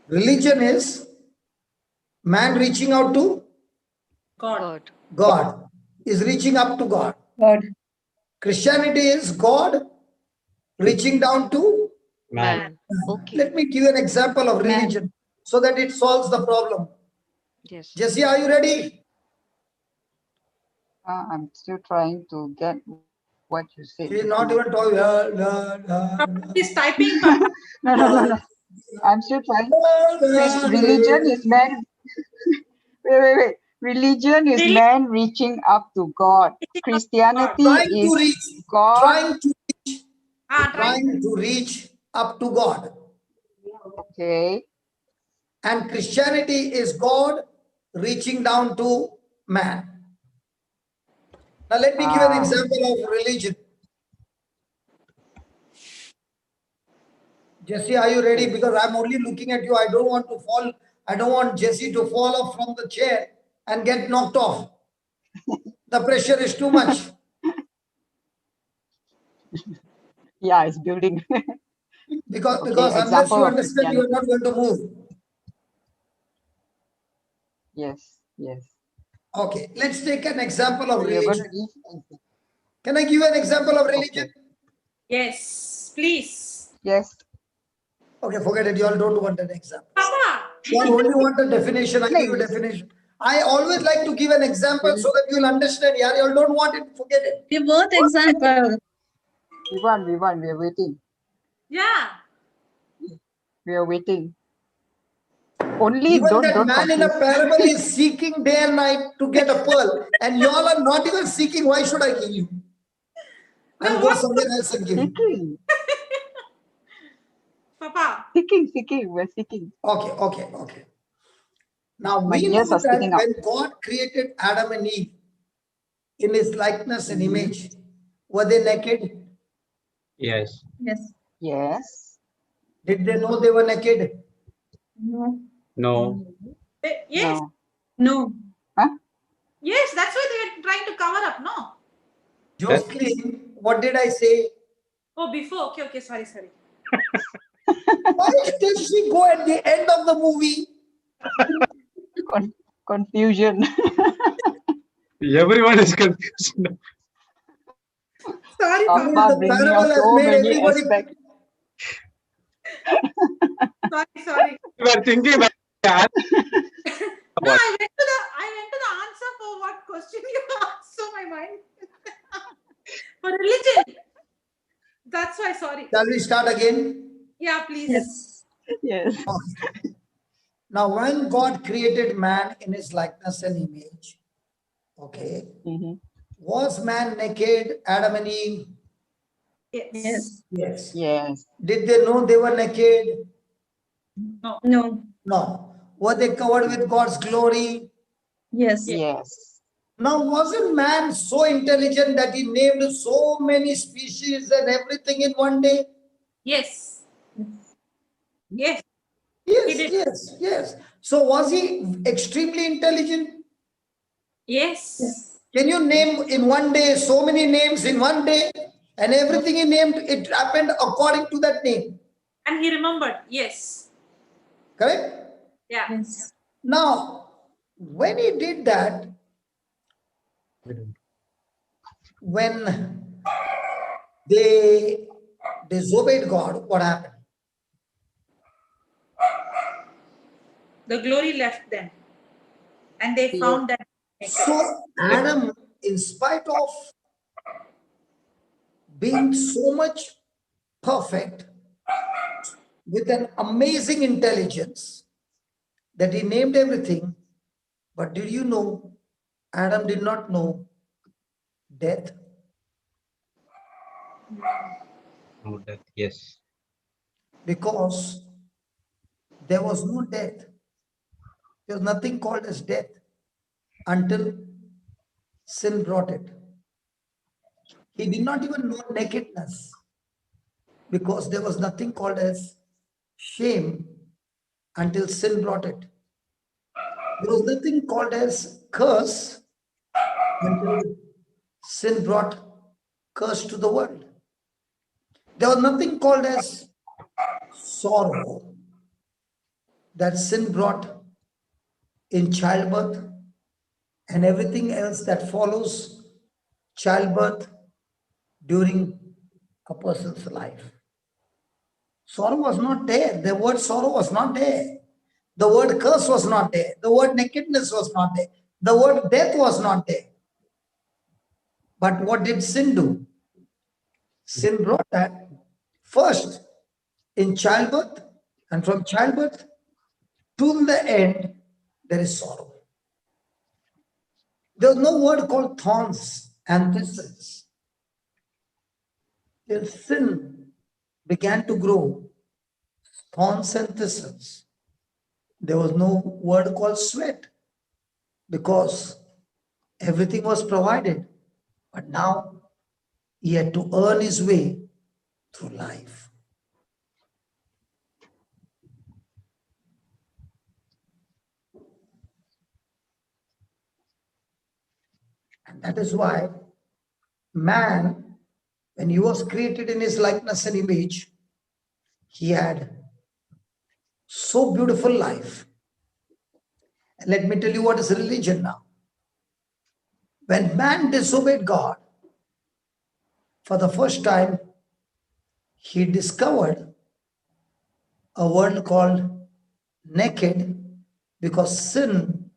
Religion is man reaching out to God. God. God, is reaching up to God. God. Christianity is God reaching down to Man. Okay. Let me give you an example of religion so that it solves the problem. Yes. Jesse, are you ready? I'm still trying to get what you said. She's not even talking. He's typing, Papa. No. I'm still trying. Religion is man. Wait. Religion is man reaching up to God. Christianity Trying to is reach. God. Trying to reach up to God. Okay. And Christianity is God reaching down to man. Now let me give an example of religion. Jesse, are you ready? Because I'm only looking at you. I don't want to fall. I don't want Jesse to fall off from the chair and get knocked off. The pressure is too much. Yeah, it's building. Because Okay, unless example you of understand, you are not going to move. Yes. Okay, let's take an example of So you're going religion. to Can I give you an example of religion? Okay. Yes, please. Yes. Okay, forget it. You all don't want an example. Papa. You all only want a definition. I give you a Please. definition. I always like to give an example so that you will understand. Yeah, you all don't want it. Forget it. Give both example. We want. We are waiting. Yeah. We are waiting. Only Even don't that man in a confuse. parable is seeking day and night to get a pearl. And you all are not even seeking. Why should I give you? I'll go somewhere else and give you. Seeking. Papa. Seeking. We're seeking. Okay. Now My we ears know are that sticking out. when God created Adam and Eve in his likeness and image, were they naked? Yes. Yes. Did they know they were naked? No. Yes. No. Huh? Yes, that's why they were trying to cover up, no? Jocelyn, what did I say? Oh, before. Okay, sorry. Why did she go at the end of the movie? Confusion. Everyone is confused. Sorry, I mean, Papa. the bringing parable out has so made many everybody. aspects. Sorry. We were thinking that. No, I went to the answer for what question you asked, so my mind. For religion. That's why, sorry. Shall we start again? Yeah, please. Yes. Okay. Now, when God created man in his likeness and image, okay, was man naked, Adam and Eve? Yes. Yes. Did they know they were naked? No. No. Were they covered with God's glory? Yes. Now, wasn't man so intelligent that he named so many species and everything in one day? Yes. Yes. So, was he extremely intelligent? Yes. Can you name in one day so many names in one day? And everything he named, it happened according to that name. And he remembered. Yes. Correct? Yeah. Yes. Now, when he did that, when they disobeyed God, what happened? The glory left them. And they found that. So Adam, in spite of being so much perfect, with an amazing intelligence, that he named everything, but did you know Adam did not know death? No death. Yes. Because there was no death. There was nothing called as death until sin brought it. He did not even know nakedness because there was nothing called as shame until sin brought it. There was nothing called as curse until sin brought curse to the world. There was nothing called as sorrow that sin brought in childbirth and everything else that follows childbirth during a person's life. Sorrow was not there. The word sorrow was not there. The word curse was not there. The word nakedness was not there. The word death was not there. But what did sin do? Sin brought that first in childbirth, and from childbirth till the end, there is sorrow. There's no word called thorns and thistles. Till sin began to grow, thorns and thistles. There was no word called sweat because everything was provided. But now he had to earn his way through life. And that is why man, when he was created in his likeness and image, he had so beautiful life. And let me tell you what is religion now. When man disobeyed God, for the first time, he discovered a world called naked because sin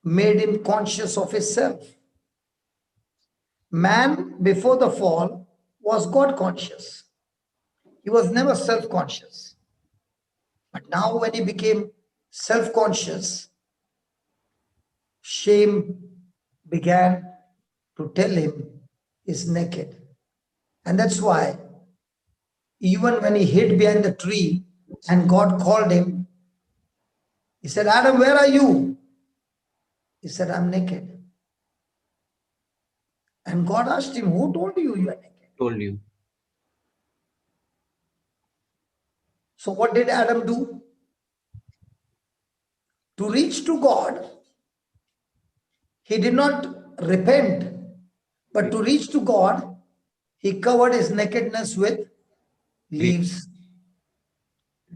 made him conscious of himself. Man, before the fall, was God conscious. He was never self-conscious. But now when he became self-conscious, shame began to tell him he's naked. And that's why even when he hid behind the tree and God called him, he said, Adam, where are you? He said, I'm naked. And God asked him, who told you you are naked? Told you. So what did Adam do? To reach to God, he did not repent, but to reach to God, he covered his nakedness with leaves.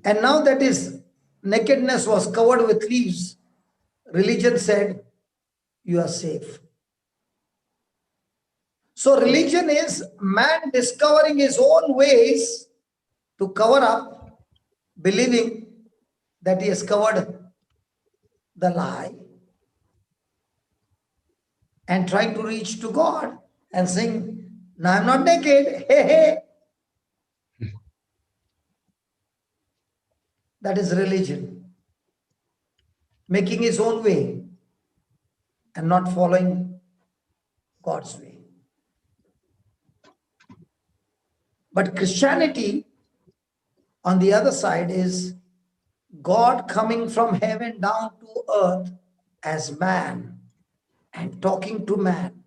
And now that his nakedness was covered with leaves, religion said, you are safe. So religion is man discovering his own ways to cover up, believing that he has covered the lie and trying to reach to God and saying, now I'm not naked, hey, hey. That is religion. Making his own way and not following God's way. But Christianity, on the other side, is God coming from heaven down to earth as man and talking to man,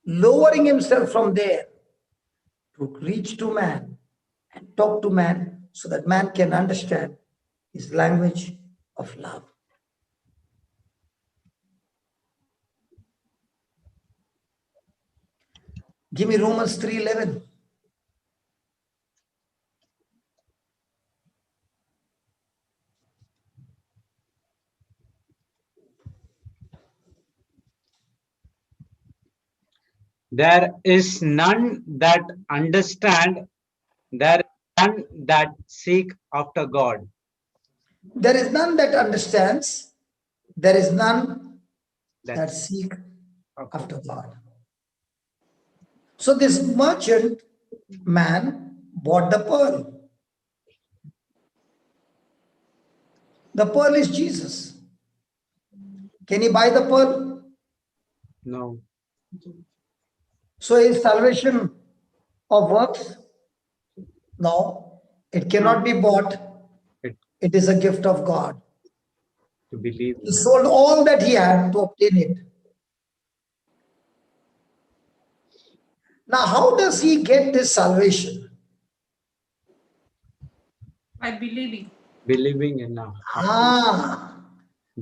lowering himself from there to reach to man and talk to man so that man can understand his language of love. Give me Romans 3:11. There is none that understand, there is none that seek after God. There is none that understands. There is none that seek after God. So this merchant man bought the pearl. The pearl is Jesus. Can he buy the pearl? No. So is salvation of works? No, it cannot be bought. It is a gift of God. To believe. He sold all that he had to obtain it. Now, how does he get this salvation? By believing. Believing in now.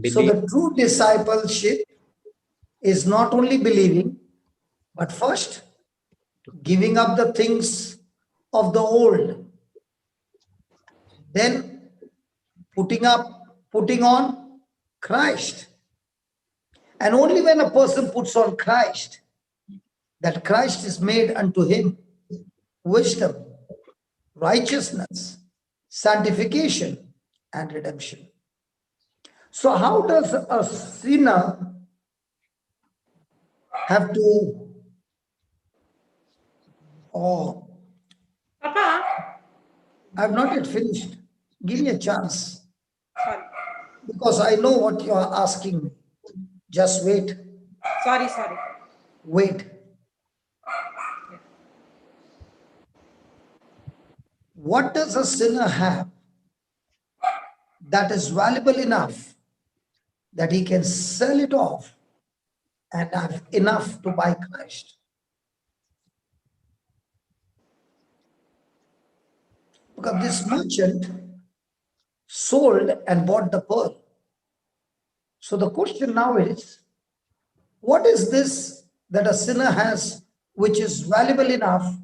So the true discipleship is not only believing, but first giving up the things of the old, then putting on Christ. And only when a person puts on Christ, that Christ is made unto him wisdom, righteousness, sanctification, and redemption. So how does a sinner have to I have not yet finished. Give me a chance. Sorry. Because I know what you are asking me. Just wait. Sorry. Wait. What does a sinner have that is valuable enough that he can sell it off and have enough to buy Christ? Because this merchant sold and bought the pearl. So the question now is, what is this that a sinner has which is valuable enough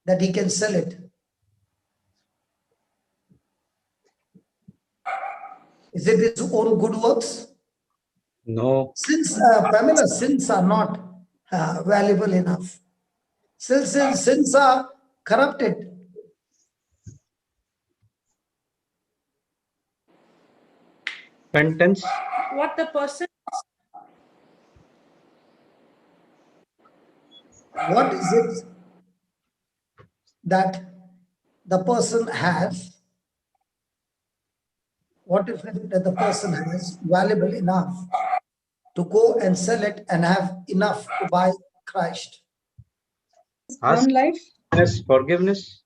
that he can sell it? Is it his own good works? No. Since Pamela, sins are not valuable enough. Sins are corrupted. Repentance. What the person, What is it that the person has? What is it that the person has valuable enough to go and sell it and have enough to buy Christ? Ask Own life. forgiveness.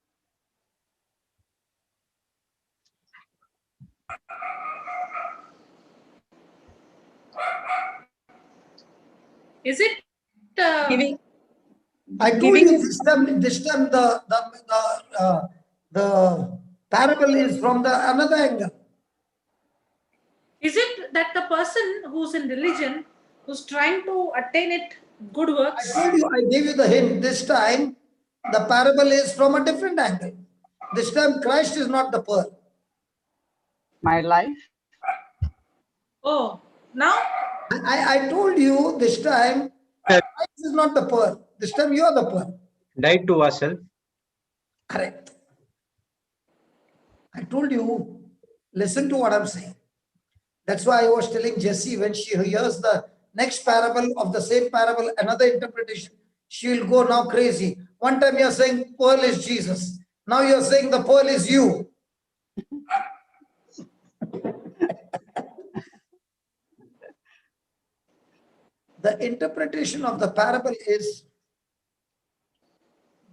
is it Giving. I told Giving you is- this time the parable is from the another angle. is it that the person who's in religion, who's trying to attain it good I works? told you, I gave you the hint. This time the parable is from a different angle. This time Christ is not the pearl. My life. Oh, now I told you this time Christ is not the pearl. This time you are the pearl. Died to ourselves. Correct. I told you, listen to what I'm saying. That's why I was telling Jessie, when she hears the next parable of the same parable, another interpretation, she will go now crazy. One time you're saying pearl is Jesus. Now you're saying the pearl is you. The interpretation of the parable is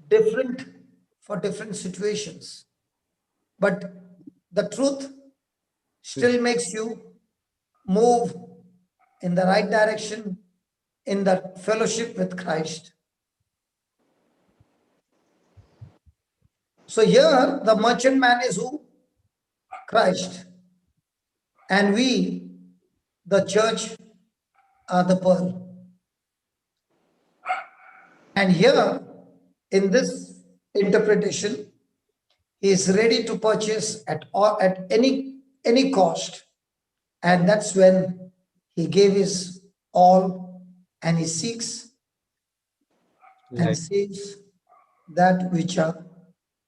different for different situations. But the truth still makes you move in the right direction in the fellowship with Christ. So here the merchant man is who? Christ. And we, the church, are the pearl. And here in this interpretation, he is ready to purchase at any cost. And that's when he gave his all and he seeks and Like, saves that which are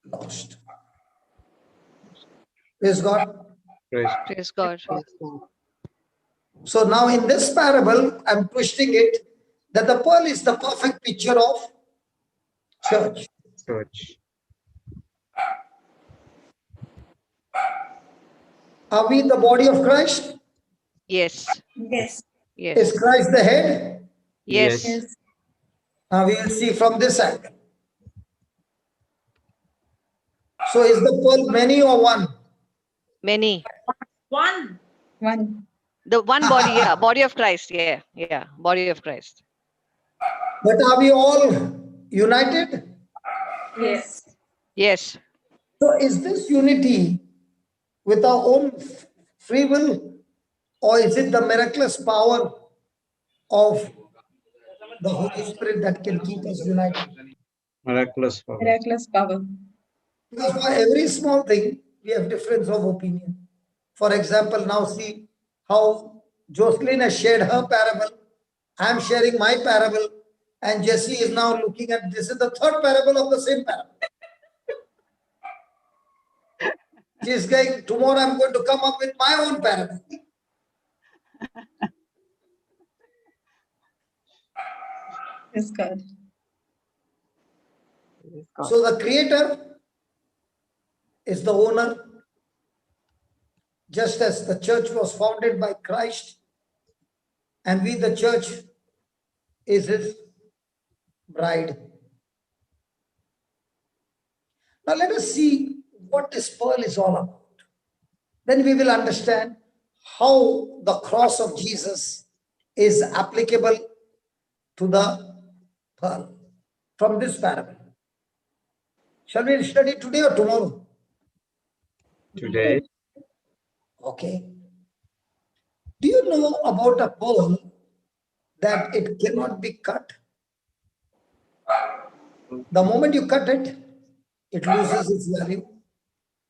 lost. Praise God. Christ. Praise God. So now in this parable, I'm twisting it that the pearl is the perfect picture of church. Church. Are we the body of Christ? Yes. yes. Yes. Is Christ the head? Yes. Yes. Now we will see from this angle. So is the pearl many or one? Many. One. One. The one body, yeah. Body of Christ. Yeah. Yeah. Body of Christ. But are we all united? Yes. Yes. So is this unity with our own free will, or is it the miraculous power of the Holy Spirit that can keep us united? Miraculous power. Miraculous power. Because for every small thing, we have difference of opinion. For example, now see how Jocelyn has shared her parable. I am sharing my parable, and Jessie is now looking at this is the third parable of the same parable. She is going, tomorrow I'm going to come up with my own parable. Praise God. Praise God. So the Creator is the owner, just as the church was founded by Christ, and we, the church, is his bride. Now let us see what this pearl is all about. Then we will understand how the cross of Jesus is applicable to the pearl from this parable. Shall we study today or tomorrow? Today, Okay. Do you know about a pearl that it cannot be cut? The moment you cut it, it loses its value.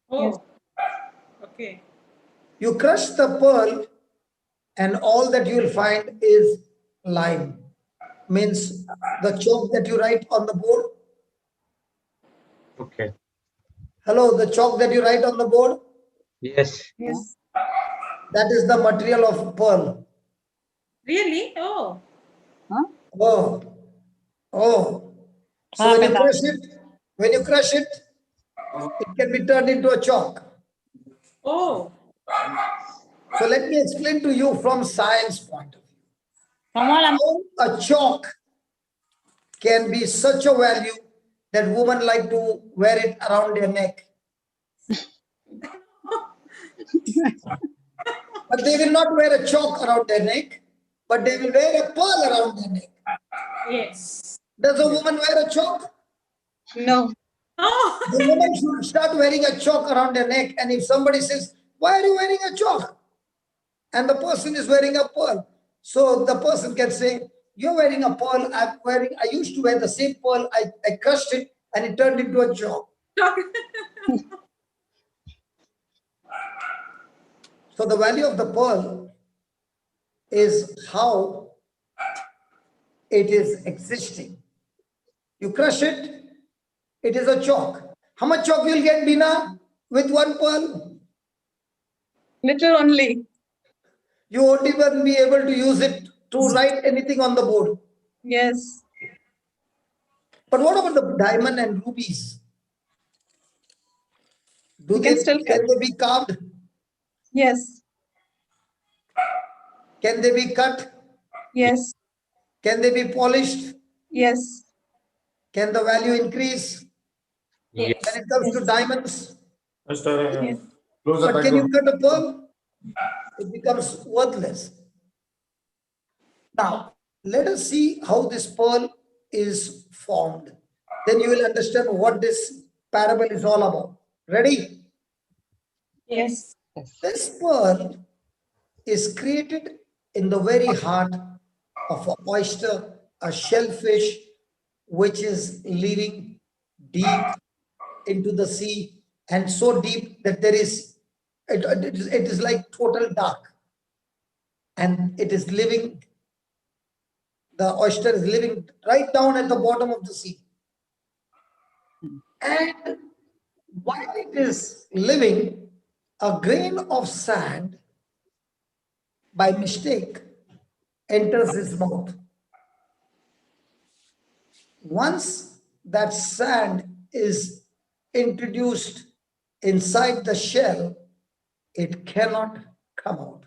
Oh, okay. You crush the pearl and all that you will find is lime. Means the chalk that you write on the board. okay. Hello, the chalk that you write on the board, Yes. Yes. that is the material of pearl. Really? Oh. Oh, oh. So when you crush it, it can be turned into a chalk. Oh. So let me explain to you from science point of view. How a chalk can be such a value that women like to wear it around their neck. But they will not wear a chalk around their neck, but they will wear a pearl around their neck. Yes. Does a woman wear a chalk? No. Oh. The woman should start wearing a chalk around their neck. And if somebody says, why are you wearing a chalk? And the person is wearing a pearl. So the person can say, you're wearing a pearl, I used to wear the same pearl, I crushed it and it turned into a chalk. So the value of the pearl is how it is existing. You crush it, it is a chalk. How much chalk you'll get, Bina, with one pearl? Little only. You won't even be able to use it to write anything on the board. Yes. But what about the diamond and rubies? You can still Can they be carved? Yes. Can they be cut? Yes. Can they be polished? Yes. Can the value increase Yes. when it comes to diamonds? Yes. But can you cut a pearl? It becomes worthless. Now, let us see how this pearl is formed. Then you will understand what this parable is all about. Ready? Yes. This pearl is created in the very heart of an oyster, a shellfish, which is living deep into the sea, and so deep that there is, it is like total dark. And it is living, the oyster is living right down at the bottom of the sea. And while it is living, a grain of sand by mistake enters his mouth. Once that sand is introduced inside the shell, it cannot come out.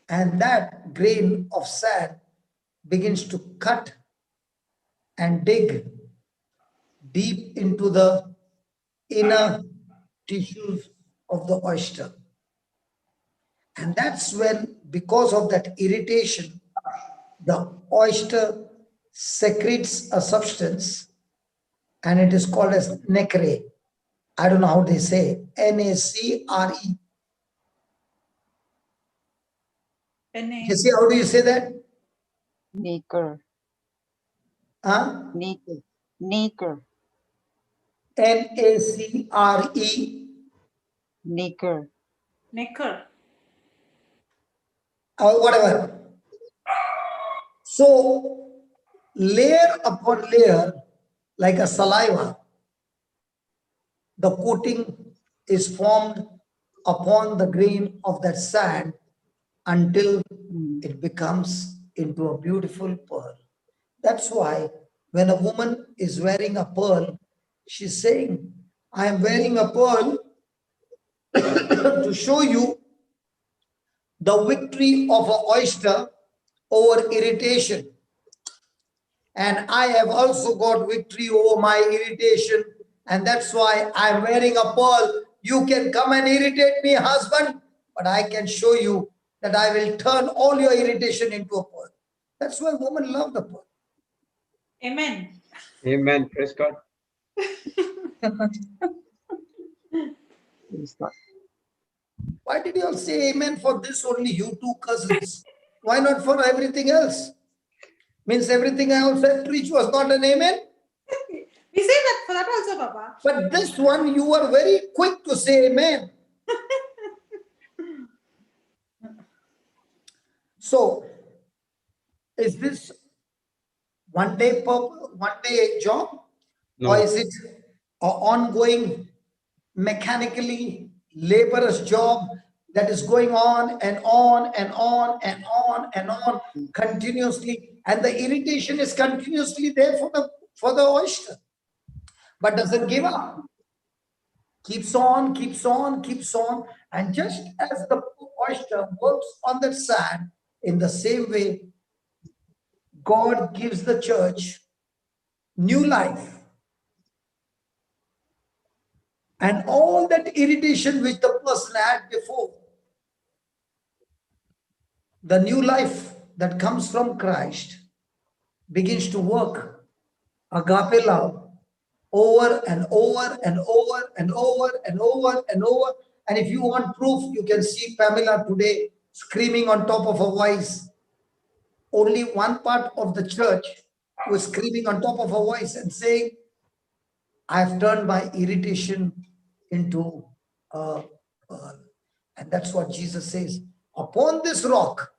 And that grain of sand begins to cut and dig deep into the inner tissues of the oyster. And that's when, because of that irritation, the oyster secretes a substance and it is called as nacre. I don't know how they say, N-A-C-R-E. You see, how do you say that? Nacre. Huh? Nacre. Nacre. N-A-C-R-E. Nacre. Necker. Or whatever. So, layer upon layer, like a saliva, the coating is formed upon the grain of that sand until it becomes into a beautiful pearl. That's why when a woman is wearing a pearl, she's saying, I am wearing a pearl to show you the victory of an oyster over irritation. And I have also got victory over my irritation. And that's why I'm wearing a pearl. You can come and irritate me, husband, but I can show you that I will turn all your irritation into a pearl. That's why women love the pearl. Amen. Amen. Praise God. Why did you all say amen for this only, you two cousins? Why not for everything else? Means everything I also preached was not an amen? We say that for that also, Papa. But this one, you were very quick to say amen. So, is this one day job? No. Or is it an ongoing, mechanically laborious job that is going on and on and on and on and on continuously, and the irritation is continuously there for the oyster, but doesn't give up, keeps on, and just as the oyster works on the sand, in the same way God gives the church new life. And all that irritation which the person had before, the new life that comes from Christ begins to work agape love over and over and over and over and over and over. And if you want proof, you can see Pamela today screaming on top of her voice. Only one part of the church was screaming on top of her voice and saying, I've turned my irritation into a pearl. And that's what Jesus says. Upon this rock,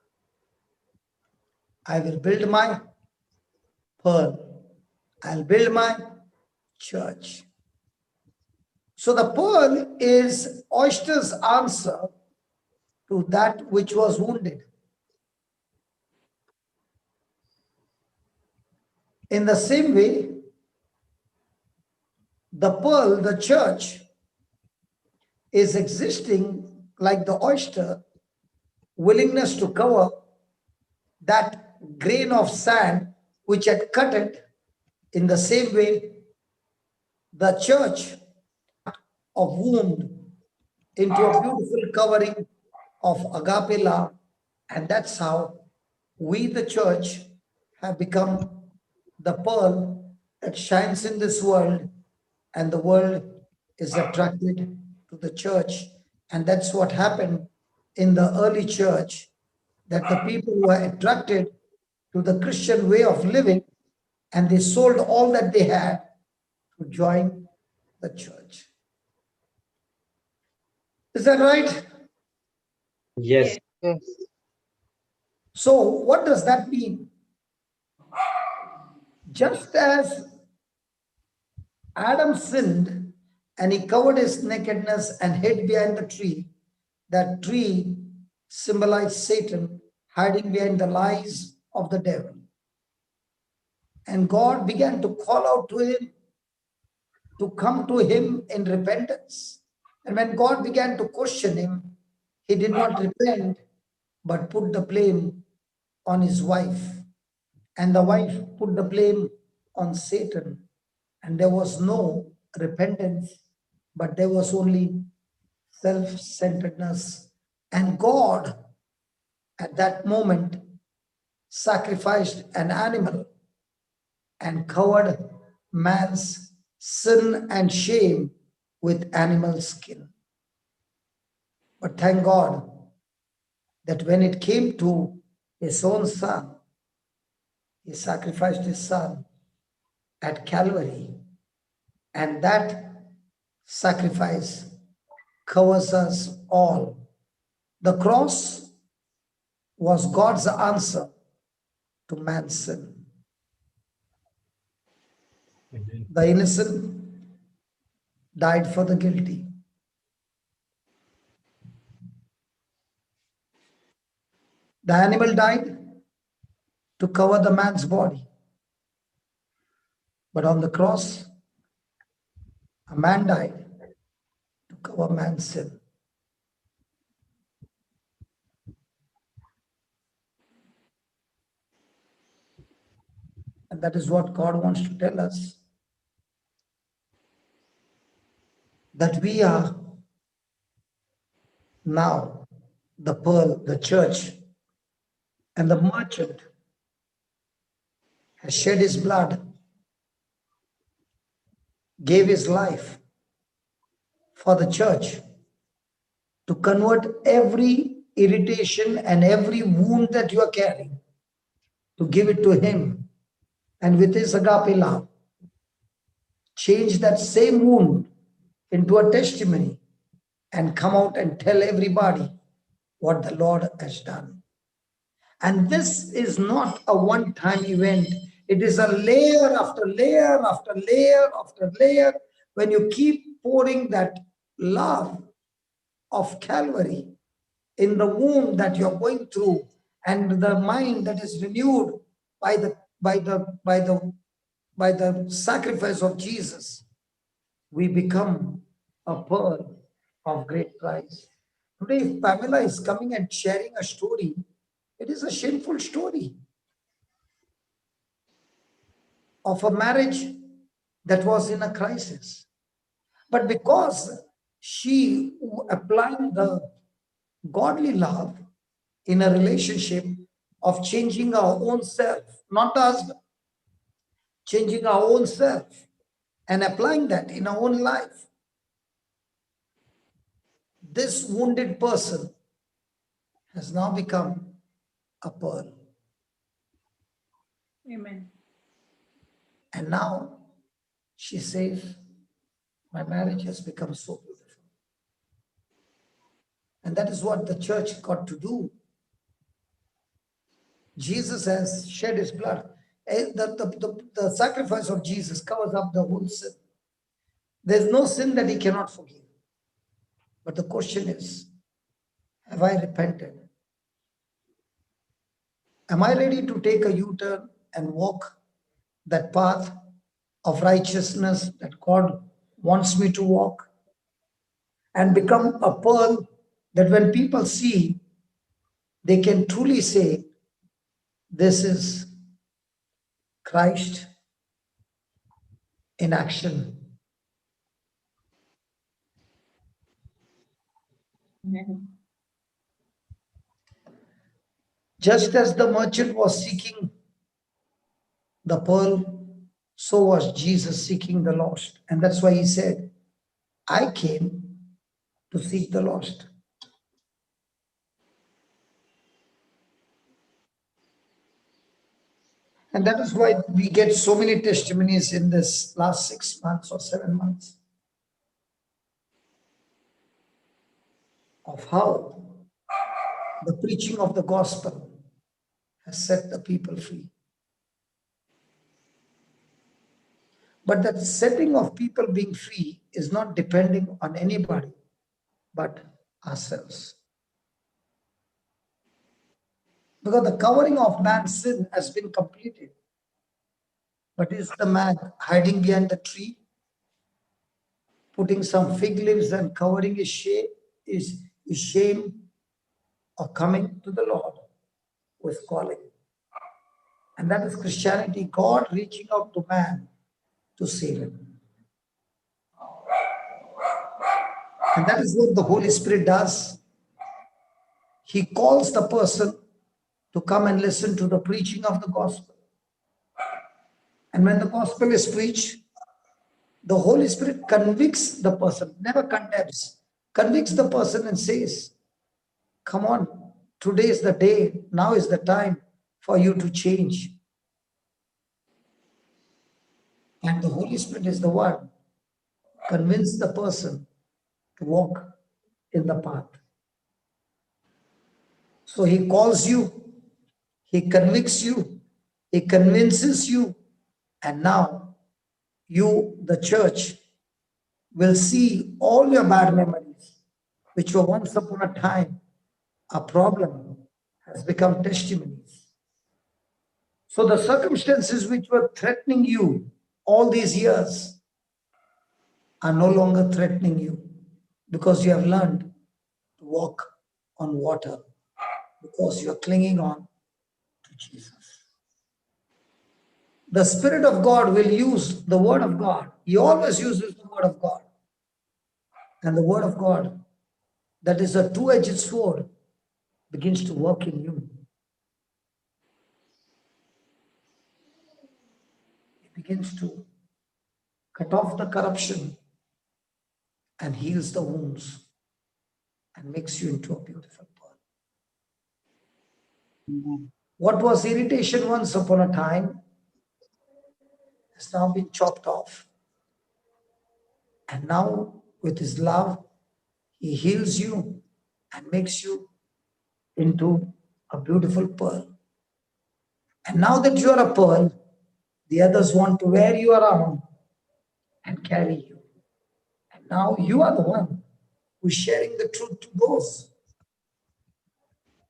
I will build my pearl. I'll build my church. So the pearl is oyster's answer to that which was wounded. In the same way, the pearl, the church, is existing like the oyster, willingness to cover that grain of sand which had cut it. In the same way, the church of wound into a beautiful covering of agape love, and that's how we, the church, have become the pearl that shines in this world, and the world is attracted to the church. And that's what happened in the early church, that the people were attracted to the Christian way of living, and they sold all that they had to join the church. Is that right? Yes. Yes. So what does that mean? Just as Adam sinned and he covered his nakedness and hid behind the tree, that tree symbolized Satan hiding behind the lies of the devil. And God began to call out to him to come to him in repentance. And when God began to question him, he did not repent, but put the blame on his wife. And the wife put the blame on Satan. And there was no repentance, but there was only self-centeredness. And God, at that moment, sacrificed an animal and covered man's sin and shame with animal skin. But thank God that when it came to his own son, he sacrificed his son at Calvary, and that sacrifice covers us all. The cross was God's answer to man's sin. Amen. The innocent died for the guilty. The animal died to cover the man's body. But on the cross, A man died to cover man's sin. And that is what God wants to tell us. That we are now the pearl, the church, and the merchant has shed his blood, gave his life for the church to convert every irritation and every wound that you are carrying, to give it to him, and with his agape love, change that same wound into a testimony and come out and tell everybody what the Lord has done. And this is not a one-time event. It is a layer after layer after layer after layer. When you keep pouring that love of Calvary in the wound that you're going through, and the mind that is renewed by the sacrifice of Jesus, we become a pearl of great price. Today, if Pamela is coming and sharing a story, it is a shameful story of a marriage that was in a crisis. But because she applied the godly love in a relationship of changing our own self, not the husband, changing our own self and applying that in our own life, this wounded person has now become a pearl. Amen. And now she says, my marriage has become so beautiful. And that is what the church got to do. Jesus has shed his blood. The sacrifice of Jesus covers up the whole sin. There's no sin that he cannot forgive. But the question is, have I repented? Am I ready to take a U-turn and walk that path of righteousness that God wants me to walk, and become a pearl that when people see, they can truly say, this is Christ in action. Amen. Just as the merchant was seeking the pearl, so was Jesus seeking the lost. And that's why he said, I came to seek the lost. And that is why we get so many testimonies in this last 6 months or 7 months of how the preaching of the gospel has set the people free. But that setting of people being free is not depending on anybody but ourselves. Because the covering of man's sin has been completed. But is the man hiding behind the tree, putting some fig leaves and covering his shame, or coming to the Lord with calling? And that is Christianity, God reaching out to man to save him. And that is what the Holy Spirit does. He calls the person to come and listen to the preaching of the gospel. And when the gospel is preached, the Holy Spirit convicts the person, never condemns, convicts the person and says, come on, today is the day, now is the time for you to change. And the Holy Spirit is the one convince the person to walk in the path. So he calls you, he convicts you, he convinces you, and now you, the church, will see all your bad memories, which were once upon a time a problem, has become testimonies. So the circumstances which were threatening you all these years are no longer threatening you because you have learned to walk on water, because you are clinging on to Jesus. The Spirit of God will use the Word of God. He always uses the Word of God. And the Word of God, that is a two-edged sword, begins to work in you. It begins to cut off the corruption and heals the wounds and makes you into a beautiful pearl. Amen. What was irritation once upon a time has now been chopped off. And now, with His love, He heals you and makes you into a beautiful pearl. And now that you are a pearl, the others want to wear you around and carry you. And now you are the one who is sharing the truth to those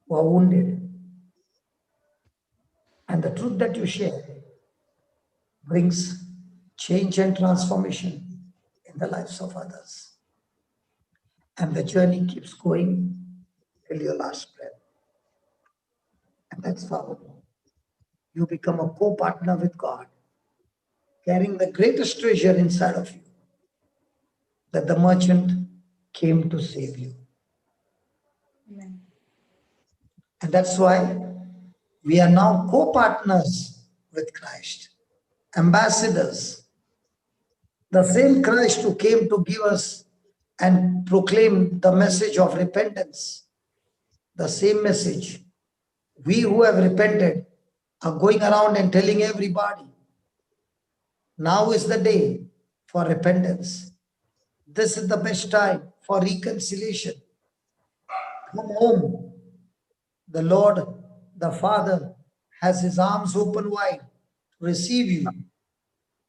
who are wounded. And the truth that you share brings change and transformation in the lives of others. And the journey keeps going till your last breath. And that's how you become a co-partner with God, carrying the greatest treasure inside of you, that the merchant came to save you. Amen. And that's why we are now co-partners with Christ, ambassadors. The same Christ who came to give us and proclaim the message of repentance, the same message. We who have repented are going around and telling everybody, now is the day for repentance. This is the best time for reconciliation. Come home. The Lord, the Father, has His arms open wide to receive you.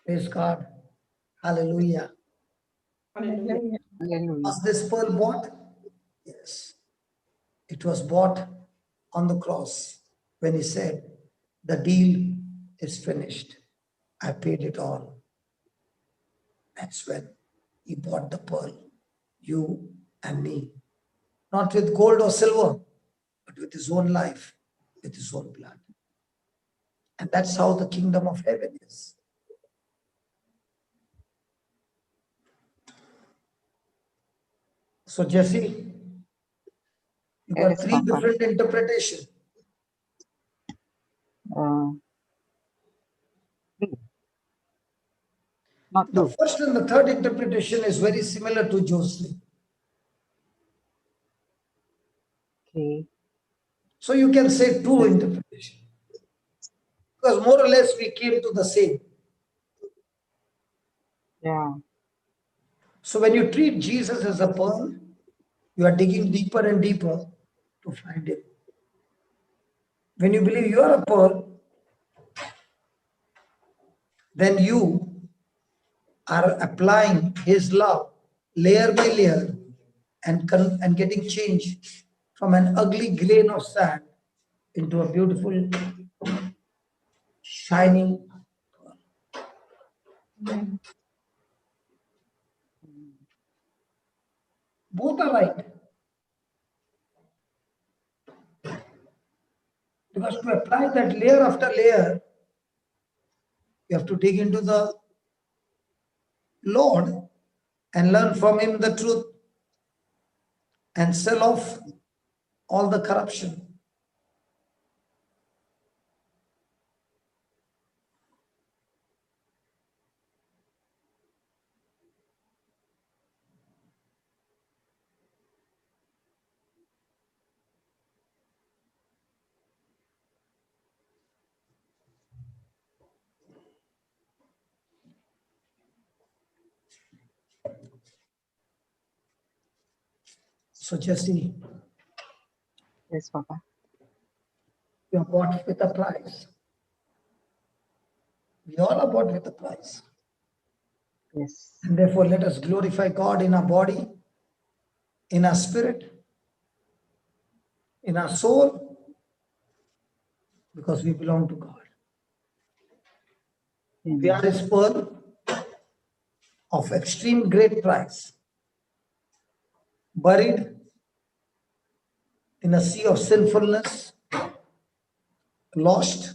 Praise God. Hallelujah. Hallelujah. Hallelujah. Was this pearl bought? Yes. It was bought on the cross when He said, the deal is finished. I paid it all. That's when He bought the pearl, you and me. Not with gold or silver, but with His own life, with His own blood. And that's how the kingdom of heaven is. So Jesse, you got Yes, three Papa. different interpretations. Uh, not The two. first and the third interpretation is very similar to Joseph. Okay. So you can say two interpretations. Because more or less we came to the same. Yeah. So when you treat Jesus as a pearl, you are digging deeper and deeper to find Him. When you believe you are a pearl, then you are applying His love layer by layer and getting change from an ugly grain of sand into a beautiful, shining pearl. Both are right. Because to apply that layer after layer, you have to dig into the Lord and learn from Him the truth and sell off all the corruption. So Jesse, Yes, Papa. you are bought with a price. We all are bought with a price. Yes. And therefore, let us glorify God in our body, in our spirit, in our soul, because we belong to God. We Amen. are His pearl of extreme great price, buried in a sea of sinfulness, lost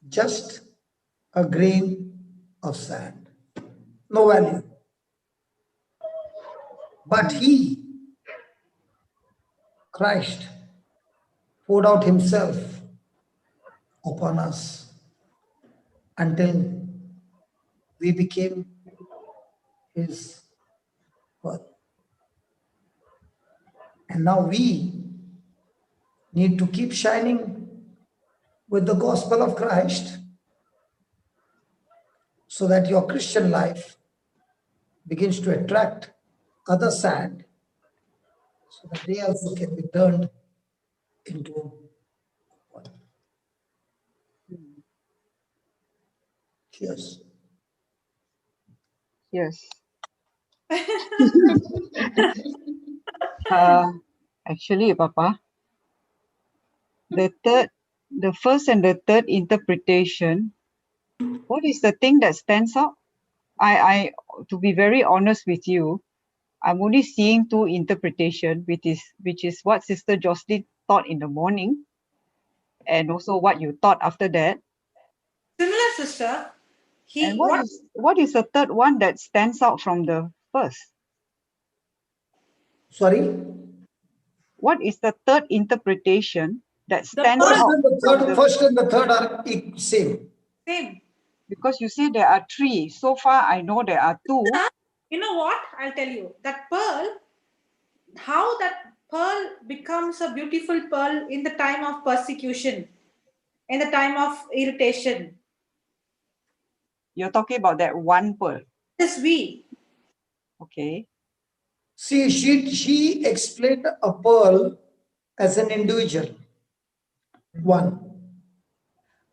just a grain of sand, no value. But he, Christ, poured out himself upon us until we became his worth. And now we need to keep shining with the gospel of Christ so that your Christian life begins to attract other sand so that they also can be turned into what? Cheers. Yes. Actually, Papa, the first and the third interpretation, what is the thing that stands out? I to be very honest with you, I'm only seeing two interpretation, which is what Sister Jocelyn taught in the morning, and also what you taught after that. Similar, sister. And what is the third one that stands out from the first? Sorry? What is the third interpretation that stands First out? and the third, first and the third are same. Same. Because you say there are three. So far, I know there are two. You know what? I'll tell you. That pearl, how that pearl becomes a beautiful pearl in the time of persecution, in the time of irritation. You're talking about that one pearl. This we. Okay. See, she explained a pearl as an individual. One.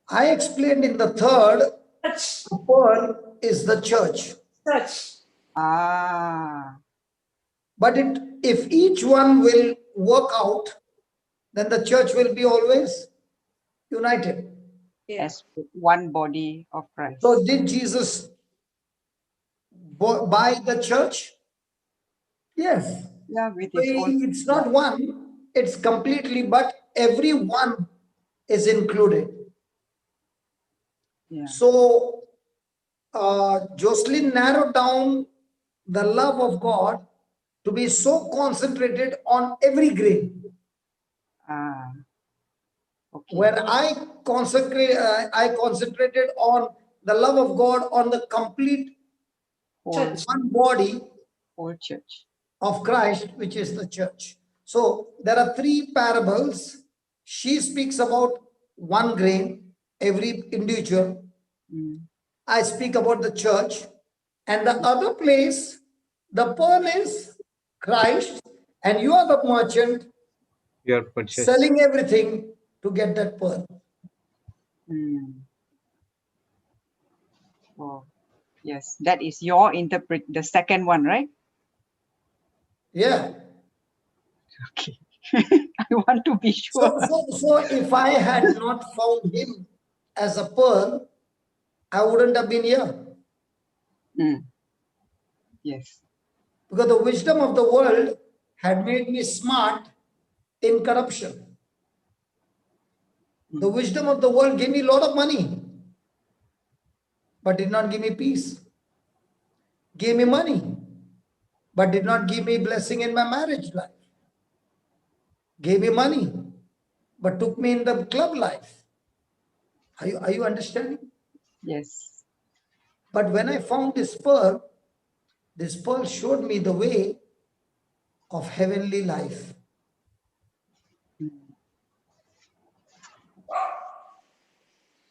I explained in the third, a pearl is the church. Church. But if each one will work out, then the church will be always united. As one body of Christ. So did Jesus buy the church? Yes. Yeah, with his So own. it's not one, it's completely, but everyone is included. Yeah. So Jocelyn narrowed down the love of God to be so concentrated on every grain. Okay. Where I concentrated on the love of God on the complete Church. one body Whole church. of Christ, which is the church. So there are three parables. She speaks about one grain, every individual. I speak about the church. And the other place, the pearl is Christ, and you are the merchant selling everything to get that pearl. Oh, yes, that is your the second one, right? Yeah. Okay. I want to be sure. So if I had not found him as a pearl, I wouldn't have been here. Yes. Because the wisdom of the world had made me smart in corruption. The wisdom of the world gave me a lot of money, but did not give me peace. Gave me money, but did not give me blessing in my marriage life. Gave me money, but took me in the club life. Are you understanding? Yes. But when I found this pearl showed me the way of heavenly life.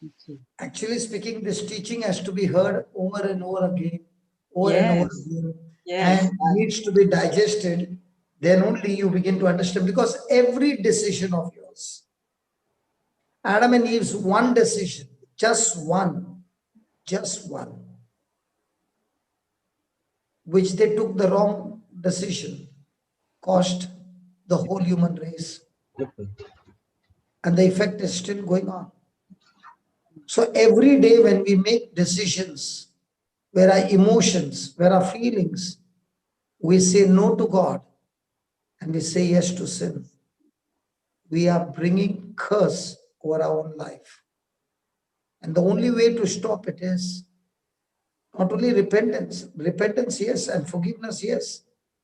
Okay. Actually speaking, this teaching has to be heard over and over again, Yes. And needs to be digested. Then only you begin to understand, because every decision of yours, Adam and Eve's one decision, just one, which they took the wrong decision, cost the whole human race. And the effect is still going on. So every day when we make decisions where our emotions, where our feelings, we say no to God and we say yes to sin, we are bringing curse over our own life. And the only way to stop it is not only repentance, yes, and forgiveness, yes,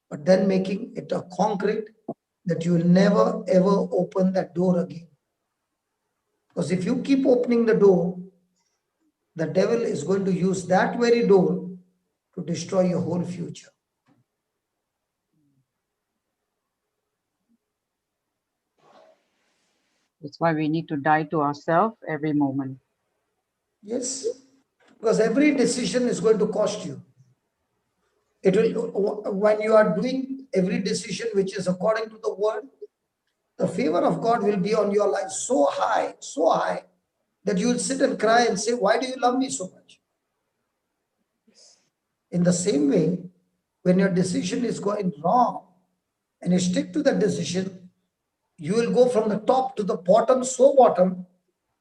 but then making it a concrete that you will never ever open that door again. Because if you keep opening the door, the devil is going to use that very door to destroy your whole future. That's why we need to die to ourselves every moment. Yes, because every decision is going to cost you. It will, when you are doing every decision which is according to the word, the favor of God will be on your life so high, that you will sit and cry and say, why do you love me so much? In the same way, when your decision is going wrong and you stick to that decision, you will go from the top to the bottom, so bottom,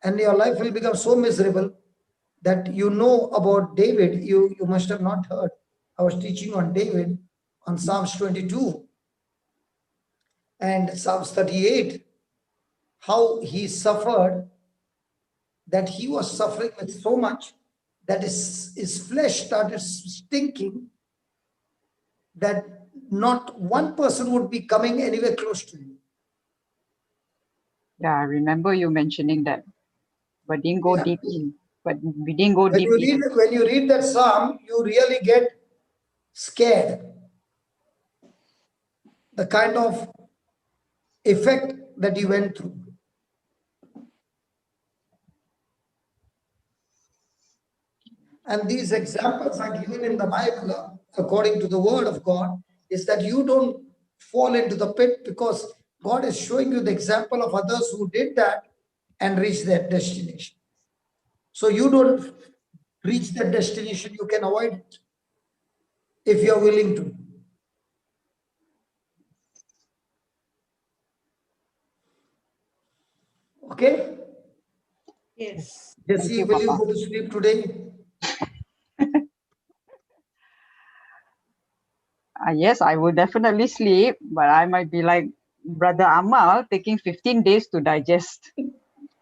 and your life will become so miserable that you know about David. You must have not heard. I was teaching on David on Psalms 22 and Psalms 38, how he suffered, that he was suffering with so much that his flesh started stinking, that not one person would be coming anywhere close to him. Yeah, I remember you mentioning that, but didn't go Yeah. deep in. But we didn't go When deep in. when you read that psalm, you really get scared. The kind of effect that he went through. And these examples are given in the Bible according to the word of God, is that you don't fall into the pit, because God is showing you the example of others who did that and reached their destination. So you don't reach that destination, you can avoid it if you're willing to. Okay? Yes. Jesse, will you go to sleep today? Yes, I will definitely sleep, but I might be like Brother Amal, taking 15 days to digest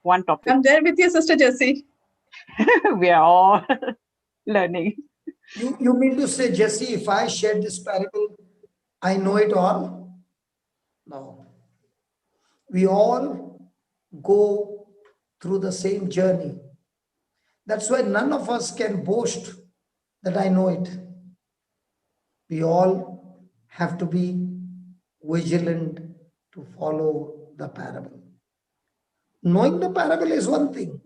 one topic. I'm there with you, Sister Jessie. We are all learning. You mean to say, Jesse, if I share this parable, I know it all? No. We all go through the same journey. That's why none of us can boast that I know it. We all have to be vigilant to follow the parable. Knowing the parable is one thing.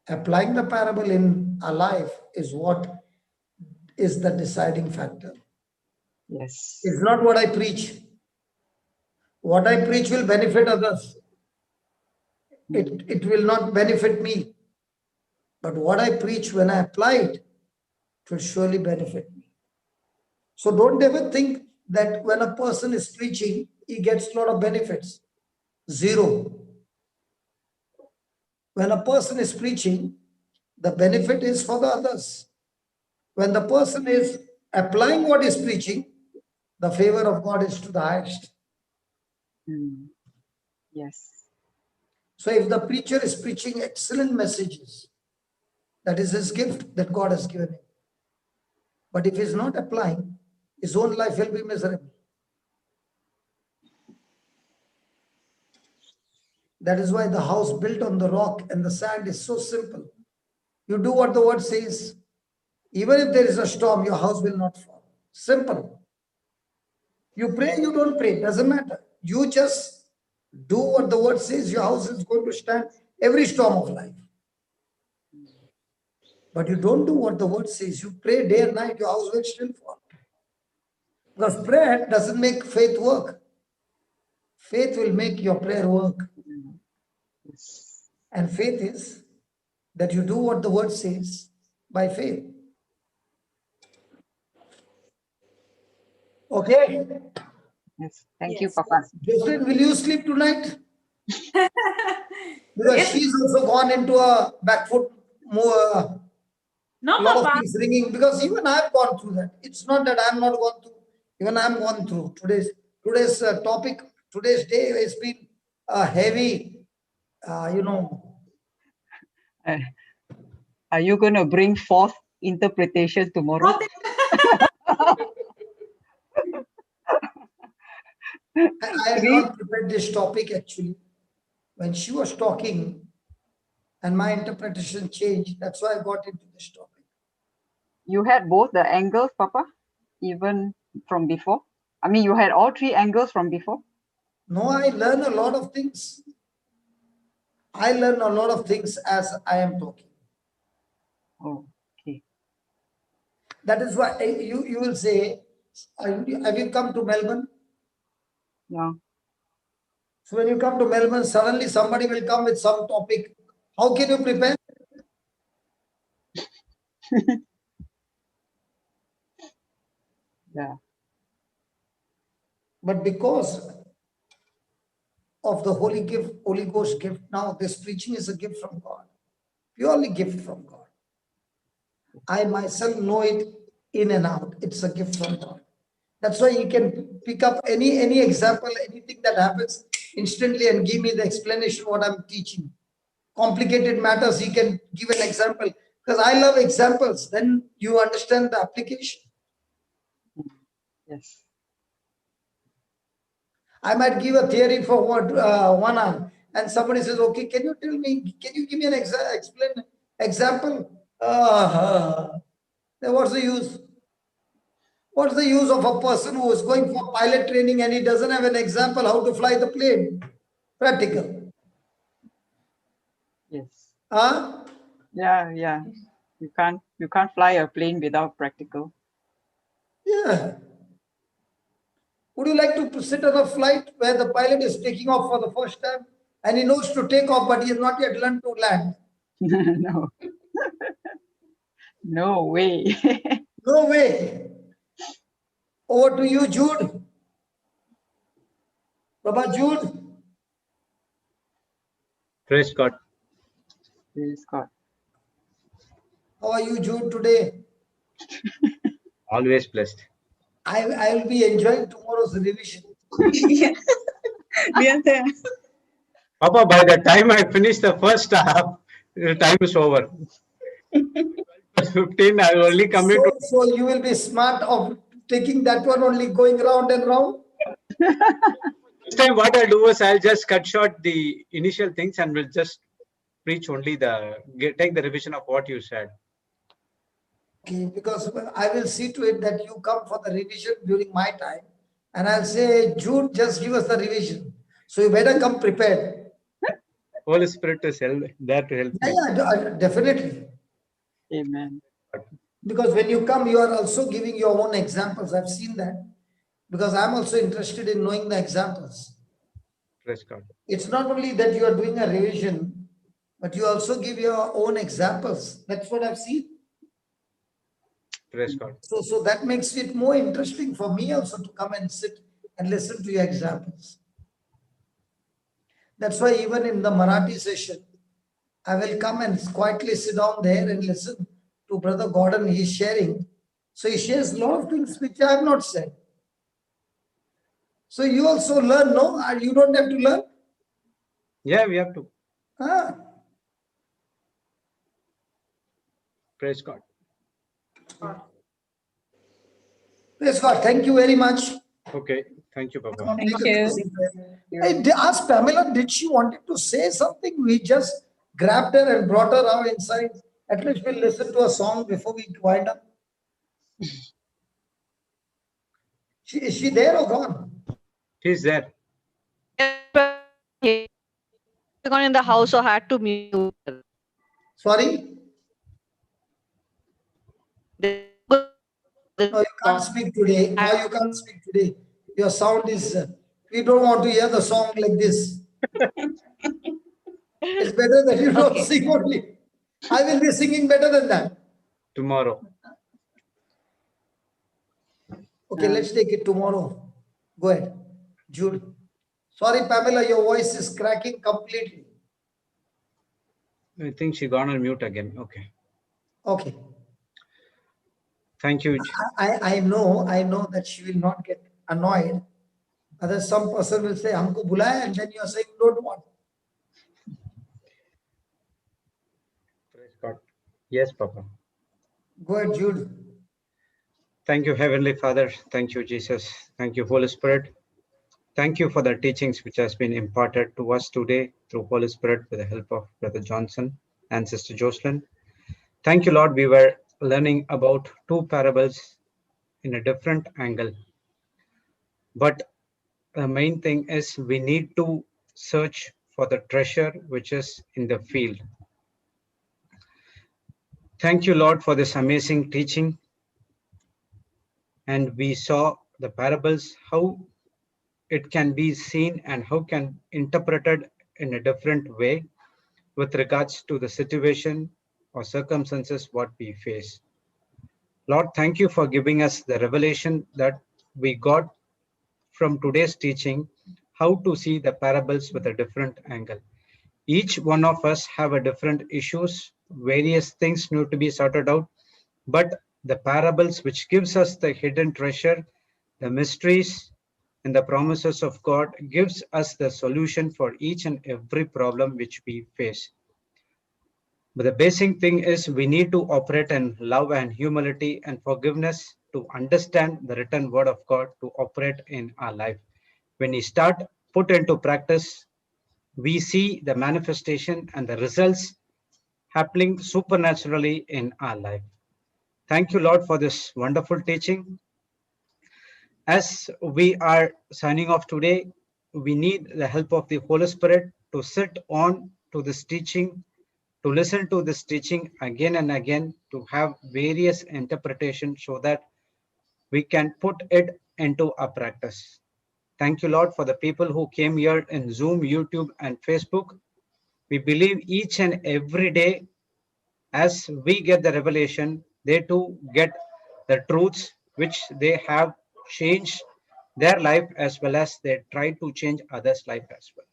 Applying the parable in our life is what is the deciding factor. Yes. It's not what I preach. What I preach will benefit others. It will not benefit me. But what I preach, when I apply it, it will surely benefit me. So don't ever think that when a person is preaching, he gets a lot of benefits. Zero. When a person is preaching, the benefit is for the others. When the person is applying what is preaching, the favor of God is to the highest. Yes. So if the preacher is preaching excellent messages, that is his gift that God has given him. But if he's not applying, his own life will be miserable. That is why the house built on the rock and the sand is so simple. You do what the word says. Even if there is a storm, your house will not fall. Simple. You pray, you don't pray, doesn't matter. You just do what the word says, your house is going to stand every storm of life. But you don't do what the word says. You pray day and night, your house will still fall. Because prayer doesn't make faith work. Faith will make your prayer work. Yes. And faith is that you do what the word says by faith. Okay? Yes. Thank you, Yes. Papa. Jocelyn, will you sleep tonight? Because Yes. she's also gone into a back foot No, a lot of Papa. things ringing, because even I've gone through that. It's not that I'm not gone through. Even I'm gone through. Today's topic, today's day has been heavy, you know. Are you going to bring forth interpretation tomorrow? I had not prepared this topic actually. When she was talking and my interpretation changed, that's why I got into this topic. You had both the angles, Papa, even from before? I mean, you had all three angles from before? No, I learn a lot of things. I learn a lot of things as I am talking. Oh, okay. That is why you will say, have you come to Melbourne? Yeah. So when you come to Melbourne, suddenly somebody will come with some topic. How can you prepare? Yeah. But because of the Holy Ghost gift, now this preaching is a gift from God. Purely gift from God. I myself know it in and out. It's a gift from God. That's why you can pick up any example, anything that happens instantly and give me the explanation what I'm teaching. Complicated matters, he can give an example. Because I love examples. Then you understand the application. Yes. I might give a theory for what 1 hour, and somebody says, "Okay, can you tell me? Can you give me an example?" Then what's the use? What's the use of a person who is going for pilot training and he doesn't have an example how to fly the plane? Practical. Yes. Huh? Yeah, yeah. You can't fly a plane without practical. Yeah. Would you like to sit on a flight where the pilot is taking off for the first time and he knows to take off, but he has not yet learned to land? No. No way. No way. Over to you, Jude. Baba Jude. Praise God. Praise God. How are you, Jude, today? Always blessed. I will be enjoying tomorrow's revision. Yeah. We are there. Papa, by the time I finish the first half, the time is over. 15, I will only come into. So you will be smart of taking that one only going round and round. This time, what I'll do is I'll just cut short the initial things and will just preach only take the revision of what you said. Okay, because I will see to it that you come for the revision during my time, and I'll say, Jude, just give us the revision. So you better come prepared. Holy Spirit is there to help me. Yeah, definitely. Amen. Because when you come, you are also giving your own examples. I've seen that. Because I'm also interested in knowing the examples. Praise God. It's not only that you are doing a revision, but you also give your own examples. That's what I've seen. Praise God. So that makes it more interesting for me also to come and sit and listen to your examples. That's why even in the Marathi session, I will come and quietly sit down there and listen to Brother Gordon. He's sharing. So he shares a lot of things which I have not said. So you also learn, no? You don't have to learn. Yeah, we have to. Ah. Praise God. Praise God. Thank you very much. Okay. Thank you, Papa. Thank you. I asked Pamela, did she wanted to say something? We just grabbed her and brought her out inside. At least we'll listen to a song before we wind up. Is she there or gone? He's there. Gone in the house, so I had to mute. Sorry? No, you can't speak today. No, you can't speak today. Your sound is, we don't want to hear the song like this. It's better that you don't sing only. I will be singing better than that. Tomorrow. Okay, let's take it tomorrow. Go ahead, Jude. Sorry, Pamela, your voice is cracking completely. I think she gone on mute again. Okay. Okay. Thank you. I know that she will not get annoyed. Otherwise, some person will say, "Humko bulaya," and then you are saying, "Don't want." Praise God. Yes, Papa. Go ahead, Jude. Thank you, Heavenly Father. Thank you, Jesus. Thank you, Holy Spirit. Thank you for the teachings which has been imparted to us today through Holy Spirit with the help of Brother Johnson and Sister Jocelyn. Thank you, Lord. We were learning about two parables in a different angle. But the main thing is we need to search for the treasure which is in the field. Thank you, Lord, for this amazing teaching. And we saw the parables, how it can be seen and how can interpreted in a different way with regards to the situation or circumstances what we face. Lord, thank you for giving us the revelation that we got from today's teaching, how to see the parables with a different angle. Each one of us have a different issues, various things need to be sorted out, but the parables which gives us the hidden treasure, the mysteries and the promises of God gives us the solution for each and every problem which we face. But the basic thing is we need to operate in love and humility and forgiveness to understand the written word of God to operate in our life. When we start put into practice, we see the manifestation and the results happening supernaturally in our life. Thank you, Lord, for this wonderful teaching. As we are signing off today, we need the help of the Holy Spirit to sit on to this teaching, to listen to this teaching again and again, to have various interpretations so that we can put it into our practice. Thank you, Lord, for the people who came here in Zoom, YouTube, and Facebook. We believe each and every day as we get the revelation, they too get the truths which they have changed their life as well as they try to change others' life as well.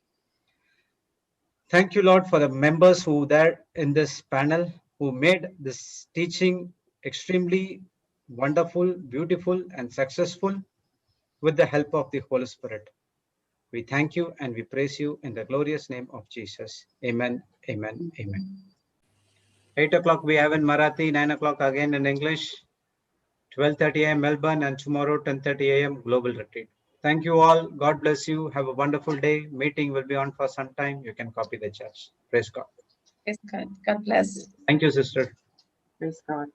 Thank you, Lord, for the members who there in this panel who made this teaching extremely wonderful, beautiful, and successful with the help of the Holy Spirit. We thank you and we praise you in the glorious name of Jesus. Amen, amen, amen. 8 o'clock we have in Marathi, 9 o'clock again in English, 12:30 a.m. Melbourne, and tomorrow 10:30 a.m. Global Retreat. Thank you all. God bless you. Have a wonderful day. Meeting will be on for some time. You can copy the chats. Praise God. Praise God. God bless. Thank you, sister. Praise God.